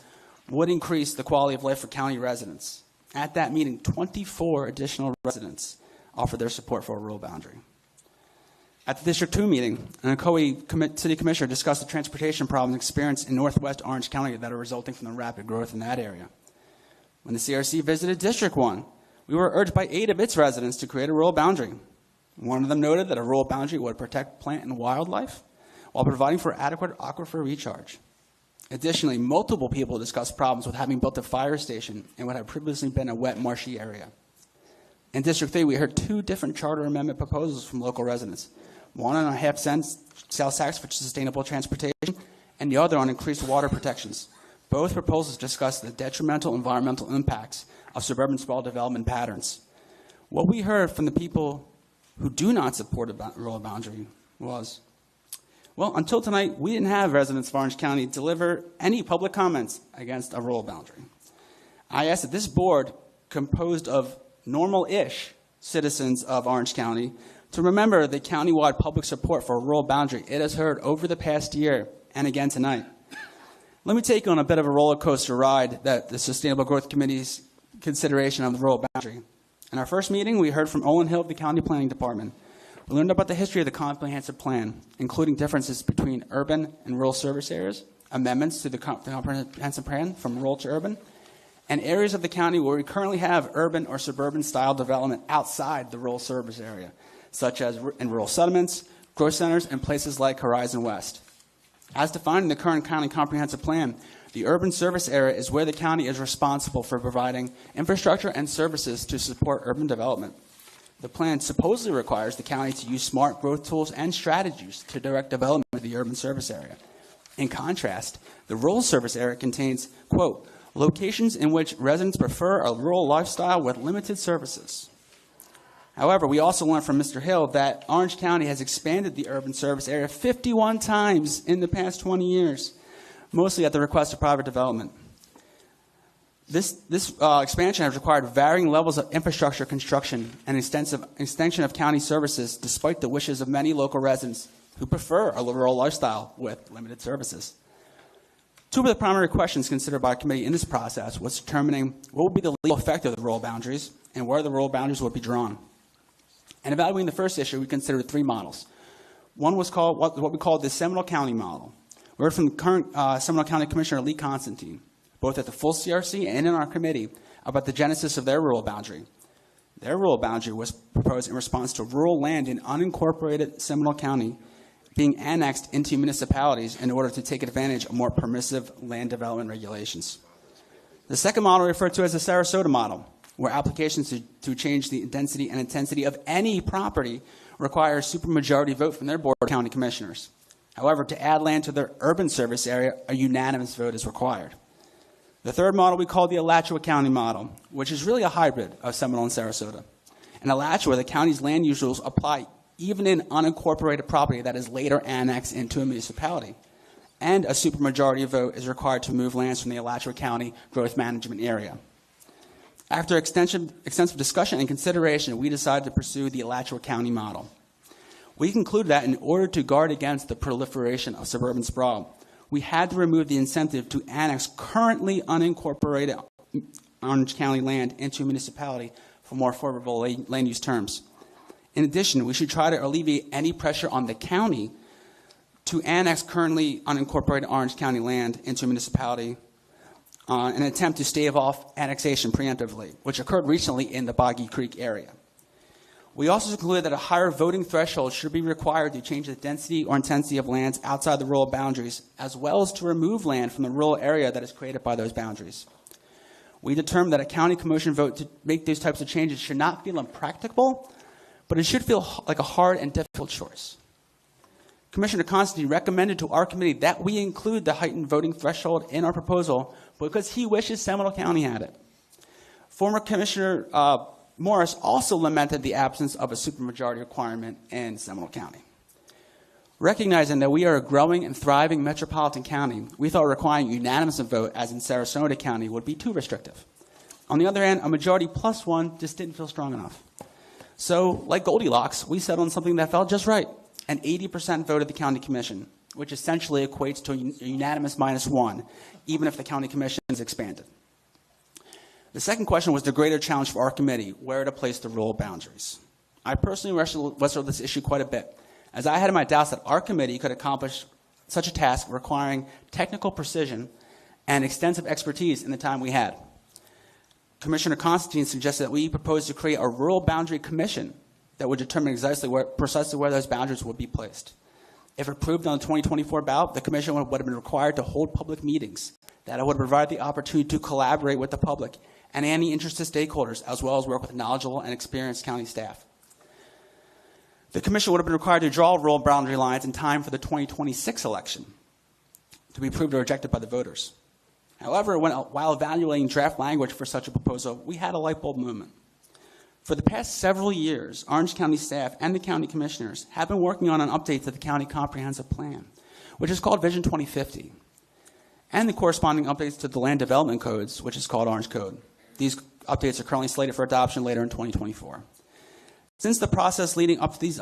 would increase the quality of life for county residents. At that meeting, 24 additional residents offered their support for a rural boundary. At the District 2 meeting, an Ocoee City Commissioner discussed the transportation problems experienced in northwest Orange County that are resulting from the rapid growth in that area. When the CRC visited District 1, we were urged by 8 of its residents to create a rural boundary. One of them noted that a rural boundary would protect plant and wildlife while providing for adequate aquifer recharge. Additionally, multiple people discussed problems with having built a fire station in what had previously been a wet, marshy area. In District 3, we heard 2 different charter amendment proposals from local residents. One on a half-cent sales tax for sustainable transportation, and the other on increased water protections. Both proposals discussed the detrimental environmental impacts of suburban sprawl development patterns. What we heard from the people who do not support a rural boundary was, well, until tonight, we didn't have residents of Orange County deliver any public comments against a rural boundary. I asked that this board, composed of normal-ish citizens of Orange County, to remember the countywide public support for a rural boundary it has heard over the past year and again tonight. Let me take you on a bit of a roller coaster ride that the Sustainable Growth Committee's consideration of the rural boundary. In our first meeting, we heard from Olin Hill of the County Planning Department. We learned about the history of the comprehensive plan, including differences between urban and rural service areas, amendments to the comprehensive plan from rural to urban, and areas of the county where we currently have urban or suburban style development outside the rural service area, such as in rural settlements, growth centers, and places like Horizon West. As defined in the current county comprehensive plan, the urban service area is where the county is responsible for providing infrastructure and services to support urban development. The plan supposedly requires the county to use smart growth tools and strategies to direct development of the urban service area. In contrast, the rural service area contains, quote, locations in which residents prefer a rural lifestyle with limited services. However, we also learned from Mr. Hill that Orange County has expanded the urban service area 51 times in the past 20 years, mostly at the request of private development. This expansion has required varying levels of infrastructure construction and extension of county services, despite the wishes of many local residents who prefer a rural lifestyle with limited services. 2 of the primary questions considered by a committee in this process was determining what would be the legal effect of the rural boundaries and where the rural boundaries would be drawn. In evaluating the first issue, we considered 3 models. One was called what we called the Seminole County model. We heard from the current Seminole County Commissioner Lee Constantine, both at the full CRC and in our committee, about the genesis of their rural boundary. Their rural boundary was proposed in response to rural land in unincorporated Seminole County being annexed into municipalities in order to take advantage of more permissive land development regulations. The second model referred to as the Sarasota model, where applications to change the density and intensity of any property require a supermajority vote from their board of county commissioners. However, to add land to their urban service area, a unanimous vote is required. The third model we call the Alachua County model, which is really a hybrid of Seminole and Sarasota. In Alachua, the county's land use rules apply even in unincorporated property that is later annexed into a municipality. And a supermajority vote is required to move lands from the Alachua County growth management area. After extensive discussion and consideration, we decided to pursue the Alachua County model. We concluded that in order to guard against the proliferation of suburban sprawl, we had to remove the incentive to annex currently unincorporated Orange County land into a municipality for more favorable land use terms. In addition, we should try to alleviate any pressure on the county to annex currently unincorporated Orange County land into a municipality in an attempt to stave off annexation preemptively, which occurred recently in the Boggy Creek area. We also concluded that a higher voting threshold should be required to change the density or intensity of lands outside the rural boundaries, as well as to remove land from the rural area that is created by those boundaries. We determined that a county commission vote to make these types of changes should not feel impracticable, but it should feel like a hard and difficult choice. Commissioner Constantine recommended to our committee that we include the heightened voting threshold in our proposal because he wishes Seminole County had it. Former Commissioner Morris also lamented the absence of a supermajority requirement in Seminole County. Recognizing that we are a growing and thriving metropolitan county, we thought requiring unanimous vote, as in Sarasota County, would be too restrictive. On the other hand, a majority plus one just didn't feel strong enough. So, like Goldilocks, we settled on something that felt just right, and 80% vote of the county commission, which essentially equates to a unanimous -1, even if the county commission is expanded. The second question was the greater challenge for our committee, where to place the rural boundaries. I personally wrestled with this issue quite a bit, as I had my doubts that our committee could accomplish such a task requiring technical precision and extensive expertise in the time we had. Commissioner Constantine suggested that we propose to create a rural boundary commission that would determine precisely where those boundaries would be placed. If approved on the 2024 ballot, the commission would have been required to hold public meetings that would provide the opportunity to collaborate with the public and any interested stakeholders, as well as work with knowledgeable and experienced county staff. The commission would have been required to draw rural boundary lines in time for the 2026 election to be approved or rejected by the voters. However, while evaluating draft language for such a proposal, we had a light bulb moment. For the past several years, Orange County staff and the county commissioners have been working on an update to the county comprehensive plan, which is called Vision 2050, and the corresponding updates to the land development codes, which is called Orange Code. These updates are currently slated for adoption later in 2024. Since the process leading to these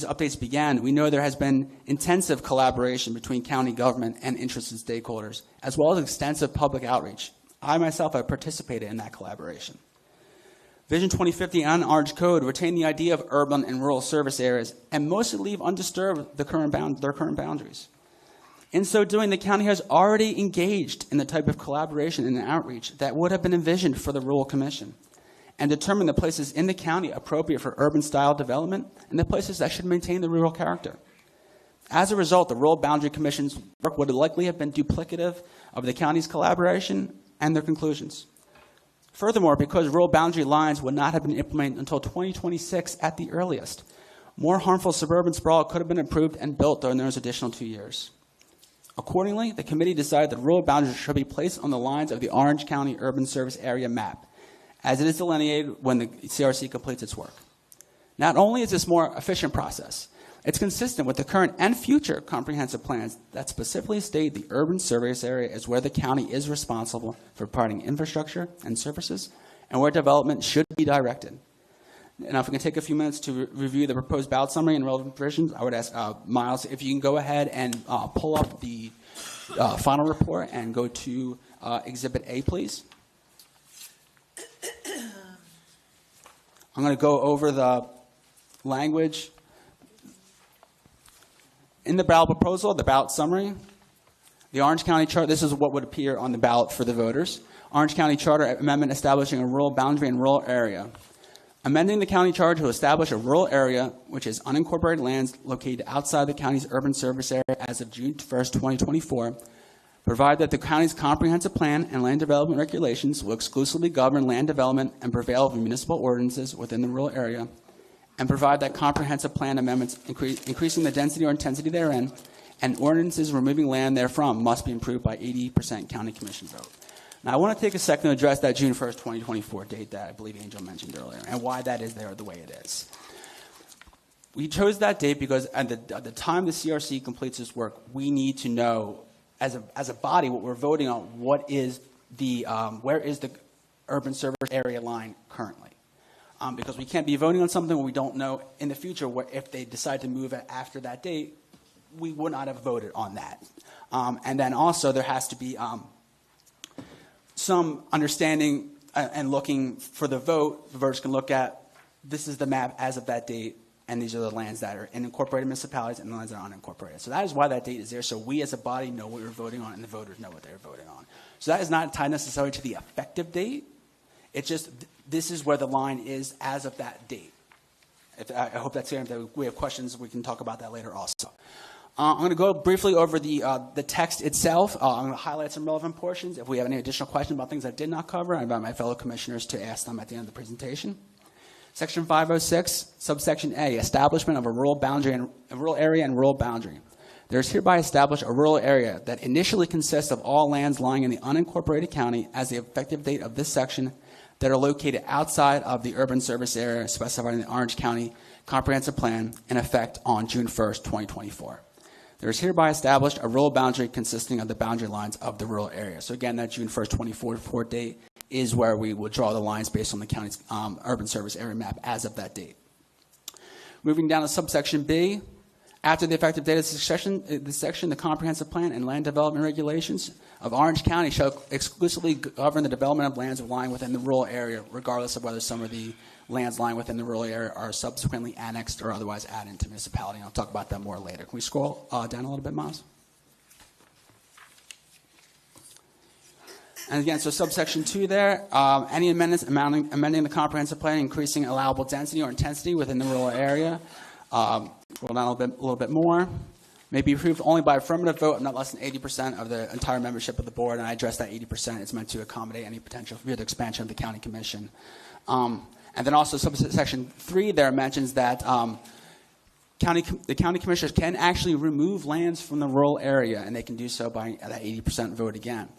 updates began, we know there has been intensive collaboration between county government and interested stakeholders, as well as extensive public outreach. I myself have participated in that collaboration. Vision 2050 and Orange Code retain the idea of urban and rural service areas and mostly leave undisturbed their current boundaries. In so doing, the county has already engaged in the type of collaboration and outreach that would have been envisioned for the Rural Commission, and determine the places in the county appropriate for urban-style development and the places that should maintain the rural character. As a result, the Rural Boundary Commission's work would likely have been duplicative of the county's collaboration and their conclusions. Furthermore, because rural boundary lines would not have been implemented until 2026 at the earliest, more harmful suburban sprawl could have been approved and built during those additional 2 years. Accordingly, the committee decided that rural boundaries should be placed on the lines of the Orange County Urban Service Area map, as it is delineated when the CRC completes its work. Not only is this a more efficient process, it's consistent with the current and future comprehensive plans that specifically state the urban service area is where the county is responsible for providing infrastructure and services and where development should be directed. Now, if we can take a few minutes to review the proposed ballot summary and relevant provisions, I would ask Miles if you can go ahead and pull up the final report and go to Exhibit A, please. I'm going to go over the language in the ballot proposal, the ballot summary. The Orange County Charter, this is what would appear on the ballot for the voters. Orange County Charter Amendment establishing a rural boundary and rural area. Amending the county charter to establish a rural area, which is unincorporated lands located outside the county's urban service area as of June 1st, 2024. Provide that the county's comprehensive plan and land development regulations will exclusively govern land development and prevail over municipal ordinances within the rural area. And provide that comprehensive plan amendments increasing the density or intensity therein and ordinances removing land therefrom must be approved by 80% county commission vote. Now, I want to take a second to address that June 1st, 2024 date that I believe Angel mentioned earlier and why that is there the way it is. We chose that date because at the time the CRC completes its work, we need to know as a body what we're voting on, what is the, where is the urban service area line currently. Because we can't be voting on something where we don't know in the future if they decide to move it after that date, we would not have voted on that. And then also there has to be some understanding and looking for the vote. The voters can look at, this is the map as of that date, and these are the lands that are in incorporated municipalities and the lands that are unincorporated. So that is why that date is there, so we as a body know what we're voting on and the voters know what they're voting on. So that is not tied necessarily to the effective date. It's just, this is where the line is as of that date. I hope that's clear. If we have questions, we can talk about that later also. I'm going to go briefly over the text itself. I'm going to highlight some relevant portions. If we have any additional questions about things I did not cover, I invite my fellow commissioners to ask them at the end of the presentation. Section 506, subsection A, establishment of a rural boundary and a rural area and rural boundary. There is hereby established a rural area that initially consists of all lands lying in the unincorporated county as the effective date of this section that are located outside of the urban service area specified in the Orange County Comprehensive Plan in effect on June 1st, 2024. There is hereby established a rural boundary consisting of the boundary lines of the rural area. So again, that June 1st, 2024 date is where we will draw the lines based on the county's urban service area map as of that date. Moving down to subsection B, after the effective date of this section, the comprehensive plan and land development regulations of Orange County shall exclusively govern the development of lands lying within the rural area, regardless of whether some of the lands lying within the rural area are subsequently annexed or otherwise added into municipality. And I'll talk about that more later. Can we scroll down a little bit, Miles? And again, so subsection 2 there, any amendments amending the comprehensive plan, increasing allowable density or intensity within the rural area. Scroll down a little bit more. May be approved only by affirmative vote of not less than 80% of the entire membership of the board, and I address that 80%. It's meant to accommodate any potential future expansion of the county commission. And then also subsection 3 there mentions that the county commissioners can actually remove lands from the rural area, and they can do so by that 80% vote again.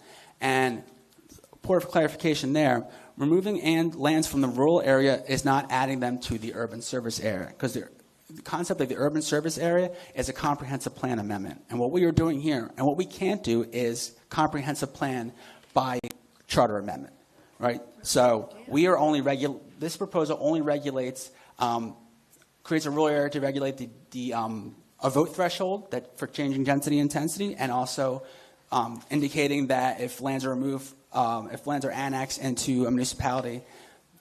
And point of clarification there, removing lands from the rural area is not adding them to the urban service area, because the concept of the urban service area is a comprehensive plan amendment. And what we are doing here, and what we can't do, is comprehensive plan by charter amendment, right? So we are only this proposal only regulates, creates a rural area to regulate a vote threshold for changing density and intensity, and also indicating that if lands are removed, if lands are annexed into a municipality,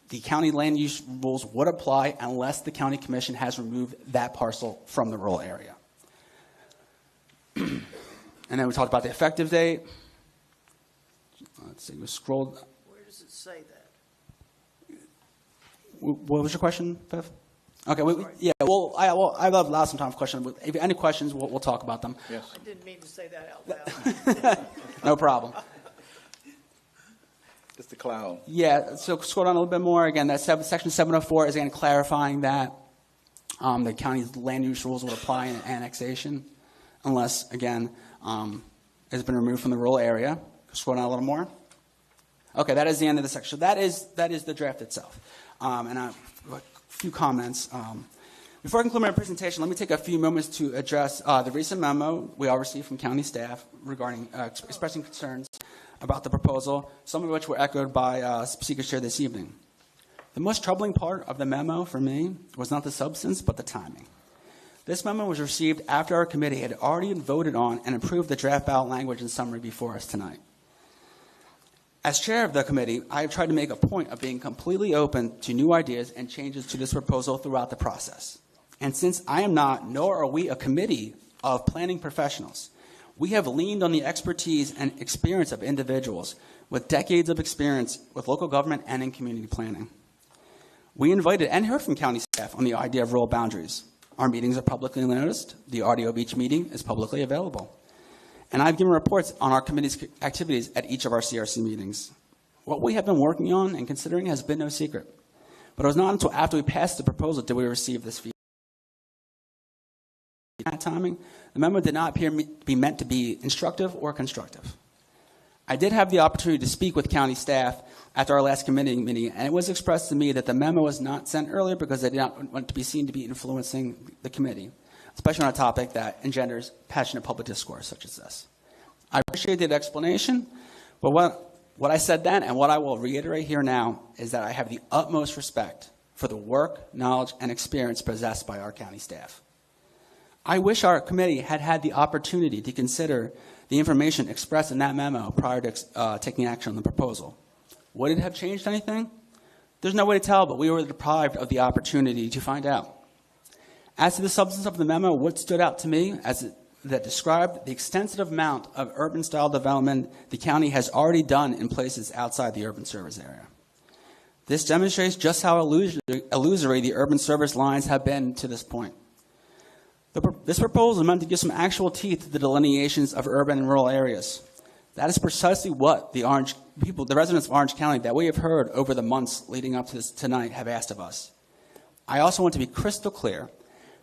the county land use rules would apply unless the county commission has removed that parcel from the rural area. And then we talked about the effective date. Let's see, we scrolled. Where does it say that? What was your question, Bev? Okay, I'd allow some time for questions. If you have any questions, we'll talk about them. Yes. I didn't mean to say that out loud. No problem. It's the cloud. Yeah, so scroll down a little bit more. Again, that section 704 is again clarifying that the county's land use rules will apply in annexation unless, again, it's been removed from the rural area. Scroll down a little more. Okay, that is the end of the section. That is the draft itself. And a few comments. Before I conclude my presentation, let me take a few moments to address the recent memo we all received from county staff regarding expressing concerns about the proposal, some of which were echoed by speakers here this evening. The most troubling part of the memo for me was not the substance, but the timing. This memo was received after our committee had already voted on and approved the draft ballot language and summary before us tonight. As chair of the committee, I have tried to make a point of being completely open to new ideas and changes to this proposal throughout the process. And since I am not, nor are we, a committee of planning professionals, we have leaned on the expertise and experience of individuals with decades of experience with local government and in community planning. We invited and heard from county staff on the idea of rural boundaries. Our meetings are publicly noticed. The audio of each meeting is publicly available. And I've given reports on our committee's activities at each of our CRC meetings. What we have been working on and considering has been no secret. But it was not until after we passed the proposal did we receive this feedback. That timing, the memo did not appear to be meant to be instructive or constructive. I did have the opportunity to speak with county staff after our last committee meeting, and it was expressed to me that the memo was not sent earlier because they did not want to be seen to be influencing the committee, especially on a topic that engenders passionate public discourse such as this. I appreciate the explanation, but what I said then and what I will reiterate here now is that I have the utmost respect for the work, knowledge, and experience possessed by our county staff. I wish our committee had had the opportunity to consider the information expressed in that memo prior to taking action on the proposal. Would it have changed anything? There's no way to tell, but we were deprived of the opportunity to find out. As to the substance of the memo, what stood out to me that described the extensive amount of urban-style development the county has already done in places outside the urban service area. This demonstrates just how illusory the urban service lines have been to this point. This proposal is meant to give some actual teeth to the delineations of urban and rural areas. That is precisely what the residents of Orange County that we have heard over the months leading up to this tonight have asked of us. I also want to be crystal clear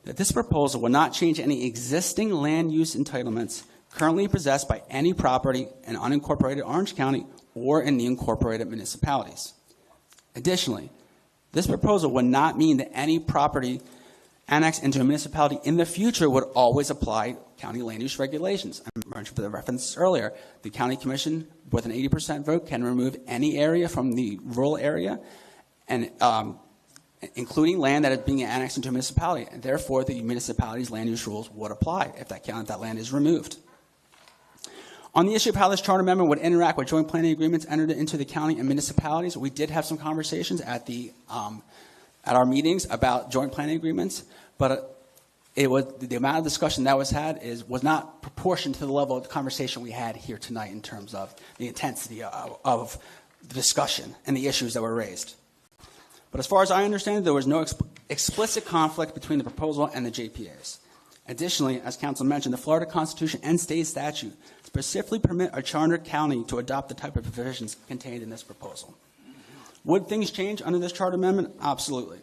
that this proposal will not change any existing land use entitlements currently possessed by any property in unincorporated Orange County or in the incorporated municipalities. Additionally, this proposal would not mean that any property annexed into a municipality in the future would always apply county land use regulations. I mentioned for the reference earlier, the county commission with an 80% vote can remove any area from the rural area and including land that is being annexed into a municipality, and therefore the municipality's land use rules would apply if that land is removed. On the issue of how this charter amendment would interact with joint planning agreements entered into the county and municipalities, we did have some conversations at our meetings about joint planning agreements, but it was the amount of discussion that was had was not proportioned to the level of the conversation we had here tonight in terms of the intensity of the discussion and the issues that were raised. But as far as I understand it, there was no explicit conflict between the proposal and the JPAs. Additionally, as Council mentioned, the Florida Constitution and state statute specifically permit a charter county to adopt the type of provisions contained in this proposal. Would things change under this charter amendment? Absolutely.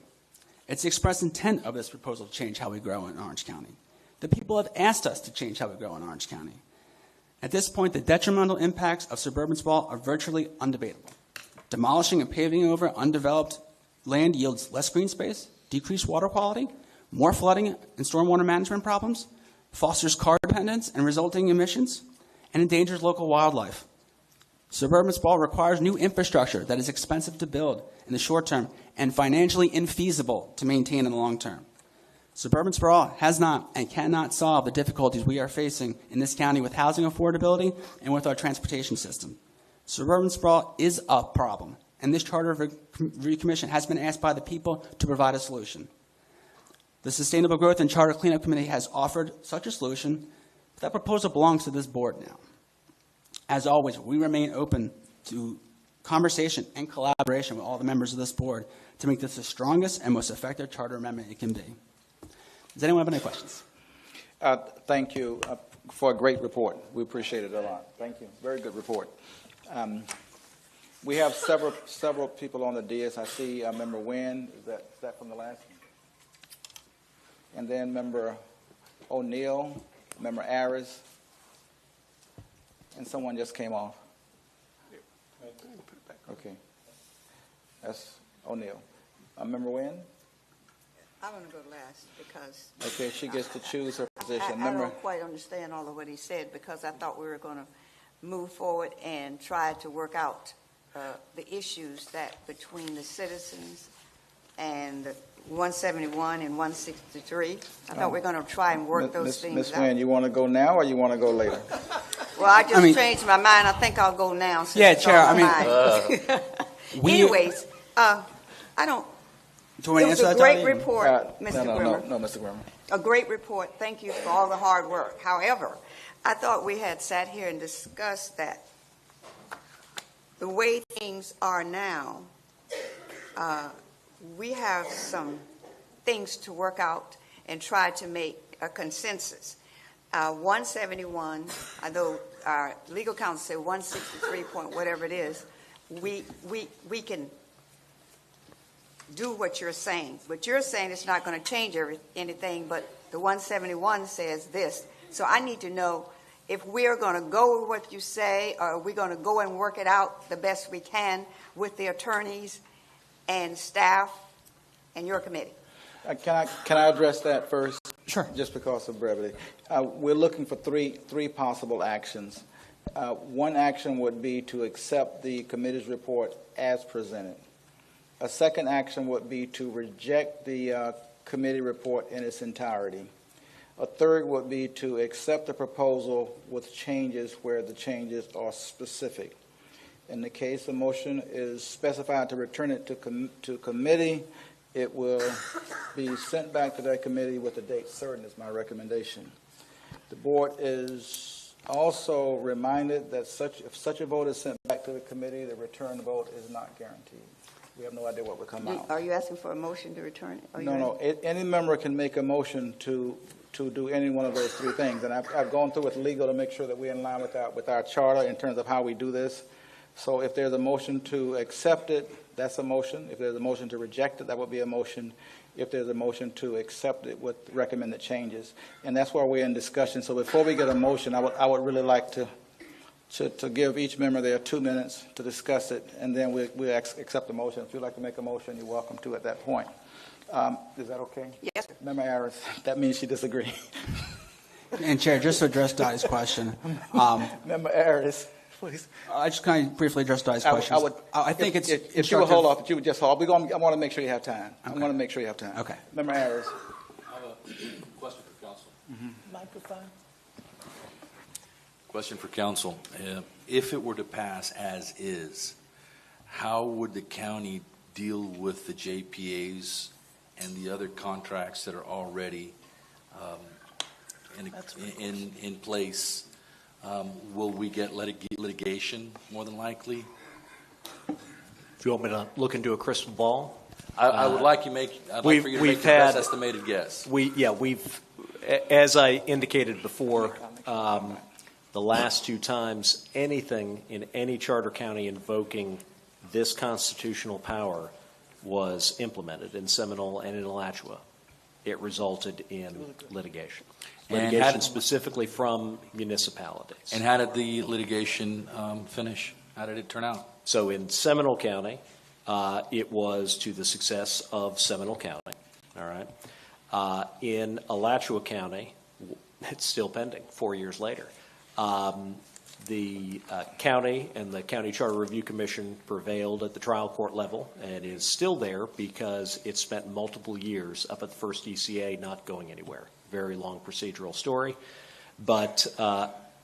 It's the express intent of this proposal to change how we grow in Orange County. The people have asked us to change how we grow in Orange County. At this point, the detrimental impacts of suburban sprawl are virtually undebatable. Demolishing and paving over undeveloped land yields less green space, decreased water quality, more flooding and stormwater management problems, fosters car dependence and resulting emissions, and endangers local wildlife. Suburban sprawl requires new infrastructure that is expensive to build in the short term and financially infeasible to maintain in the long term. Suburban sprawl has not and cannot solve the difficulties we are facing in this county with housing affordability and with our transportation system. Suburban sprawl is a problem, and this Charter Review Commission has been asked by the people to provide a solution. The Sustainable Growth and Charter Cleanup Committee has offered such a solution, but that proposal belongs to this board now. As always, we remain open to conversation and collaboration with all the members of this board to make this the strongest and most effective charter amendment it can be. Does anyone have any questions? Thank you for a great report. We appreciate it a lot. Thank you. Very good report. We have several people on the DS. I see Member Nguyen. Is that from the last? And then Member O'Neill, Member Aris, and someone just came off. Okay. That's O'Neill. Member Nguyen? I'm going to go last because... Okay, she gets to choose her position. I don't quite understand all of what he said because I thought we were going to move forward and try to work out the issues that between the citizens and 171 and 163. I thought we were going to try and work those things Ms. out. Nguyen, you want to go now or you want to go later? Well, I just changed my mind. I think I'll go now. Since it's Chair, on my mind. Anyways, I don't... It was a great report, Mr. Grimmer. No, Mr. Grimmer. A great report. Thank you for all the hard work. However, I thought we had sat here and discussed that the way things are now, we have some things to work out and try to make a consensus. 171, although our legal counsel said 163 point whatever it is, we can do what you're saying. But you're saying it's not going to change anything, but the 171 says this. So I need to know if we're going to go with what you say, or are we going to go and work it out the best we can with the attorneys and staff and your committee? Can I address that first? Sure. Just because of brevity. We're looking for three possible actions. One action would be to accept the committee's report as presented. A second action would be to reject the committee report in its entirety. A third would be to accept the proposal with changes where the changes are specific. In the case the motion is specified to return it to committee, it will be sent back to that committee with a date certain is my recommendation. The board is also reminded that if such a vote is sent back to the committee, the return vote is not guaranteed. We have no idea what will come out. Are you asking for a motion to return it? No. Any member can make a motion to do any one of those three things. And I've gone through with legal to make sure that we're in line with our charter in terms of how we do this. So if there's a motion to accept it, that's a motion. If there's a motion to reject it, that would be a motion. If there's a motion to accept it with recommended changes. And that's why we're in discussion. So before we get a motion, I would really like to give each member their 2 minutes to discuss it, and then we'll accept the motion. If you'd like to make a motion, you're welcome to at that point. Is that okay? Yes. Member Harris, that means she disagrees. And Chair, just to address Dottie's question. Member Harris please. I just kind of briefly address Di's questions. I think it's if you would hold off, if you would just hold. I want to make sure you have time. I Okay. want to make sure you have time. Okay. Member Harris. I have a question for council. Microphone. Question for council. If it were to pass as is, how would the county deal with the JPAs and the other contracts that are already in place? Will we get litigation more than likely? If you want me to look into a crystal ball? I would like you I'd like for you to make the best estimated guess. We've, as I indicated before, the last two times anything in any charter county invoking this constitutional power was implemented in Seminole and in Alachua, it resulted in litigation. Litigation specifically from municipalities. And how did the litigation finish? How did it turn out? So in Seminole County, it was to the success of Seminole County. All right. In Alachua County, it's still pending 4 years later. The county and the County Charter Review Commission prevailed at the trial court level and is still there because it spent multiple years up at the first ECA not going anywhere. Very long procedural story. But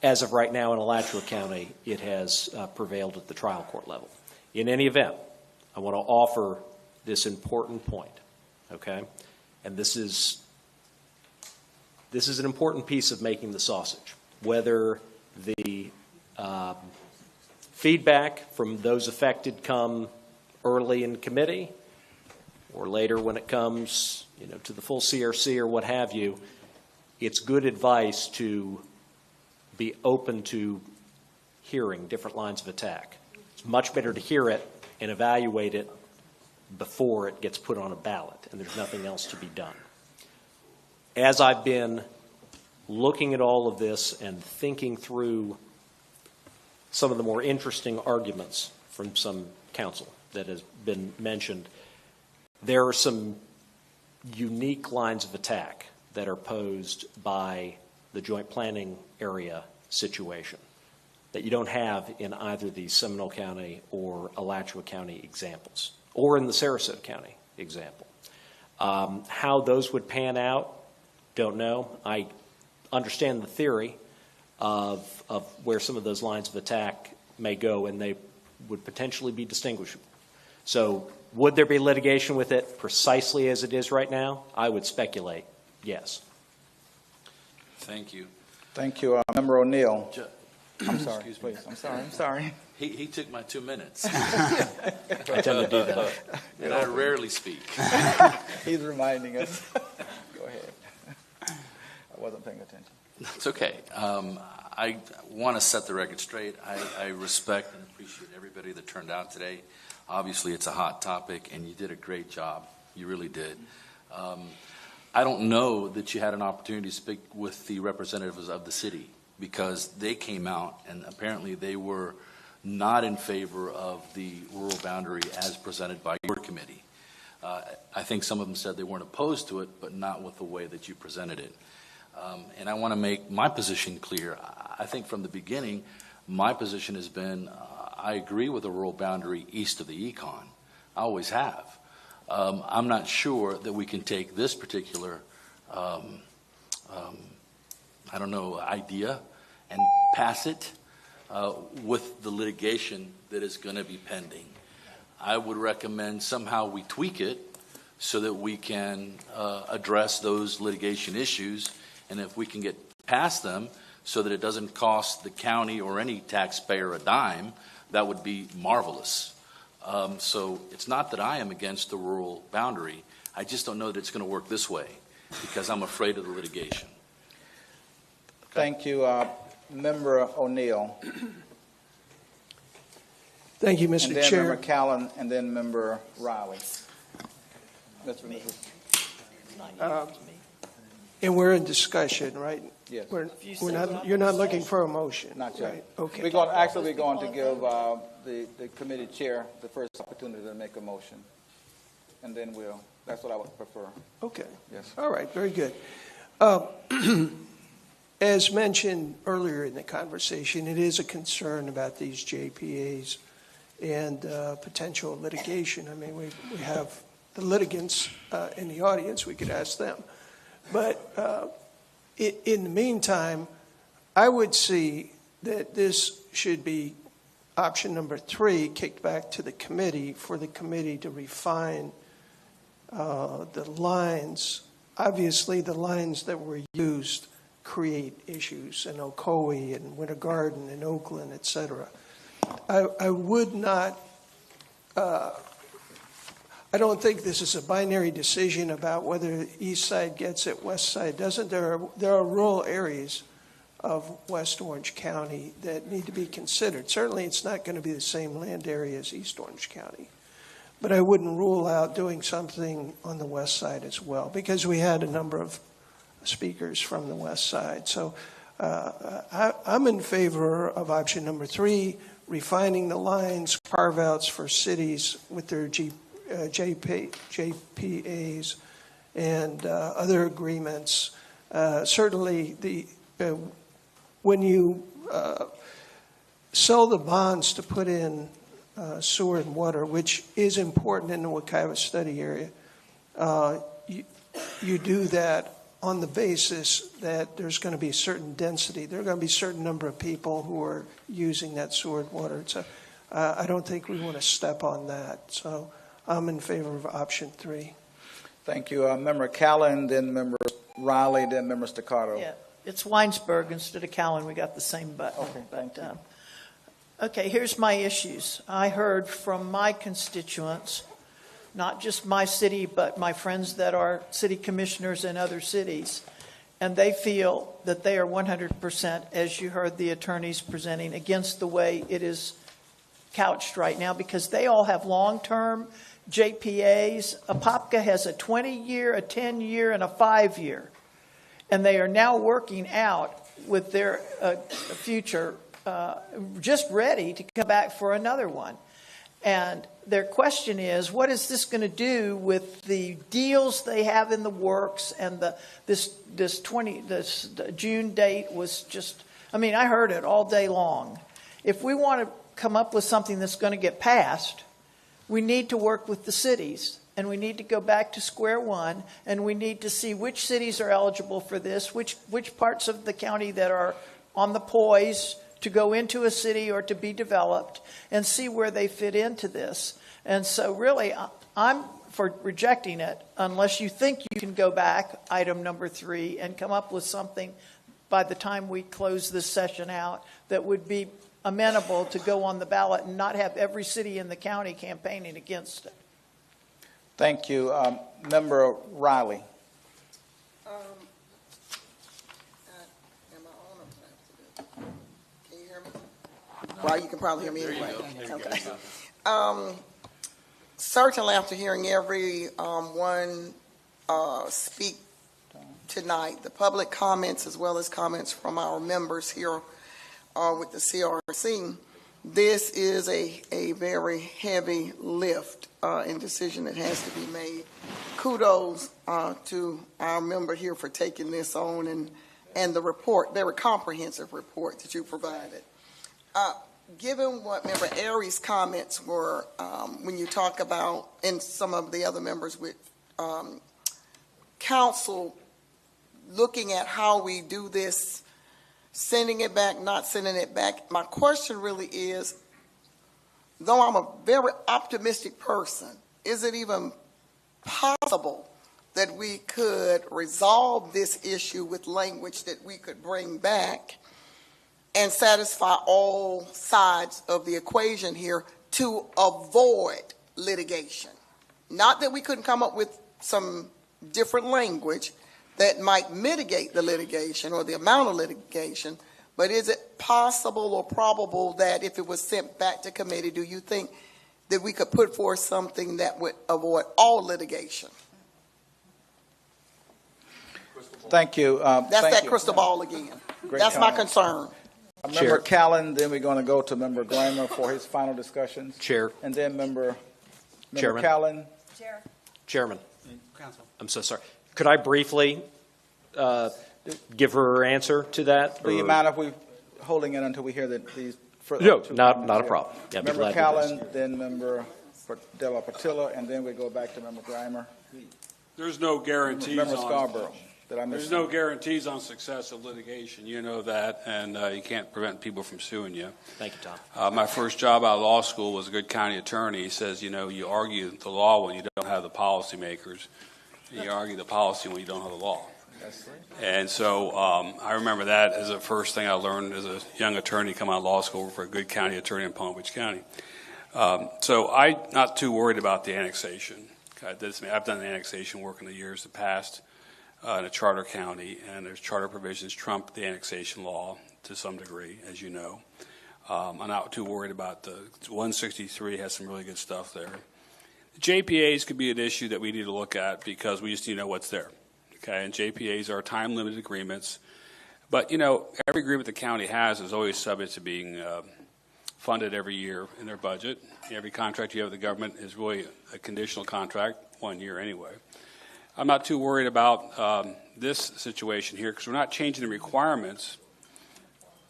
as of right now in Alachua County, it has prevailed at the trial court level. In any event, I want to offer this important point, okay? And this is an important piece of making the sausage. Whether the feedback from those affected come early in committee or later when it comes, to the full CRC or what have you, it's good advice to be open to hearing different lines of attack. It's much better to hear it and evaluate it before it gets put on a ballot and there's nothing else to be done. As I've been looking at all of this and thinking through some of the more interesting arguments from some counsel that has been mentioned, there are some unique lines of attack that are posed by the joint planning area situation that you don't have in either the Seminole County or Alachua County examples, or in the Sarasota County example. How those would pan out, don't know. I understand the theory of where some of those lines of attack may go, and they would potentially be distinguishable. So would there be litigation with it precisely as it is right now? I would speculate, yes. Thank you. Thank you. Member O'Neill. I'm sorry. Excuse me. Please. I'm sorry. He took my 2 minutes. I tend to do that. And I rarely speak. He's reminding us. Go ahead. I wasn't paying attention. It's okay. I want to set the record straight. I respect and appreciate everybody that turned out today. Obviously, it's a hot topic, and you did a great job. You really did. I don't know that you had an opportunity to speak with the representatives of the city because they came out, and apparently they were not in favor of the rural boundary as presented by your committee. I think some of them said they weren't opposed to it, but not with the way that you presented it. And I want to make my position clear. I think from the beginning, my position has been, I agree with the rural boundary east of the Econ. I always have. I'm not sure that we can take this particular, idea and pass it with the litigation that is going to be pending. I would recommend somehow we tweak it so that we can address those litigation issues, and if we can get past them so that it doesn't cost the county or any taxpayer a dime, that would be marvelous. So it's not that I am against the rural boundary. I just don't know that it's going to work this way because I'm afraid of the litigation. Thank you. Member O'Neill. Thank you, Mr. And then Chair. Member Callan, and then Member Riley. And we're in discussion, right? Yes. We're not. You're not looking for a motion. Not yet. Right. Okay. We're going to give the committee chair the first opportunity to make a motion, and then that's what I would prefer. Okay. Yes. All right. Very good. as mentioned earlier in the conversation, it is a concern about these JPAs and potential litigation. I mean, we have the litigants in the audience. We could ask them. But in the meantime, I would see that this should be option number 3, kicked back to the committee for the committee to refine the lines. Obviously, the lines that were used create issues in Ocoee and Winter Garden and Oakland, et cetera. I would not, I don't think this is a binary decision about whether East Side gets it, West Side doesn't. There are rural areas of West Orange County that need to be considered. Certainly, it's not going to be the same land area as East Orange County. But I wouldn't rule out doing something on the west side as well, because we had a number of speakers from the west side. So I'm in favor of option number 3, refining the lines, carve-outs for cities with their JPAs and other agreements. Certainly, when you sell the bonds to put in sewer and water, which is important in the Wekiwa study area, you do that on the basis that there's going to be a certain density. There are going to be a certain number of people who are using that sewer and water. So I don't think we want to step on that. So I'm in favor of option 3. Thank you. Member Callan, then Member Riley, then Member Staccato. Yeah, it's Weinsberg instead of Callan. We got the same button. Okay, thank you. Okay, here's my issues. I heard from my constituents, not just my city, but my friends that are city commissioners in other cities, and they feel that they are 100%, as you heard the attorneys presenting, against the way it is couched right now, because they all have long-term JPAs. Apopka has a 20-year, a 10-year, and a 5-year, and they are now working out with their future just ready to come back for another one. And their question is, what is this going to do with the deals they have in the works? And this June date was just, I mean, I heard it all day long. If we want to come up with something that's going to get passed, we need to work with the cities. And we need to go back to square one, and we need to see which cities are eligible for this, which parts of the county that are on the poise to go into a city or to be developed, and see where they fit into this. And so really, I'm for rejecting it unless you think you can go back, item number 3, and come up with something by the time we close this session out that would be amenable to go on the ballot and not have every city in the county campaigning against it. Thank you. Member Riley. Well, you can probably hear me anyway. Okay. Certainly, after hearing everyone speak tonight, the public comments as well as comments from our members here with the CRC, this is a very heavy lift and decision that has to be made. Kudos to our member here for taking this on and the report, very comprehensive report that you provided. Given what Member Aries' comments were, when you talk about, and some of the other members with council looking at how we do this, sending it back, not sending it back, my question really is, though I'm a very optimistic person, is it even possible that we could resolve this issue with language that we could bring back and satisfy all sides of the equation here to avoid litigation? Not that we couldn't come up with some different language that might mitigate the litigation or the amount of litigation, but is it possible or probable that if it was sent back to committee, do you think that we could put forth something that would avoid all litigation? Thank you. That's crystal ball again. Great That's comment. my concern. Member Callan, then we're going to go to Member Glamer for his final discussions. Chair. And then Member Chairman. Callan. Chairman. Council. I'm so sorry. Could I briefly give her answer to that? Do you or- mind if we holding it until we hear these? No, two not comments a here? problem. Yeah, I'd be Member glad to do Callen, then Member Della Portilla, and then we go back to Member Grimer. There's no guarantees Member on. Scarborough. Did I miss There's no guarantees on success of litigation. You know that, and you can't prevent people from suing you. Thank you, Tom. My first job out of law school was a good county attorney. He says, you argue the law when you don't have the policymakers. You argue the policy when you don't have the law. That's right. And so I remember that as the first thing I learned as a young attorney coming out of law school for a good county attorney in Palm Beach County. So I'm not too worried about the annexation. I've done annexation work in the years past in a charter county, and there's charter provisions trump the annexation law to some degree, as you know. I'm not too worried about the 163 has some really good stuff there. The JPAs could be an issue that we need to look at because we just need to know what's there. Okay, and JPAs are time-limited agreements. But, every agreement the county has is always subject to being funded every year in their budget. Every contract you have with the government is really a conditional contract, 1 year anyway. I'm not too worried about this situation here because we're not changing the requirements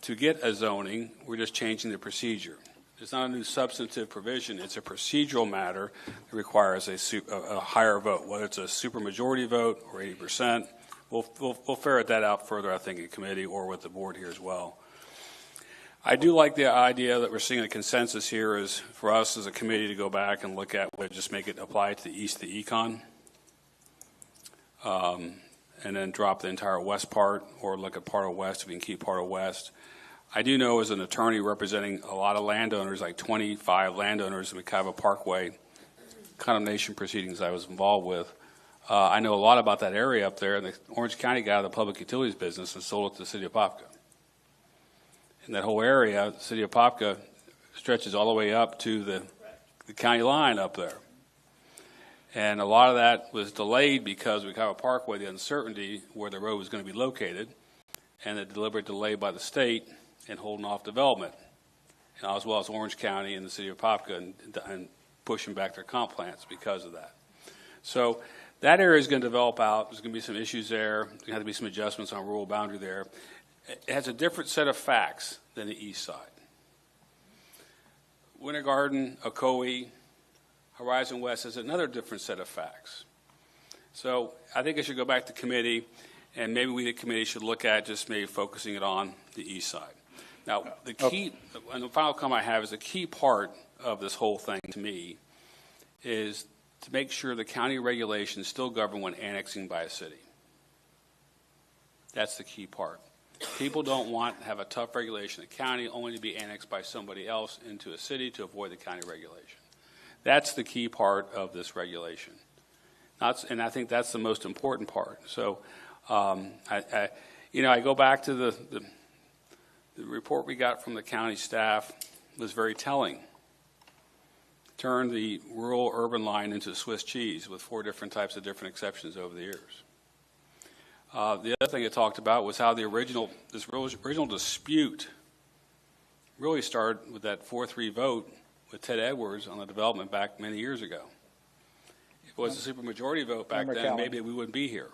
to get a zoning. We're just changing the procedure. It's not a new substantive provision. It's a procedural matter that requires a higher vote, whether it's a supermajority vote or 80%. We'll ferret that out further, I think, in committee or with the board here as well. I do like the idea that we're seeing a consensus here is for us as a committee to go back and look at whether just make it apply to the east, the econ, and then drop the entire west part or look at part of west if we can keep part of west. I do know as an attorney representing a lot of landowners, like 25 landowners in Wekiva Parkway, condemnation proceedings I was involved with. I know a lot about that area up there, and the Orange County got out of the public utilities business and sold it to the city of Popka. And that whole area, the city of Popka, stretches all the way up to the county line up there. And a lot of that was delayed because Wekiva Parkway, the uncertainty where the road was going to be located, and the deliberate delay by the state in holding off development, and as well as Orange County and the city of Popka and pushing back their comp plants because of that. So that area is going to develop out. There's going to be some issues there. There's going to have to be some adjustments on rural boundary there. It has a different set of facts than the east side. Winter Garden, Ocoee, Horizon West has another different set of facts. So I think it should go back to committee, and maybe we, the committee, should look at just maybe focusing it on the east side. Now, the key, and the final comment I have is the key part of this whole thing to me is to make sure the county regulations still govern when annexing by a city. That's the key part. People don't want to have a tough regulation in the county only to be annexed by somebody else into a city to avoid the county regulation. That's the key part of this regulation. And I think that's the most important part. So, I go back to the report we got from the county staff was very telling. Turned the rural-urban line into Swiss cheese with 4 different types of different exceptions over the years. The other thing it talked about was how the original dispute really started with that 4-3 vote with Ted Edwards on the development back many years ago. If it was a supermajority vote back then, maybe we wouldn't be here.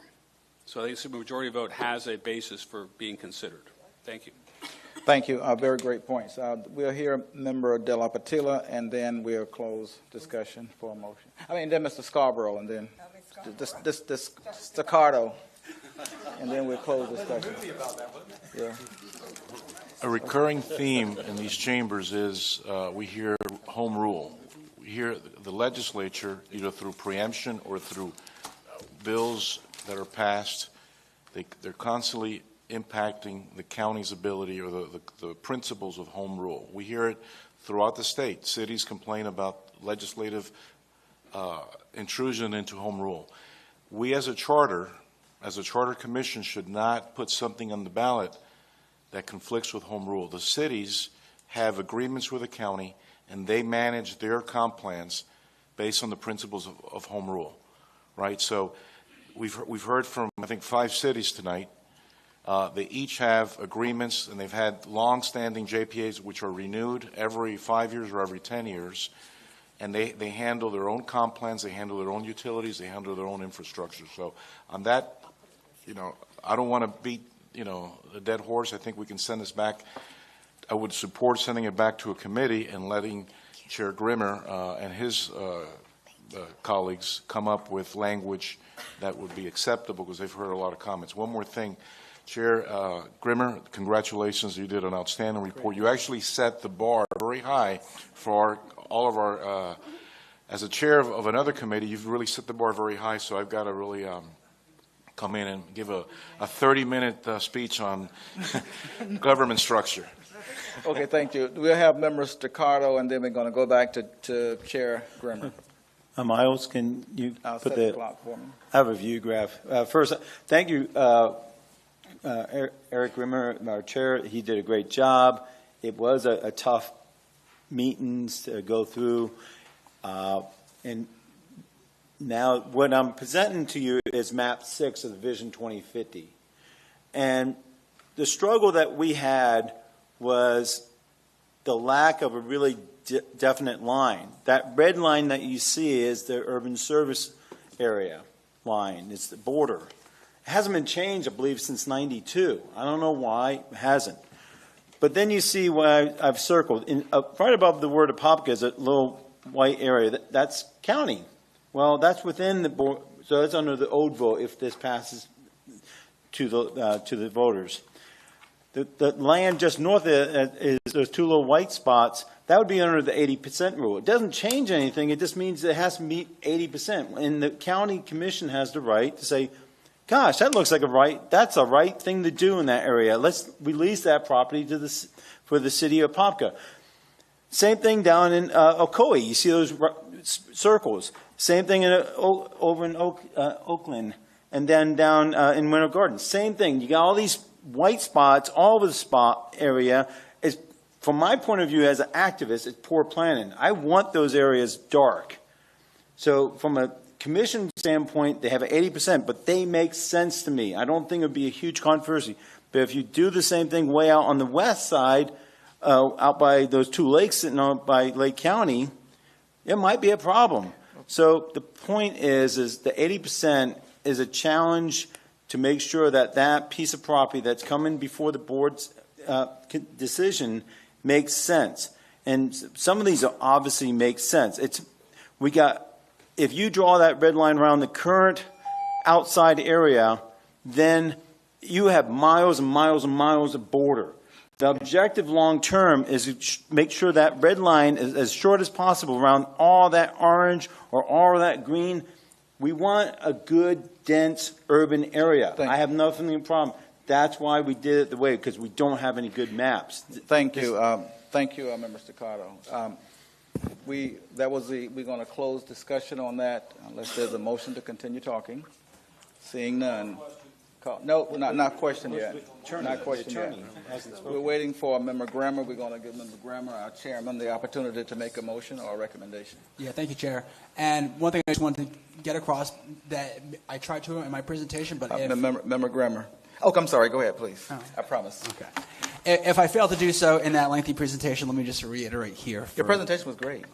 So I think a supermajority vote has a basis for being considered. Thank you. Thank you. Very great points. We'll hear Member Della Portilla, and then we'll close discussion for a motion. Then Mr. Scarborough, and then this staccato, and then we'll close discussion. Yeah. A recurring theme in these chambers is we hear home rule. We hear the legislature, either through preemption or through bills that are passed, they're constantly impacting the county's ability or the principles of home rule. We hear it throughout the state. Cities complain about legislative intrusion into home rule. We as a charter commission should not put something on the ballot that conflicts with home rule. The cities have agreements with the county, and they manage their comp plans based on the principles of home rule, right? So we've heard from, I think, 5 cities tonight. They each have agreements, and they've had long-standing JPAs which are renewed every 5 years or every 10 years, and they handle their own comp plans, they handle their own utilities, they handle their own infrastructure. So on that I don't want to beat, a dead horse. I think we can send this back. I would support sending it back to a committee and letting Chair Grimmer and his colleagues come up with language that would be acceptable, because they've heard a lot of comments. One more thing, Chair Grimmer, congratulations. You did an outstanding report. You actually set the bar very high for all of our, as a chair of another committee, you've really set the bar very high, so I've got to really come in and give a 30-minute speech on government structure. Okay, thank you. We'll have Member Staccato, and then we're going to go back to Chair Grimmer. Miles, can you I'll put set the the, clock for me. I have a view graph. First, thank you, Eric Grimmer, our chair. He did a great job. It was a tough meetings to go through. And now what I'm presenting to you is map 6 of the Vision 2050. And the struggle that we had was the lack of a really definite line. That red line that you see is the urban service area line. It's the border. It hasn't been changed, I believe, since '92. I don't know why it hasn't. But then you see what I've circled. Right above the word Apopka is a little white area. That's county. Well, that's within the board, so that's under the old vote if this passes to the voters. The land just north of is those two little white spots. That would be under the 80% rule. It doesn't change anything. It just means it has to meet 80%. And the county commission has the right to say, gosh, that looks like that's a right thing to do in that area. Let's release that property for the city of Apopka. Same thing down in Ocoee. You see those circles. Same thing over in Oakland, and then down in Winter Garden. Same thing. You got all these white spots all over the spot area. From my point of view as an activist, it's poor planning. I want those areas dark. So from a commission standpoint, they have 80%, but they make sense to me. I don't think it would be a huge controversy. But if you do the same thing way out on the west side, out by those two lakes sitting out by Lake County, it might be a problem. So the point is the 80% is a challenge to make sure that piece of property that's coming before the board's decision makes sense. And some of these obviously make sense. If you draw that red line around the current outside area, then you have miles and miles and miles of border. The objective long term is to make sure that red line is as short as possible around all that orange or all that green. We want a good, dense urban area. I have nothing in problem. That's why we did it the way, because we don't have any good maps. Thank you. Thank you, Member Staccato. We're going to close discussion on that unless there's a motion to continue talking. Seeing none. No, not question yet. Not question yet. We're waiting for Member Grammer. We're going to give Member Grammer, our chairman, the opportunity to make a motion or a recommendation. Yeah, thank you, Chair. And one thing I just wanted to get across that I tried to in my presentation, but Member Grammer. Oh, I'm sorry. Go ahead, please. Oh. I promise. Okay. If I failed to do so in that lengthy presentation, let me just reiterate here. Your presentation was great.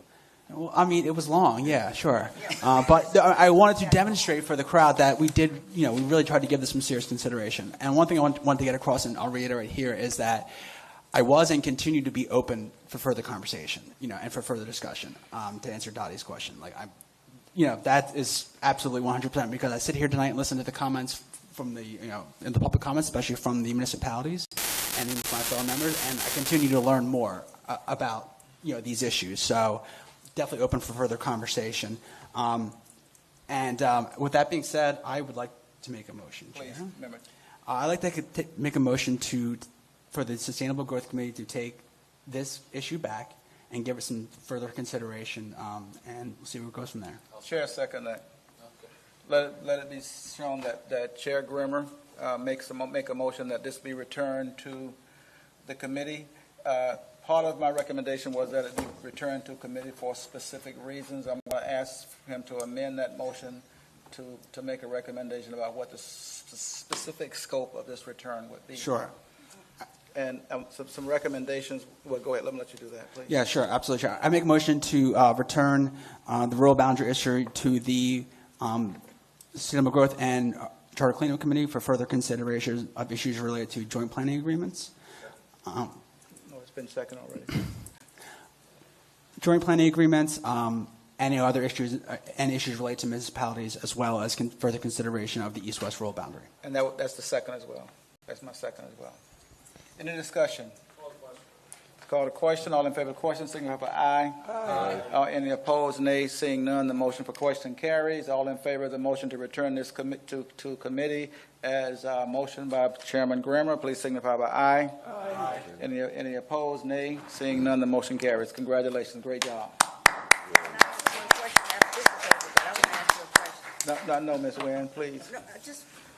Well, I mean, it was long, yeah, sure. But I wanted to demonstrate for the crowd that we did, we really tried to give this some serious consideration. And one thing I want to get across, and I'll reiterate here, is that I was and continue to be open for further conversation, and for further discussion. To answer Dottie's question, that is absolutely 100% because I sit here tonight and listen to the comments from the, in the public comments, especially from the municipalities and my fellow members, and I continue to learn more about, these issues. So definitely open for further conversation. With that being said, I would like to make a motion. Please, remember. I'd like to make a motion for the Sustainable Growth Committee to take this issue back and give it some further consideration, and we'll see where it goes from there. Chair, second that. Okay. Let it be shown that Chair Grimmer make a motion that this be returned to the committee. Part of my recommendation was that it be returned to committee for specific reasons. I'm going to ask him to amend that motion to make a recommendation about what the specific scope of this return would be. Sure. And some recommendations. Well, go ahead. Let me let you do that, please. Yeah, sure. Absolutely, sure. I make a motion to return the rural boundary issue to the Sustainable Growth and Charter Cleanup Committee for further consideration of issues related to joint planning agreements. No, it's been second already. Joint planning agreements, any other issues, and issues related to municipalities, as well as further consideration of the east-west rural boundary. And that's the second as well. That's my second as well. Any discussion? Call the question. All in favor of the question, signify by aye. Aye. Any opposed, nay. Seeing none, the motion for question carries. All in favor of the motion to return this to committee as motion by Chairman Grammer, please signify by aye. Aye. Any opposed, nay. Seeing none, the motion carries. Congratulations. Great job. No, Ms. Nguyen, please.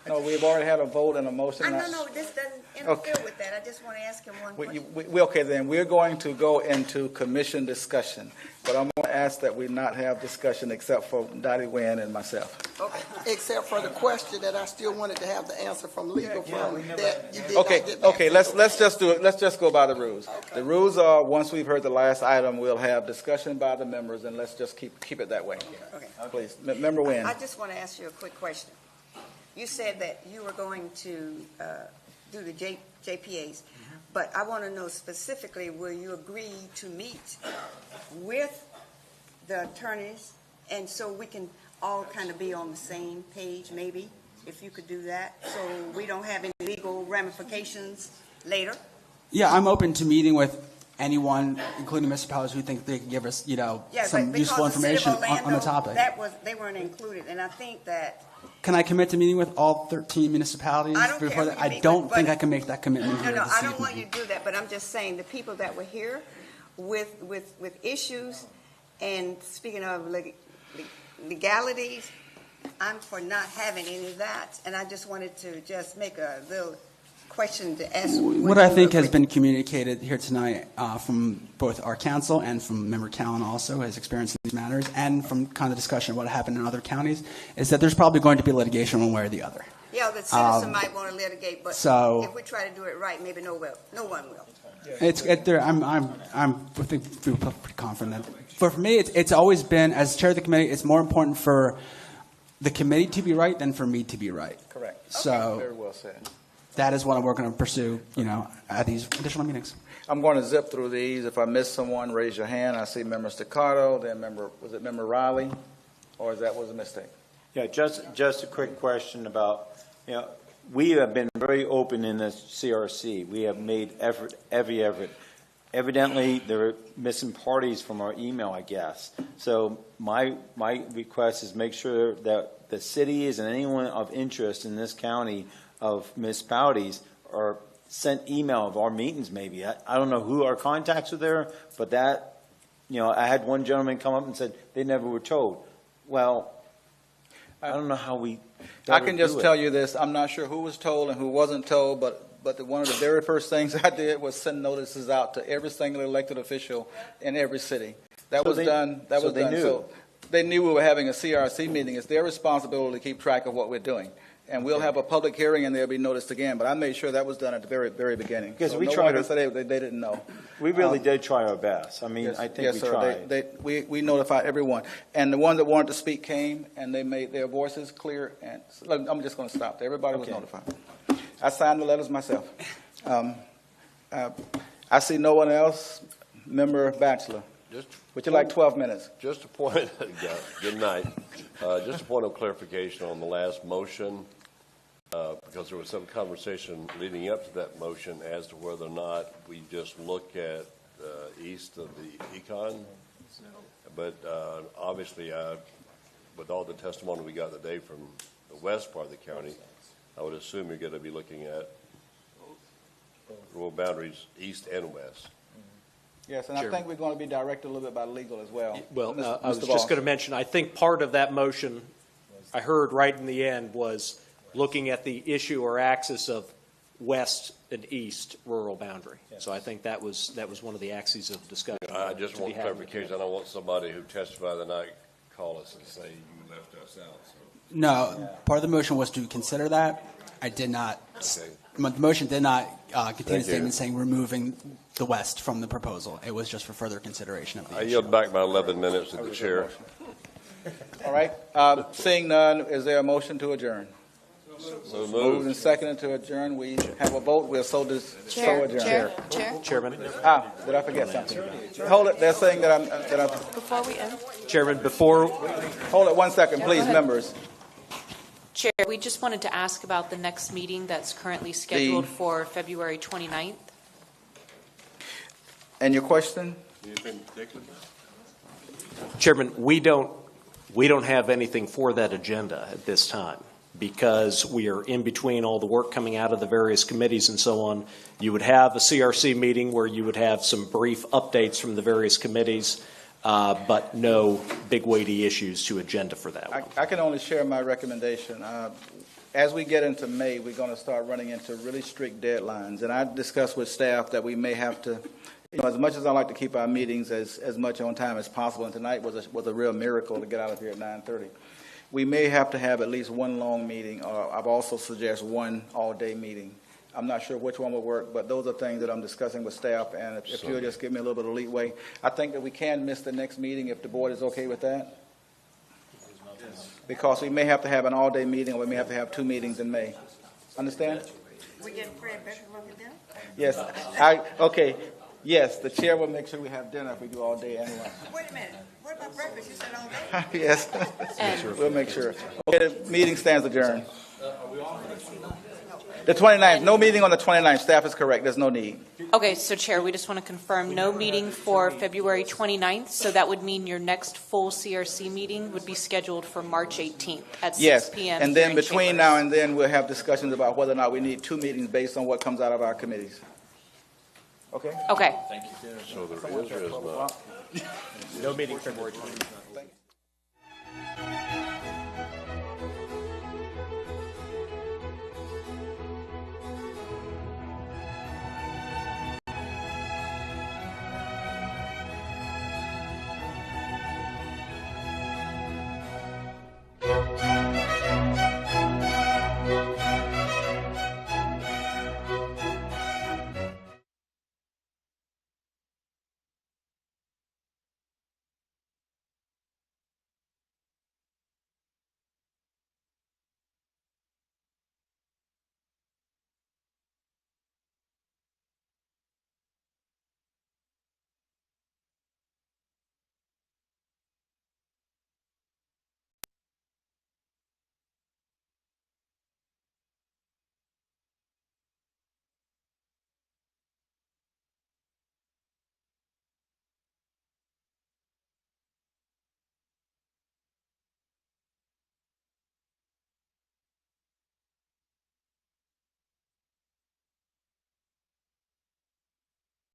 No, we've already had a vote and a motion. No, this doesn't interfere with that. I just want to ask him one question. Okay, then, we're going to go into commission discussion, but I'm going to ask that we not have discussion except for Dottie Nguyen and myself. Okay. Except for the question that I still wanted to have the answer from legal firm that you did not get back Okay, to. let's just do it. Let's just go by the rules. Okay. The rules are, once we've heard the last item, we'll have discussion by the members, and let's just keep it that way. Okay. Please, Member Nguyen. I just want to ask you a quick question. You said that you were going to do the JPAs, but I want to know specifically, will you agree to meet with the attorneys, and so we can all kind of be on the same page, maybe, if you could do that, so we don't have any legal ramifications later? Yeah, I'm open to meeting with anyone, including municipalities who think they can give us, some useful information on the topic. They weren't included, and I think that. Can I commit to meeting with all 13 municipalities? I don't care before who that? you I meet don't with, think but- I can make that commitment here No, this I don't evening. want you to do that, but I'm just saying, the people that were here with issues, and speaking of legalities, I'm for not having any of that, and I just wanted to just make a little question to ask. What I think has been communicated here tonight from both our council and from Member Callen also, his experience in these matters, and from kind of discussion of what happened in other counties, is that there's probably going to be litigation one way or the other. Yeah, the citizen might want to litigate, but so- if we try to do it right, maybe no one will. I'm pretty confident. For me, it's always been, as chair of the committee, it's more important for the committee to be right than for me to be right. Correct. So Very well said. that is what we're going to pursue, at these additional meetings. I'm going to zip through these. If I miss someone, raise your hand. I see Member Staccato, then was it Member Riley? Or was a mistake? Yeah, just a quick question about, we have been very open in the CRC. We have made every effort. Evidently, there are missing parties from our email, I guess. So my request is make sure that the cities and anyone of interest in this county of municipalities are sent email of our meetings maybe. I don't know who our contacts are there, but that, I had one gentleman come up and said they never were told. Well, I don't know how we I can just tell you this. I'm not sure who was told and who wasn't told, but one of the very first things I did was send notices out to every single elected official in every city. That was done. So they knew we were having a CRC meeting. It's their responsibility to keep track of what we're doing. And we'll have a public hearing, and they'll be noticed again. But I made sure that was done at the very, very beginning. Because so we no tried one to can say they didn't know. We really did try our best. I mean, Yes, I think yes, we sir. tried. We notified everyone, and the ones that wanted to speak came, and they made their voices clear. And I'm just going to stop there. Everybody was notified. I signed the letters myself. I see no one else. Member Batchelor, would you like 12 minutes? Just a point. Good night. Just a point of clarification on the last motion. Because there was some conversation leading up to that motion as to whether or not we just look at east of the econ. But obviously, with all the testimony we got today from the west part of the county, I would assume you're going to be looking at rural boundaries east and west. Yes, and I think we're going to be directed a little bit by legal as well. Well, Mr. I was Voss. just going to mention, I think part of that motion I heard right in the end was looking at the issue or axis of west and east rural boundary. So I think that was one of the axes of discussion. I just want clarification. I don't want somebody who testified tonight call us and say you left us out. So. No, part of the motion was to consider that. I did not. Okay. The motion did not contain a you. statement saying removing the west from the proposal. It was just for further consideration of the I issue. yield back my 11 minutes to the chair. All right. Seeing none, is there a motion to adjourn? So Moved and seconded to adjourn. We have a vote. We're so adjourned. Chairman. Did I forget something? Hold it. They're saying that I'm. Before we end, Chairman, before, Hold it 1 second, please, ahead. members. Chair, we just wanted to ask about the next meeting that's currently scheduled for February 29th. And your question? Chairman, we don't have anything for that agenda at this time because we are in between all the work coming out of the various committees and so on. You would have a CRC meeting where you would have some brief updates from the various committees, but no big weighty issues to agenda for that one. I can only share my recommendation. As we get into May, we're going to start running into really strict deadlines. And I discussed with staff that we may have to, as much as I like to keep our meetings as much on time as possible, and tonight was a real miracle to get out of here at 9:30. We may have to have at least one long meeting, or I've also suggested one all-day meeting. I'm not sure which one will work, but those are things that I'm discussing with staff, and if you'll just give me a little bit of leeway. I think that we can miss the next meeting if the board is okay with that. Because we may have to have an all-day meeting, or we may have to have 2 meetings in May. Understand? We getting Fred Becker for dinner? Yes. Okay. Yes, the chair will make sure we have dinner if we do all day and lunch. Wait a minute. What about breakfast? You said all day? Yes. We'll make sure. Okay, the meeting stands adjourned. The 29th. No meeting on the 29th. Staff is correct. There's no need. Okay, so Chair, we just want to confirm no meeting for February 29th, so that would mean your next full CRC meeting would be scheduled for March 18th at 6 p.m. And then here in between Chambers. now and then, we'll have discussions about whether or not we need 2 meetings based on what comes out of our committees. Okay? Okay. So there is or is not? No meeting February 29th.